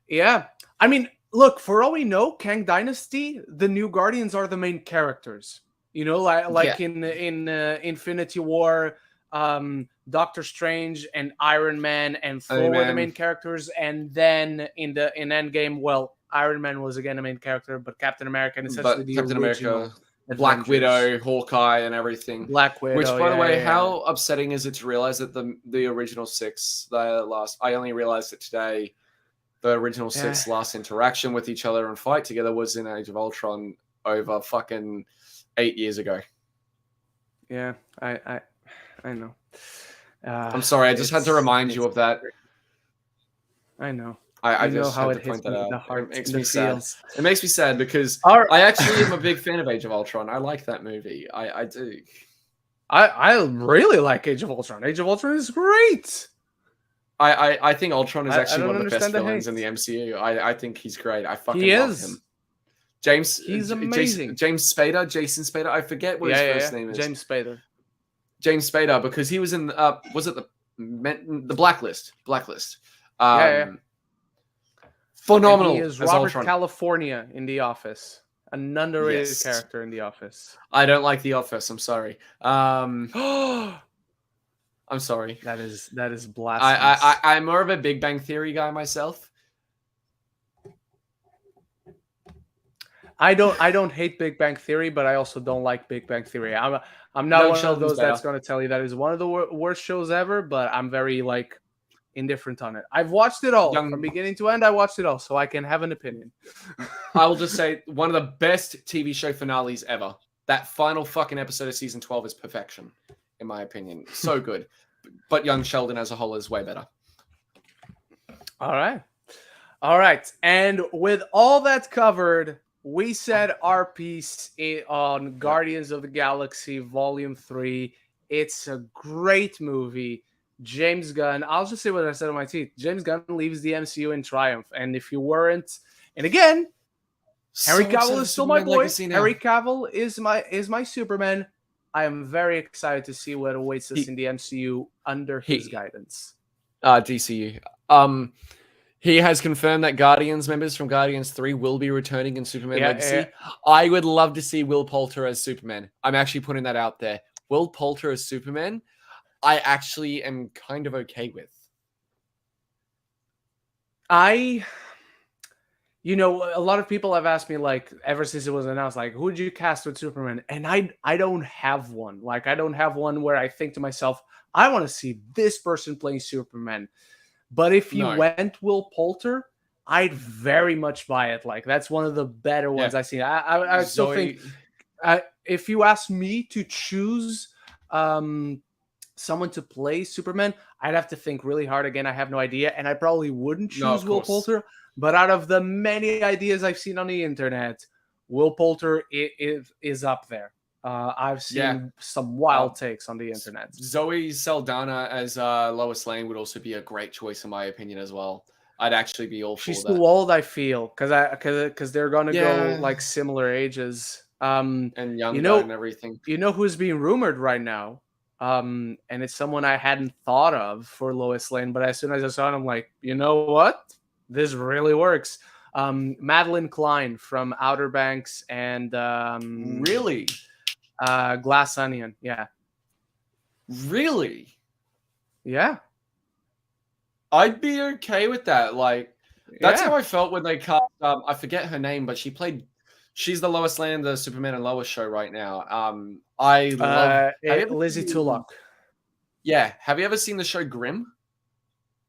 Speaker 1: Yeah, I mean, look, for all we know, Kang Dynasty, the new Guardians are the main characters. In Infinity War, Doctor Strange and Iron Man and Thor were the main characters, and then in Endgame, Iron Man was again a main character, but Captain America and essentially
Speaker 2: Captain America, Black Widow, Hawkeye, and everything.
Speaker 1: Black Widow.
Speaker 2: Which, by the way, how upsetting is it to realize that the original 6, I only realized it today. The original 6 last interaction with each other and fight together was in Age of Ultron over fucking 8 years ago.
Speaker 1: Yeah, I know.
Speaker 2: I'm sorry, I just had to remind you of that.
Speaker 1: I know.
Speaker 2: I just
Speaker 1: know how
Speaker 2: had
Speaker 1: it
Speaker 2: to point
Speaker 1: hits
Speaker 2: that out.
Speaker 1: The heart,
Speaker 2: it makes me sad.
Speaker 1: Feels.
Speaker 2: It makes me sad because I actually am a big fan of Age of Ultron. I like that movie. I do.
Speaker 1: I really like Age of Ultron. Age of Ultron is great.
Speaker 2: I think Ultron is actually one of the best villains in the MCU. I think he's great. I fucking love him.
Speaker 1: He's amazing.
Speaker 2: Jason Spader. I forget what his first name is.
Speaker 1: James
Speaker 2: Spader, because he was in was it the Blacklist? Phenomenal.
Speaker 1: And he is Robert California in The Office, an underrated character in The Office.
Speaker 2: I don't like The Office. I'm sorry. I'm sorry.
Speaker 1: That is blasphemous.
Speaker 2: I'm more of a Big Bang Theory guy myself.
Speaker 1: I don't hate Big Bang Theory, but I also don't like Big Bang Theory. I'm not one of those that's going to tell you that is one of the worst shows ever, but I'm very indifferent on it. I've watched it all
Speaker 2: Young-
Speaker 1: from beginning to end. I watched it all, so I can have an opinion.
Speaker 2: I will just say one of the best TV show finales ever. That final fucking episode of season 12 is perfection, in my opinion. So good. But Young Sheldon as a whole is way better.
Speaker 1: All right. All right. And with all that covered, we said our piece on Guardians of the Galaxy Volume 3. It's a great movie. James Gunn, I'll just say what I said on my tweet. James Gunn leaves the MCU in triumph. And if you weren't, and again, Henry Cavill is still my boy. Henry Cavill is my Superman. I am very excited to see what awaits us in the MCU under his guidance.
Speaker 2: DCU. He has confirmed that Guardians members from Guardians 3 will be returning in Superman Legacy. Yeah. I would love to see Will Poulter as Superman. I'm actually putting that out there. Will Poulter as Superman, I actually am kind of okay with.
Speaker 1: You know, a lot of people have asked me, like, ever since it was announced, like, who would you cast with Superman? And I don't have one. Like, I don't have one where I think to myself, I want to see this person playing Superman. But if you went Will Poulter, I'd very much buy it. Like, that's one of the better ones I've seen. I still think, if you ask me to choose someone to play Superman, I'd have to think really hard. Again, I have no idea. And I probably wouldn't choose Will Poulter. But out of the many ideas I've seen on the internet, Will Poulter is up there. I've seen some wild takes on the internet.
Speaker 2: Zoe Saldana as Lois Lane would also be a great choice, in my opinion, as well. I'd actually be all for that.
Speaker 1: She's too old, I feel, because they're gonna go like similar ages.
Speaker 2: And young and everything.
Speaker 1: You know who's being rumored right now? And it's someone I hadn't thought of for Lois Lane, but as soon as I saw it, I'm like, you know what? This really works. Madeline Klein from Outer Banks and
Speaker 2: really.
Speaker 1: Glass Onion, yeah.
Speaker 2: Really?
Speaker 1: Yeah.
Speaker 2: I'd be okay with that. Like, that's how I felt when they cast. I forget her name, but she's the Lois Lane, the Superman and Lois show right now. I love
Speaker 1: Lizzie Tulloch.
Speaker 2: Yeah. Have you ever seen the show Grimm?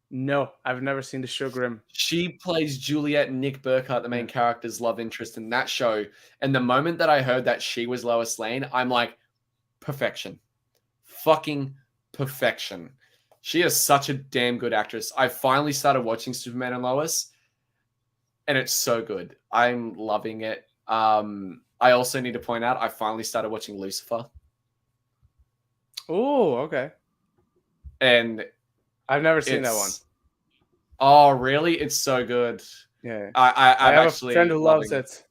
Speaker 1: No, I've never seen the show Grimm.
Speaker 2: She plays Juliet and Nick Burkhart, the main character's love interest in that show. And the moment that I heard that she was Lois Lane, I'm like, perfection. Fucking perfection. She is such a damn good actress. I finally started watching Superman and Lois, and it's so good. I'm loving it. I also need to point out, I finally started watching Lucifer.
Speaker 1: Oh, okay.
Speaker 2: And
Speaker 1: I've never seen that one.
Speaker 2: Oh, really? It's so good.
Speaker 1: Yeah.
Speaker 2: I have
Speaker 1: a friend who loves it.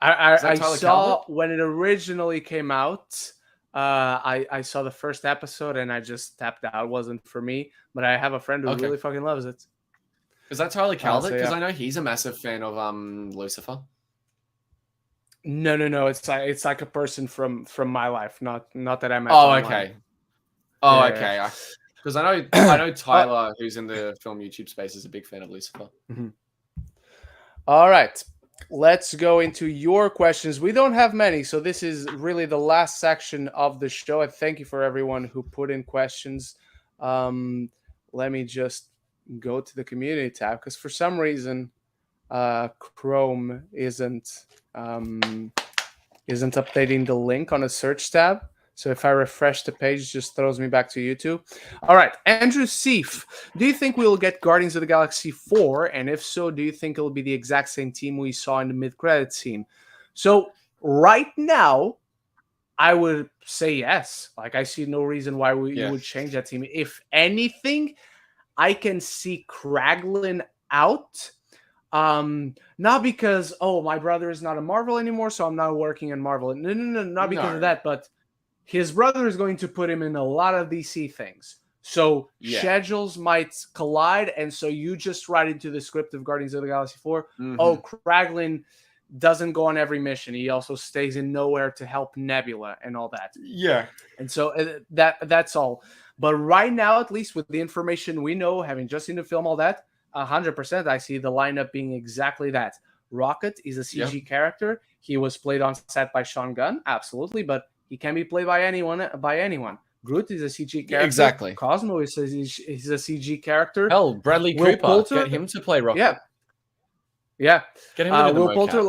Speaker 1: I saw when it originally came out. I saw the first episode and I just tapped out. It wasn't for me, but I have a friend who really fucking loves it.
Speaker 2: Is that Tyler Calvert? Because I know he's a massive fan of Lucifer.
Speaker 1: No. It's like a person from my life, not that I met.
Speaker 2: Okay. Okay. Because I know Tyler, who's in the film YouTube space, is a big fan of Lucifer.
Speaker 1: Mm-hmm. All right. Let's go into your questions. We don't have many, so this is really the last section of the show. And thank you for everyone who put in questions. Let me just go to the community tab, because for some reason Chrome isn't updating the link on a search tab. So if I refresh the page, it just throws me back to YouTube. All right, Andrew Seif, do you think we will get Guardians of the Galaxy 4? And if so, do you think it will be the exact same team we saw in the mid-credit scene? So right now, I would say yes. Like, I see no reason why you would change that team. If anything, I can see Kraglin out. Not because, my brother is not a Marvel anymore, so I'm not working in Marvel. No, not because of that, but his brother is going to put him in a lot of DC things. So schedules might collide, and so you just write into the script of Guardians of the Galaxy 4, Kraglin doesn't go on every mission. He also stays in nowhere to help Nebula and all that.
Speaker 2: Yeah.
Speaker 1: And so that's all. But right now, at least with the information we know, having just seen the film, all that, 100%, I see the lineup being exactly that. Rocket is a CG character. He was played on set by Sean Gunn, absolutely, but he can be played by anyone. Groot is a CG character.
Speaker 2: Exactly.
Speaker 1: Cosmo is he's a CG character.
Speaker 2: Hell, Bradley
Speaker 1: Will
Speaker 2: Cooper,
Speaker 1: Poulter,
Speaker 2: get him to play Rocket.
Speaker 1: yeah, yeah.
Speaker 2: Get him to do the
Speaker 1: Will
Speaker 2: mocap.
Speaker 1: Poulter,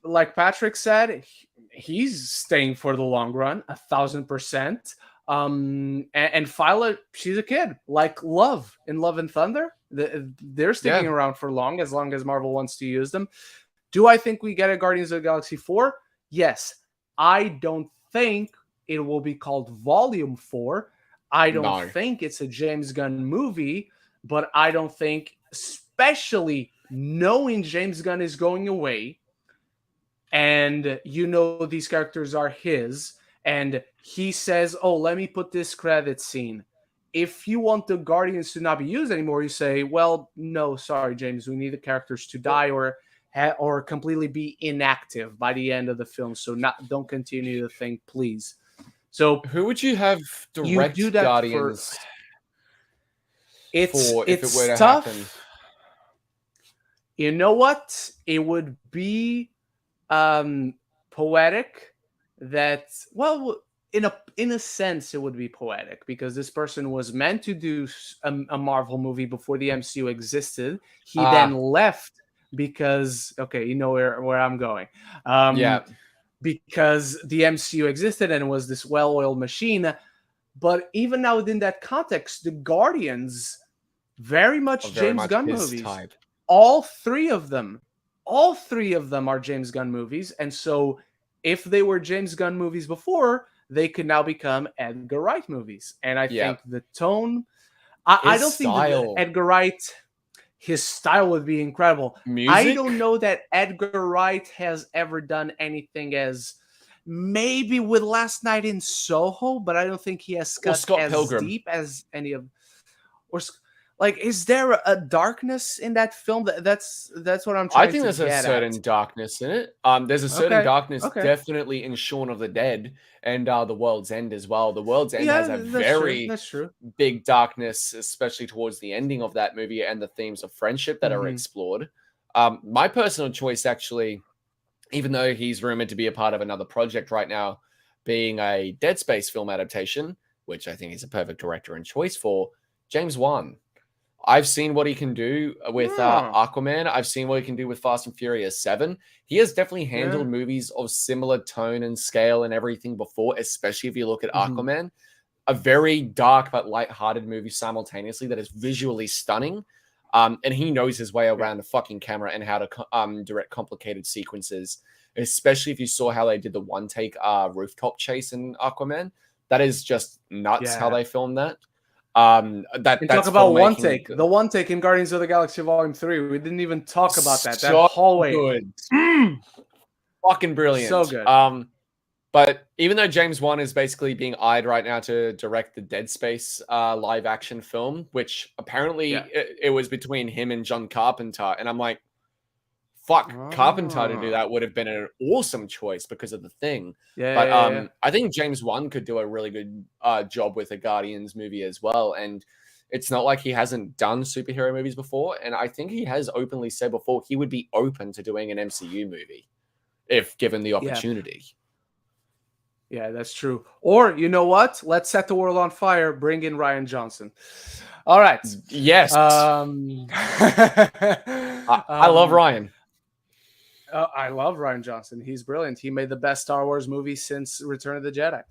Speaker 1: like Patrick said, he's staying for the long run, 1,000%. And Violet, she's a kid, like Love in Love and Thunder. They're sticking around for long as Marvel wants to use them. Do I think we get a Guardians of the Galaxy 4? Yes. I don't think it will be called Volume 4. I don't think it's a James Gunn movie, but I don't think, especially knowing James Gunn is going away, and these characters are his, and he says, oh, let me put this credit scene. If you want the Guardians to not be used anymore, you say, well, no, sorry, James, we need the characters to die or completely be inactive by the end of the film. So don't continue the thing, please. So
Speaker 2: who would you have direct Guardians for if it were to
Speaker 1: tough.
Speaker 2: happen?
Speaker 1: You know what? It would be poetic. That, well, in a sense, it would be poetic because this person was meant to do a Marvel movie before the MCU existed. He then left because, okay, you know where I'm going. Because the MCU existed and was this well-oiled machine. But even now within that context, the Guardians, very much James Gunn movies. Type. All three of them are James Gunn movies. And so if they were James Gunn movies before, they could now become Edgar Wright movies. And I think the tone, I don't think that Edgar Wright, his style would be incredible.
Speaker 2: Music?
Speaker 1: I don't know that Edgar Wright has ever done anything as, maybe with Last Night in Soho, but I don't think he has cut as
Speaker 2: Pilgrim.
Speaker 1: Deep as any of, or like, is there a darkness in that film? That's what I'm trying to get at.
Speaker 2: I think there's a certain darkness in it. There's a certain darkness definitely in Shaun of the Dead and The World's End as well. The World's End has a very big darkness, especially towards the ending of that movie and the themes of friendship that are explored. My personal choice, actually, even though he's rumored to be a part of another project right now, being a Dead Space film adaptation, which I think he's a perfect director and choice for, James Wan. I've seen what he can do with Aquaman. I've seen what he can do with Fast and Furious 7. He has definitely handled movies of similar tone and scale and everything before, especially if you look at Aquaman. A very dark but lighthearted movie simultaneously that is visually stunning. And he knows his way around the fucking camera and how to direct complicated sequences, especially if you saw how they did the one-take rooftop chase in Aquaman. That is just nuts how they filmed that. That's
Speaker 1: talk about one take. The one take in Guardians of the Galaxy Volume 3. We didn't even talk about that. That hallway.
Speaker 2: Good. Fucking brilliant.
Speaker 1: So good.
Speaker 2: But even though James Wan is basically being eyed right now to direct the Dead Space live action film, which apparently it was between him and John Carpenter, and I'm like, fuck, Carpenter to do that would have been an awesome choice because of The Thing. I think James Wan could do a really good job with a Guardians movie as well. And it's not like he hasn't done superhero movies before. And I think he has openly said before he would be open to doing an MCU movie if given the opportunity.
Speaker 1: Yeah, that's true. Or, you know what? Let's set the world on fire. Bring in Rian Johnson. All right.
Speaker 2: Yes. I love Ryan.
Speaker 1: I love Rian Johnson. He's brilliant. He made the best Star Wars movie since Return of the Jedi.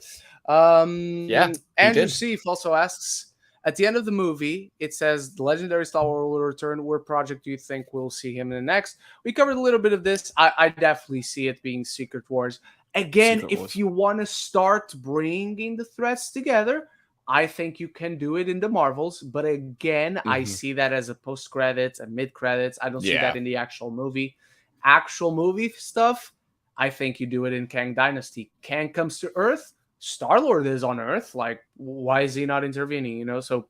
Speaker 1: Andrew Seif also asks, at the end of the movie, it says, the legendary Star Wars will return. What project do you think we'll see him in the next? We covered a little bit of this. I definitely see it being Secret Wars. Again, if you want to start bringing the threads together, I think you can do it in the Marvels. But again, I see that as a post-credits and mid-credits. I don't see that in the actual movie. Actual movie stuff, I think you do it in Kang Dynasty. Kang comes to Earth. Star-Lord is on Earth. Like, why is he not intervening? So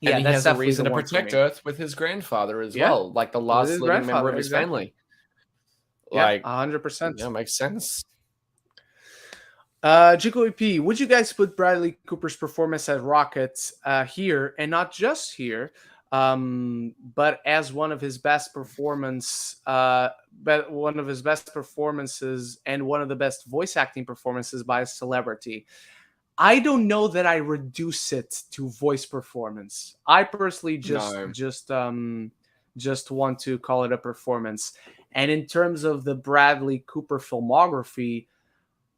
Speaker 2: and he has a reason to protect Earth with his grandfather as well, like the last living member of his family. Like
Speaker 1: 100%.
Speaker 2: Yeah, makes sense.
Speaker 1: Jico EP, would you guys put Bradley Cooper's performance as Rocket here, and not just here, but as one of his best performances and one of the best voice acting performances by a celebrity? I don't know that I reduce it to voice performance. I personally
Speaker 2: No.
Speaker 1: just want to call it a performance. And in terms of the Bradley Cooper filmography,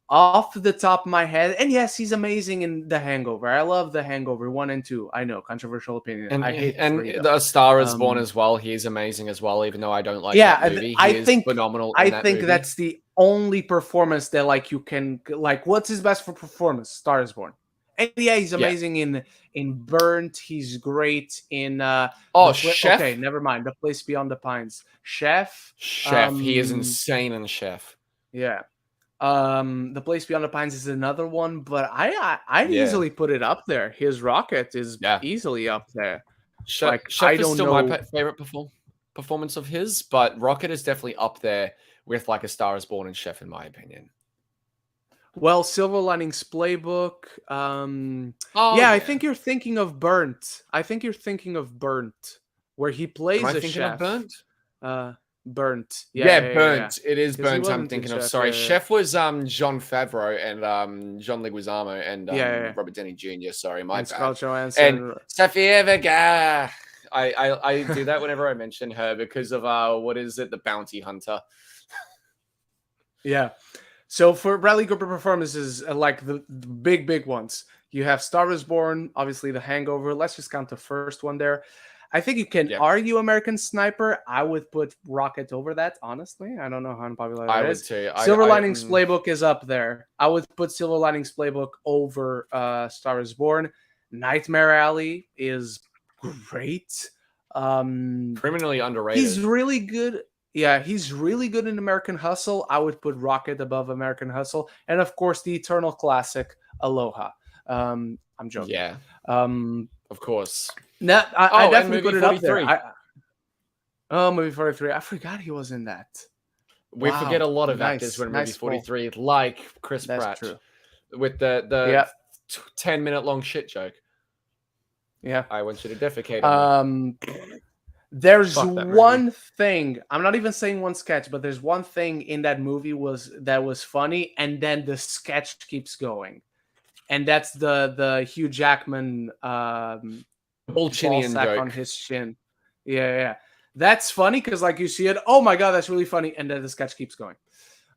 Speaker 1: off the top of my head, and yes, he's amazing in The Hangover. I love The Hangover 1 and 2. I know, controversial opinion.
Speaker 2: And
Speaker 1: I hate
Speaker 2: and
Speaker 1: 3 though.
Speaker 2: the Star is Born as well. He's amazing as well, even though I don't like
Speaker 1: Yeah,
Speaker 2: that movie.
Speaker 1: I
Speaker 2: He is
Speaker 1: think
Speaker 2: phenomenal in
Speaker 1: I
Speaker 2: that
Speaker 1: think
Speaker 2: movie.
Speaker 1: that's the only performance that like you can like. What's his best for performance? Star is Born. And yeah, he's amazing in Burnt. He's great in
Speaker 2: Chef.
Speaker 1: okay, never mind. The Place Beyond the Pines. Chef.
Speaker 2: Chef. He is insane in Chef.
Speaker 1: Yeah. The Place Beyond the Pines is another one, but I'd easily put it up there. His Rocket is easily up there.
Speaker 2: Chef is still my favorite performance of his, but Rocket is definitely up there with like A Star is Born and Chef, in my opinion.
Speaker 1: Well, Silver Linings Playbook. I think you're thinking of Burnt. Where he plays
Speaker 2: Am I
Speaker 1: a
Speaker 2: thinking
Speaker 1: chef.
Speaker 2: Of Burnt?
Speaker 1: Burnt.
Speaker 2: Burnt. It is Burnt. I'm thinking of.
Speaker 1: Chef,
Speaker 2: Sorry, Chef was John Favreau and John Leguizamo and Robert Downey Jr. Sorry, my bad.
Speaker 1: Scarlett Johansson
Speaker 2: and Sofia Vergara. I do that whenever I mention her because of what is it? The Bounty Hunter.
Speaker 1: Yeah. So for Bradley Cooper performances, like the big ones, you have Star is Born, obviously The Hangover. Let's just count the first one there. I think you can argue American Sniper. I would put Rocket over that, honestly. I don't know how unpopular that is.
Speaker 2: I would too.
Speaker 1: Silver Linings Playbook is up there. I would put Silver Linings Playbook over Star is Born. Nightmare Alley is great.
Speaker 2: Criminally underrated.
Speaker 1: He's really good. Yeah, he's really good in American Hustle. I would put Rocket above American Hustle. And of course, the eternal classic, Aloha. I'm joking.
Speaker 2: Yeah. Of course.
Speaker 1: No, I definitely put it
Speaker 2: 43.
Speaker 1: Up there. Movie 43. I forgot he was in that.
Speaker 2: We forget a lot of actors when movie 43, like Chris Pratt.
Speaker 1: True.
Speaker 2: With the 10-minute long shit joke.
Speaker 1: Yeah.
Speaker 2: I want you to defecate on me.
Speaker 1: There's one thing. I'm not even saying one sketch, but there's one thing in that movie that was funny, and then the sketch keeps going. And that's the Hugh Jackman
Speaker 2: Bullchinian joke
Speaker 1: on his chin. Yeah. That's funny because like you see it, oh my god, that's really funny, and then the sketch keeps going.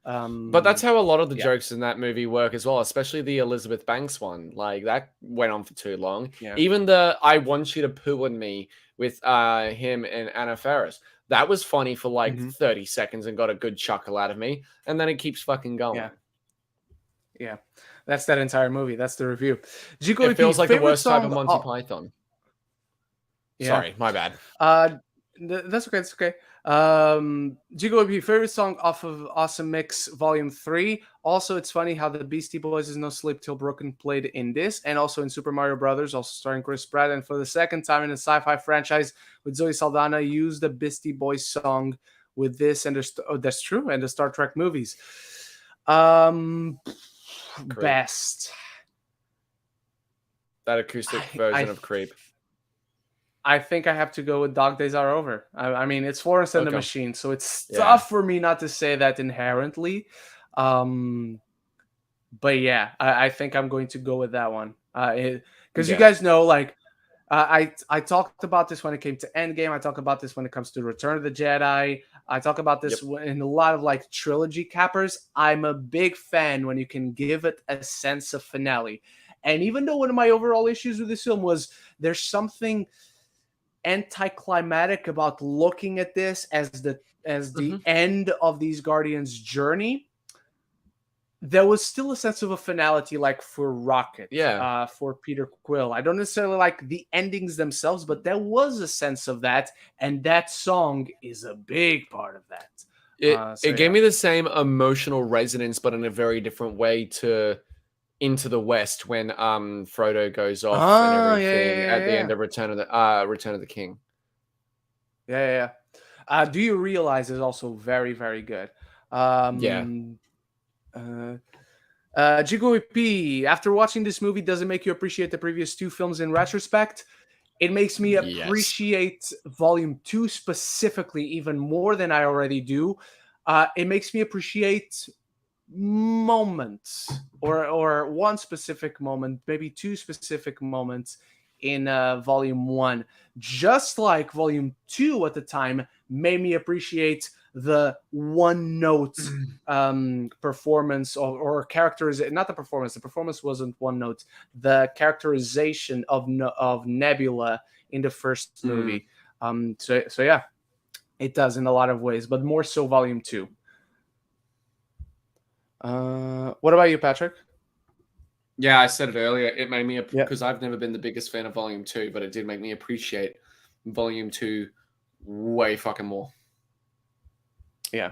Speaker 2: But that's how a lot of the jokes in that movie work as well, especially the Elizabeth Banks one. Like that went on for too long. Yeah. Even the "I want you to poo on me" with him and Anna Faris. That was funny for like 30 seconds and got a good chuckle out of me, and then it keeps fucking going.
Speaker 1: Yeah. That's that entire movie. That's the review.
Speaker 2: It feels like the worst type of Monty Python.
Speaker 1: Yeah.
Speaker 2: Sorry, my bad.
Speaker 1: That's okay. That's okay. Jigo, favorite song off of Awesome Mix Volume 3. Also, it's funny how the Beastie Boys' No Sleep Till Broken played in this, and also in Super Mario Brothers, also starring Chris Pratt. And for the second time in a sci-fi franchise with Zoe Saldana, used the Beastie Boys song with this, and that's true, and the Star Trek movies. Best.
Speaker 2: That acoustic version of Creep.
Speaker 1: I think I have to go with Dog Days Are Over. I mean, it's Florence and the Machine, so it's tough for me not to say that inherently. But yeah, I think I'm going to go with that one. Because you guys know, like, I talked about this when it came to Endgame. I talk about this when it comes to Return of the Jedi. I talk about this in a lot of like trilogy cappers. I'm a big fan when you can give it a sense of finale. And even though one of my overall issues with this film was there's something anticlimactic about looking at this as the end of these Guardians' journey, there was still a sense of a finality, like for Rocket, for Peter Quill. I don't necessarily like the endings themselves, but there was a sense of that, and that song is a big part of that.
Speaker 2: It gave me the same emotional resonance, but in a very different way to Into the West when Frodo goes off and everything at the end of Return of the King.
Speaker 1: Yeah. Do You Realize is also very, very good. Jigo P, after watching this movie, does it make you appreciate the previous two films in retrospect? It makes me appreciate Volume 2 specifically even more than I already do. It makes me appreciate moments, or one specific moment, maybe two specific moments in Volume 1, just like Volume 2 at the time, made me appreciate the one note performance or characters. Not the performance wasn't one note, the characterization of Nebula in the first movie. So yeah, it does in a lot of ways, but more so Volume 2. What about you, Patrick?
Speaker 2: Yeah, I said it earlier. It made me,
Speaker 1: Yeah.
Speaker 2: because I've never been the biggest fan of Volume 2, but it did make me appreciate Volume 2 way fucking more.
Speaker 1: Yeah.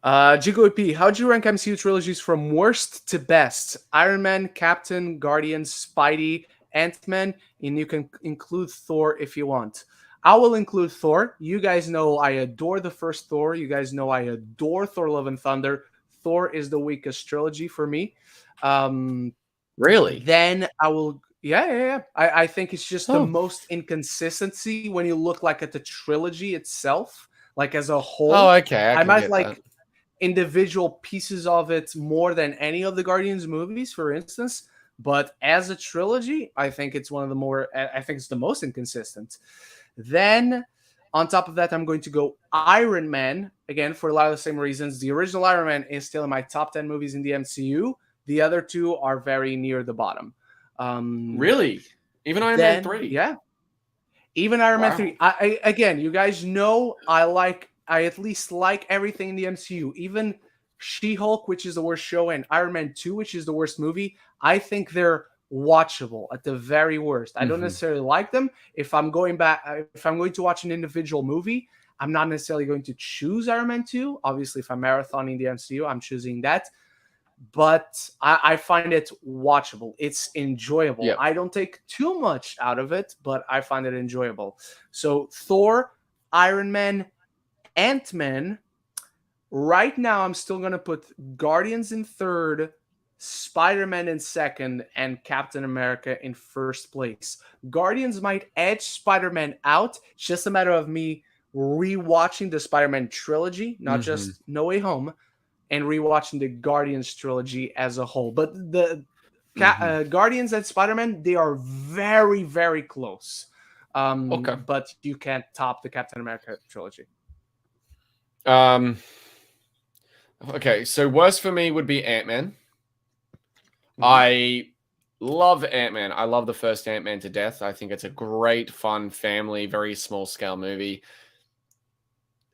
Speaker 1: Jigo EP, how'd you rank MCU trilogies from worst to best? Iron Man, Captain, Guardians, Spidey, Ant-Man, and you can include Thor if you want. I will include Thor. You guys know I adore the first Thor. You guys know I adore Thor Love and Thunder. Thor is the weakest trilogy for me.
Speaker 2: Really?
Speaker 1: Then I will. Yeah. I think it's just the most inconsistency when you look like at the trilogy itself, like as a whole.
Speaker 2: Oh, okay. I
Speaker 1: I
Speaker 2: can
Speaker 1: might
Speaker 2: get
Speaker 1: like
Speaker 2: that.
Speaker 1: individual pieces of it more than any of the Guardians movies, for instance. But as a trilogy, I think it's one of the more. I think it's the most inconsistent. Then, on top of that, I'm going to go Iron Man again for a lot of the same reasons. The original Iron Man is still in my top 10 movies in the MCU. The other two are very near the bottom.
Speaker 2: Really? Even Iron Man 3?
Speaker 1: Yeah. Even Iron Man
Speaker 2: Wow.
Speaker 1: 3. Again, you guys know I at least like everything in the MCU. Even She-Hulk, which is the worst show, and Iron Man 2, which is the worst movie. I think they're watchable at the very worst. I don't necessarily like them. If I'm going to watch an individual movie, I'm not necessarily going to choose Iron Man 2. Obviously, if I'm marathoning the MCU, I'm choosing that. But I find it watchable. It's enjoyable.
Speaker 2: Yep.
Speaker 1: I don't take too much out of it, but I find it enjoyable. So Thor, Iron Man, Ant-Man. Right now, I'm still going to put Guardians in third, Spider-Man in second, and Captain America in first place. Guardians might edge Spider-Man out. It's just a matter of me rewatching the Spider-Man trilogy, not just No Way Home, and rewatching the Guardians trilogy as a whole. But the Guardians and Spider-Man, they are very, very close.
Speaker 2: Okay.
Speaker 1: But you can't top the Captain America trilogy.
Speaker 2: Okay, so worst for me would be Ant-Man. I love Ant-Man. I love the first Ant-Man to death. I think it's a great, fun, family, very small-scale movie.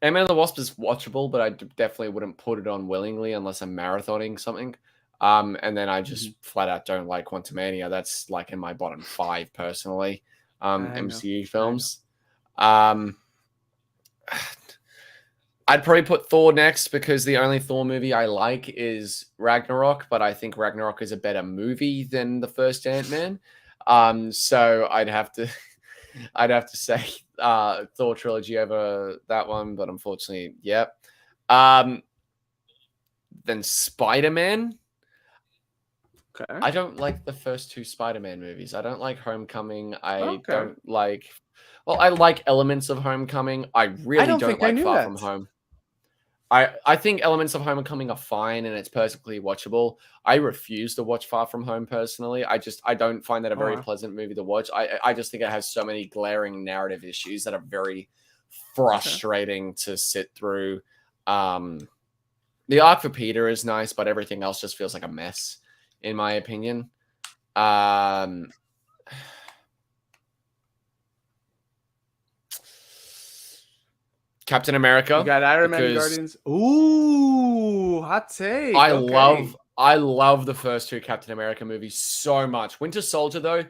Speaker 2: Ant-Man and the Wasp is watchable, but I definitely wouldn't put it on willingly unless I'm marathoning something. And then I just flat out don't like Quantumania. That's like in my bottom 5 personally. MCU films. I'd probably put Thor next because the only Thor movie I like is Ragnarok, but I think Ragnarok is a better movie than the first Ant-Man. So I'd have to say Thor trilogy over that one, but unfortunately, yep. Then Spider-Man.
Speaker 1: Okay.
Speaker 2: I don't like the first 2 Spider-Man movies. I don't like Homecoming. I don't like. Well, I like elements of Homecoming. I really don't like Far From Home. I think elements of Homecoming are fine and it's perfectly watchable. I refuse to watch Far From Home personally. I don't find that a very pleasant movie to watch. I just think it has so many glaring narrative issues that are very frustrating to sit through. The arc for Peter is nice, but everything else just feels like a mess, in my opinion. Captain America.
Speaker 1: You got Iron Man, Guardians. Ooh, hot take.
Speaker 2: I love the first 2 Captain America movies so much. Winter Soldier, though,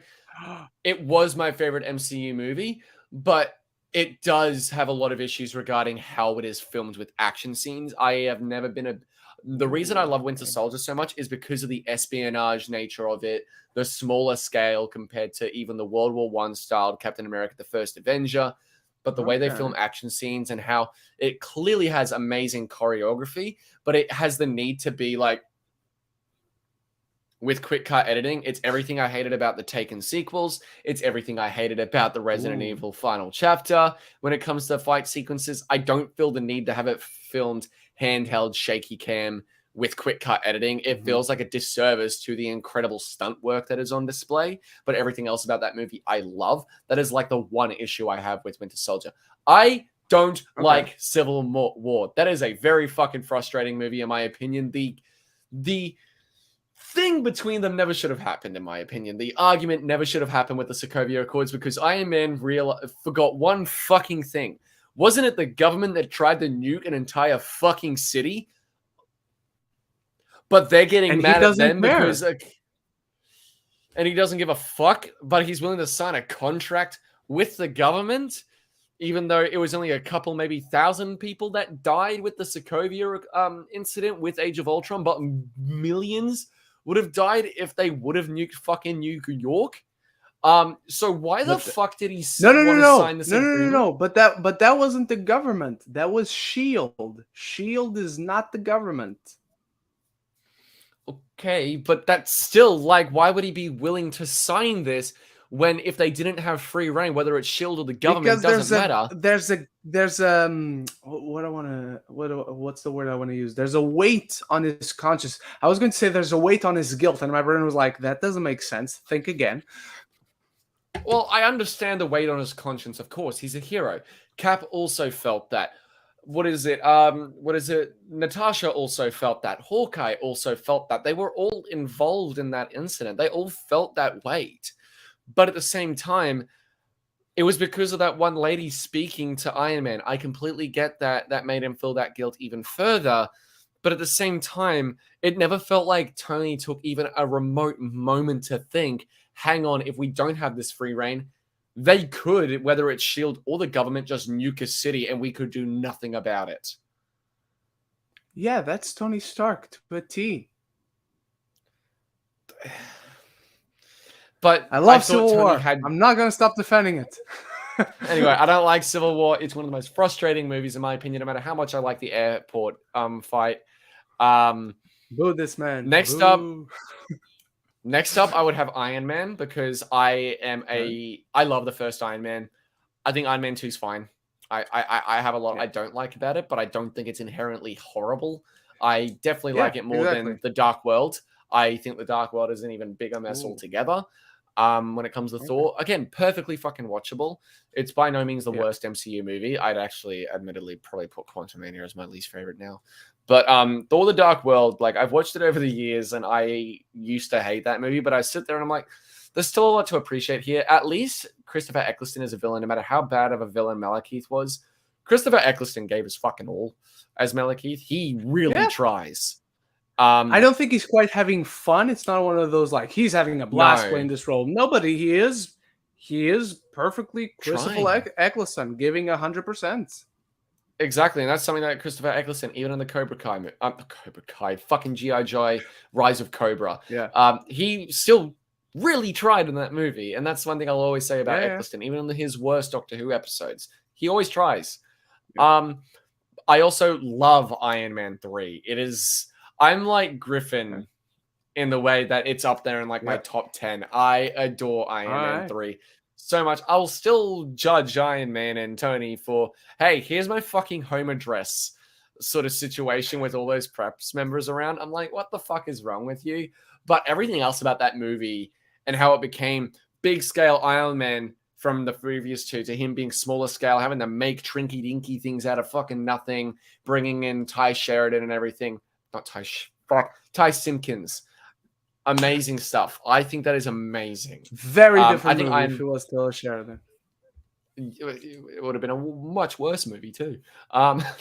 Speaker 2: it was my favorite MCU movie, but it does have a lot of issues regarding how it is filmed with action scenes. I have never been the reason I love Winter Soldier so much is because of the espionage nature of it, the smaller scale compared to even the World War I styled Captain America, the First Avenger. But the way they film action scenes and how it clearly has amazing choreography, but it has the need to be like, with quick cut editing, it's everything I hated about the Taken sequels. It's everything I hated about the Resident Evil final chapter. When it comes to fight sequences, I don't feel the need to have it filmed handheld, shaky cam with quick cut editing. It feels like a disservice to the incredible stunt work that is on display, but everything else about that movie I love. That is like the one issue I have with Winter Soldier. I don't like Civil War. That is a very fucking frustrating movie, in my opinion. The thing between them never should have happened, in my opinion. The argument never should have happened with the Sokovia Accords, because Iron Man forgot one fucking thing. Wasn't it the government that tried to nuke an entire fucking city? But they're getting mad at them because... and he doesn't give a fuck, but he's willing to sign a contract with the government, even though it was only a couple, maybe 1,000 people that died with the Sokovia incident with Age of Ultron, but millions would have died if they would have nuked fucking New York. So why the fuck did he want to sign this agreement?
Speaker 1: No. But that wasn't the government. That was Shield. Shield is not the government.
Speaker 2: Okay, but that's still like, why would he be willing to sign this when if they didn't have free reign, whether it's Shield or the government, doesn't matter?
Speaker 1: What's the word I want to use? There's a weight on his conscience. I was going to say there's a weight on his guilt, and my brain was like, that doesn't make sense. Think again.
Speaker 2: Well, I understand the weight on his conscience, of course. He's a hero. Cap also felt that. What is it? Natasha also felt that. Hawkeye also felt that. They were all involved in that incident. They all felt that weight. But at the same time, it was because of that one lady speaking to Iron Man. I completely get that. That made him feel that guilt even further. But at the same time, it never felt like Tony took even a remote moment to think, hang on, if we don't have this free reign, they could, whether it's Shield or the government, just nuke a city and we could do nothing about it.
Speaker 1: Yeah, that's Tony Stark to a T.
Speaker 2: But
Speaker 1: I love Civil War. I'm not going to stop defending it.
Speaker 2: Anyway, I don't like Civil War. It's one of the most frustrating movies, in my opinion, no matter how much I like the airport fight.
Speaker 1: Boo this man.
Speaker 2: Next up, I would have Iron Man, because I love the first Iron Man. I think Iron Man 2 is fine. I have a lot I don't like about it, but I don't think it's inherently horrible. I definitely like it more than The Dark World. I think The Dark World is an even bigger mess altogether. When it comes to Thor, again, perfectly fucking watchable. It's by no means the worst MCU movie. I'd actually, admittedly, probably put Quantumania as my least favorite now. But Thor: The Dark World, like, I've watched it over the years, and I used to hate that movie, but I sit there and I'm like, there's still a lot to appreciate here. At least Christopher Eccleston is a villain, no matter how bad of a villain Malekith was. Christopher Eccleston gave his fucking all as Malekith. He really tries.
Speaker 1: I don't think he's quite having fun. It's not one of those, like, he's having a blast playing this role. Nobody. He is perfectly Christopher Eccleston, giving 100%.
Speaker 2: Exactly, and that's something that Christopher Eccleston, even in the Cobra Kai, fucking G.I. Joe, Rise of Cobra, he still really tried in that movie, and that's one thing I'll always say about Eccleston, even in his worst Doctor Who episodes, he always tries. I also love Iron Man 3. I'm like Griffin in the way that it's up there in like my top 10. I adore Iron Man 3 so much. I'll still judge Iron Man and Tony for, hey, here's my fucking home address sort of situation with all those preps members around. I'm like, what the fuck is wrong with you? But everything else about that movie and how it became big scale Iron Man from the previous two to him being smaller scale, having to make trinky dinky things out of fucking nothing, bringing in Ty Sheridan and everything. Not Ty Simpkins. Amazing stuff. I think that is amazing.
Speaker 1: Very different movie if it was still Sheridan.
Speaker 2: It would have been a much worse movie too.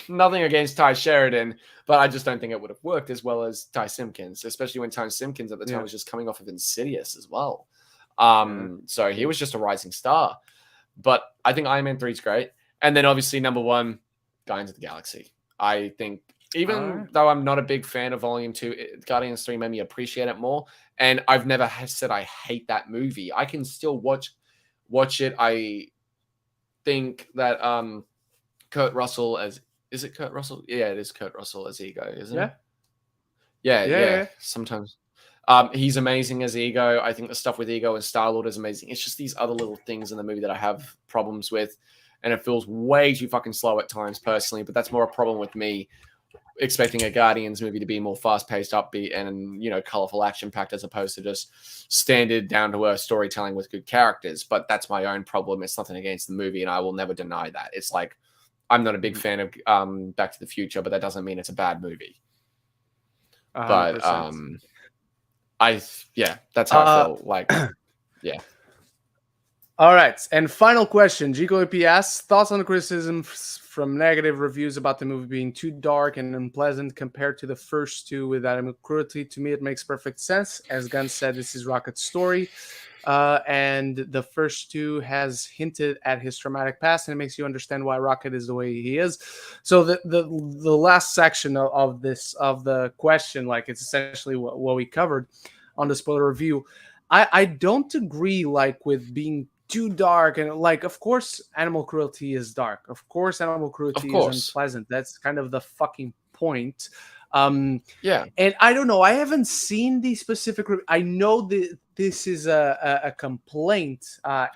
Speaker 2: Nothing against Ty Sheridan, but I just don't think it would have worked as well as Ty Simpkins, especially when Ty Simpkins at the time was just coming off of Insidious as well. So he was just a rising star. But I think Iron Man 3 is great. And then obviously number one, Guardians of the Galaxy. I think even though I'm not a big fan of Volume 2, Guardians 3 made me appreciate it more. And I've never said I hate that movie. I can still watch it. I think that Kurt Russell as... Is it Kurt Russell? Yeah, it is Kurt Russell as Ego, isn't it? Yeah. Sometimes. He's amazing as Ego. I think the stuff with Ego and Star-Lord is amazing. It's just these other little things in the movie that I have problems with. And it feels way too fucking slow at times, personally. But that's more a problem with me. expecting a Guardians movie to be more fast-paced, upbeat, and colorful, action-packed, as opposed to just standard, down-to-earth storytelling with good characters. But that's my own problem. It's nothing against the movie, and I will never deny that. It's like I'm not a big fan of Back to the Future, but that doesn't mean it's a bad movie.
Speaker 1: 100%.
Speaker 2: But that's how I feel. Like, yeah.
Speaker 1: All right, and final question. Gico AP asks, thoughts on the criticism from negative reviews about the movie being too dark and unpleasant compared to the first two with animal cruelty. To me, it makes perfect sense. As Gunn said, this is Rocket's story. And the first two has hinted at his traumatic past, and it makes you understand why Rocket is the way he is. So the last section of the question, like, it's essentially what we covered on the spoiler review. I don't agree, like, with being too dark, and like, of course animal cruelty is dark, of course animal cruelty is unpleasant. That's kind of the fucking point. And I don't know, I haven't seen the specific I know that this is a complaint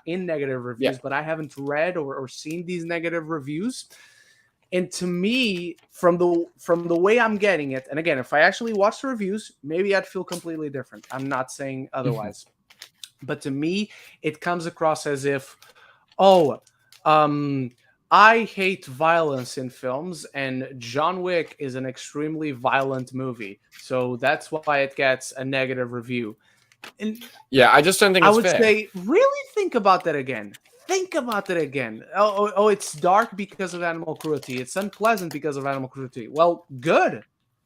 Speaker 1: in negative reviews, but I haven't read or seen these negative reviews. And to me, from the way I'm getting it, and again, if I actually watch the reviews, maybe I'd feel completely different. I'm not saying otherwise. But to me, it comes across as if, I hate violence in films, and John Wick is an extremely violent movie. So that's why it gets a negative review. And
Speaker 2: I just don't think it's fair.
Speaker 1: I would say, really think about that again. Think about that again. Oh, it's dark because of animal cruelty. It's unpleasant because of animal cruelty. Well, good.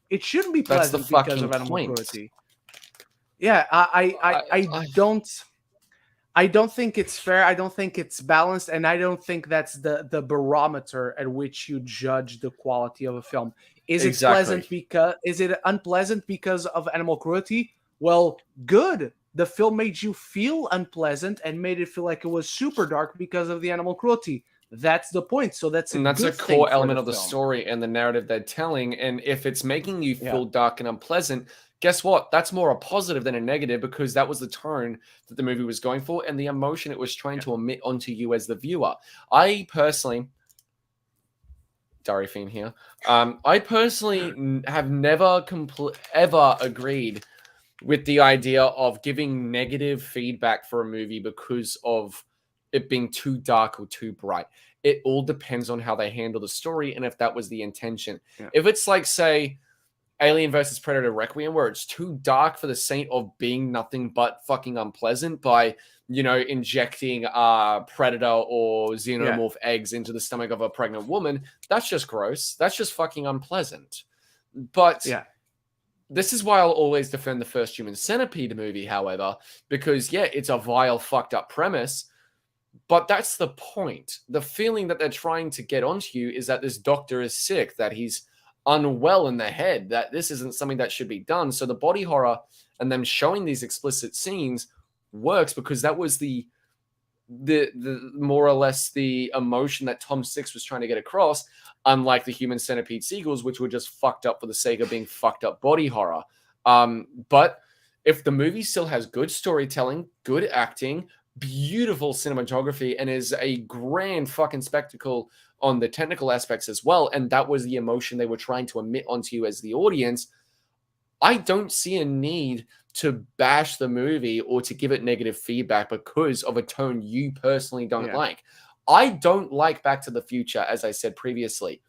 Speaker 1: It shouldn't be pleasant because of animal cruelty. Yeah, I don't think it's fair. I don't think it's balanced, and I don't think that's the barometer at which you judge the quality of a film. Is it unpleasant because of animal cruelty? Well, good. The film made you feel unpleasant and made it feel like it was super dark because of the animal cruelty. That's the point. So that's
Speaker 2: a core element of the story and the narrative they're telling. And if it's making you feel dark and unpleasant, guess what? That's more a positive than a negative, because that was the tone that the movie was going for and the emotion it was trying to emit onto you as the viewer. I personally, Dari Fiend here, I personally have never ever agreed with the idea of giving negative feedback for a movie because of it being too dark or too bright. It all depends on how they handle the story and if that was the intention. If it's like, say, Alien versus Predator Requiem, where it's too dark for the sake of being nothing but fucking unpleasant by, injecting predator or xenomorph eggs into the stomach of a pregnant woman, that's just gross. That's just fucking unpleasant. But this is why I'll always defend the first Human Centipede movie, however, because, it's a vile, fucked up premise, but that's the point. The feeling that they're trying to get onto you is that this doctor is sick, that he's unwell in the head, that this isn't something that should be done. So the body horror and them showing these explicit scenes works because that was the more or less the emotion that Tom Six was trying to get across, unlike the Human Centipede sequels, which were just fucked up for the sake of being fucked up body horror. But if the movie still has good storytelling, good acting, beautiful cinematography, and is a grand fucking spectacle on the technical aspects as well, and that was the emotion they were trying to emit onto you as the audience, I don't see a need to bash the movie or to give it negative feedback because of a tone you personally don't like. I don't like Back to the Future, as I said previously,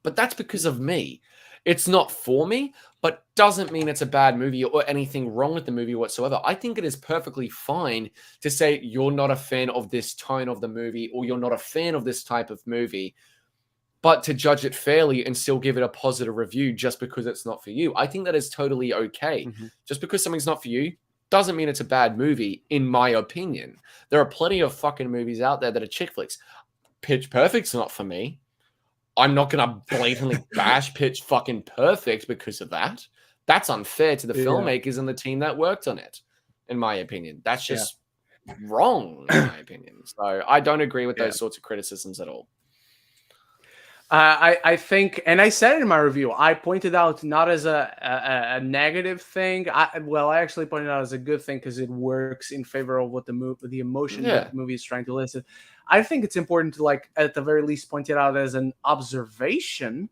Speaker 2: but that's because of me. It's not for me, but doesn't mean it's a bad movie or anything wrong with the movie whatsoever. I think it is perfectly fine to say you're not a fan of this tone of the movie or you're not a fan of this type of movie, but to judge it fairly and still give it a positive review just because it's not for you. I think that is totally okay. Just because something's not for you doesn't mean it's a bad movie, in my opinion. There are plenty of fucking movies out there that are chick flicks. Pitch Perfect's not for me. I'm not going to blatantly bash Pitch fucking Perfect because of that. That's unfair to the filmmakers and the team that worked on it, in my opinion. That's just wrong, in my opinion. So I don't agree with those sorts of criticisms at all.
Speaker 1: I think, and I said it in my review, I pointed out not as a negative thing. I actually pointed out as a good thing because it works in favor of what the emotion that the movie is trying to elicit. I think it's important to, like, at the very least, point it out as an observation.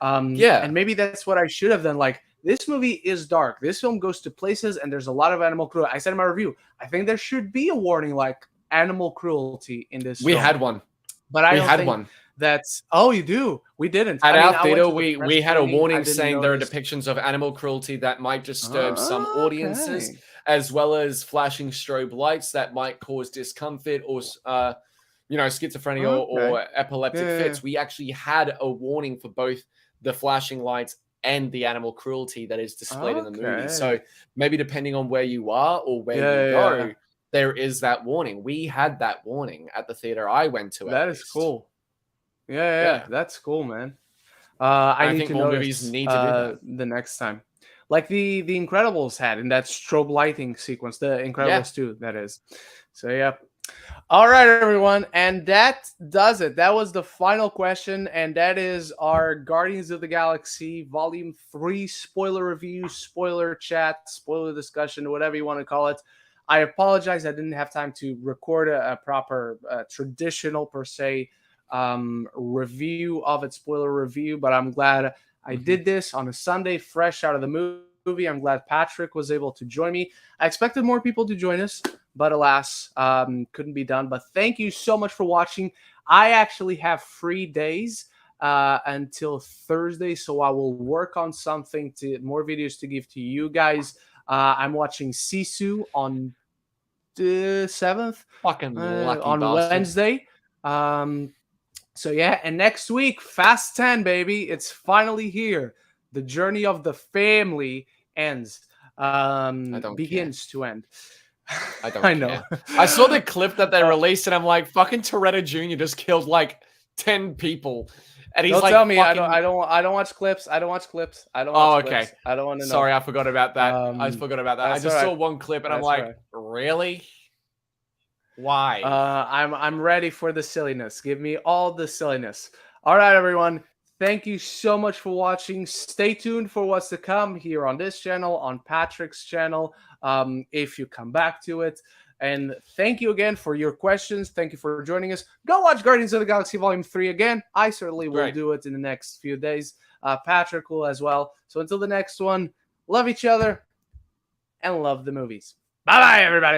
Speaker 2: Yeah.
Speaker 1: And maybe that's what I should have done. Like, this movie is dark. This film goes to places, and there's a lot of animal cruelty. I said in my review, I think there should be a warning like animal cruelty in this
Speaker 2: We
Speaker 1: film.
Speaker 2: had one.
Speaker 1: But I
Speaker 2: We
Speaker 1: don't
Speaker 2: had
Speaker 1: think
Speaker 2: one.
Speaker 1: that's... Oh, you do? We didn't.
Speaker 2: At
Speaker 1: I mean,
Speaker 2: our
Speaker 1: I went
Speaker 2: theater,
Speaker 1: to the press
Speaker 2: we had a
Speaker 1: screening. I
Speaker 2: warning
Speaker 1: didn't
Speaker 2: saying there are
Speaker 1: notice.
Speaker 2: depictions of animal cruelty that might disturb some
Speaker 1: Okay.
Speaker 2: audiences, as well as flashing strobe lights that might cause discomfort or, schizophrenia or epileptic fits. We actually had a warning for both the flashing lights and the animal cruelty that is displayed in the movie. So maybe depending on where you are or where you go, there is that warning. We had that warning at the theater I went to.
Speaker 1: That is cool. Yeah, that's cool, man. I need
Speaker 2: think
Speaker 1: to
Speaker 2: more
Speaker 1: notice
Speaker 2: movies need to do that
Speaker 1: the next time, like the Incredibles had in that strobe lighting sequence. The Incredibles 2, that is. So yeah. All right, everyone, and that does it. That was the final question, and that is our Guardians of the Galaxy Volume 3 spoiler review, spoiler chat, spoiler discussion, whatever you want to call it. I apologize, I didn't have time to record a proper traditional, per se, review of it, spoiler review, but I'm glad I did this on a Sunday, fresh out of the movie. I'm glad Patrick was able to join me. I expected more people to join us, but alas, couldn't be done. But thank you so much for watching. I actually have 3 days until Thursday, so I will work on something more videos to give to you guys. I'm watching Sisu on the 7th,
Speaker 2: Fucking lucky
Speaker 1: on
Speaker 2: bastard.
Speaker 1: Wednesday. So yeah, and next week, Fast 10, baby. It's finally here. The journey of the family ends. Begins to end.
Speaker 2: I don't
Speaker 1: I
Speaker 2: care.
Speaker 1: know.
Speaker 2: I saw the clip that they released, and I'm like, fucking Toretto Jr. just killed like 10 people. And he's
Speaker 1: Don't
Speaker 2: like,
Speaker 1: tell me.
Speaker 2: fucking...
Speaker 1: I don't watch clips. I don't watch clips. I don't watch clips.
Speaker 2: Okay.
Speaker 1: I don't want to know.
Speaker 2: Sorry, I forgot about that. I forgot about that. I just saw one clip, and I'm like, really? Why?
Speaker 1: I'm ready for the silliness. Give me all the silliness. All right, everyone. Thank you so much for watching. Stay tuned for what's to come here on this channel, on Patrick's channel, if you come back to it. And thank you again for your questions. Thank you for joining us. Go watch Guardians of the Galaxy Volume 3 again. I certainly will do it in the next few days. Patrick will as well. So until the next one, love each other and love the movies. Bye-bye, everybody.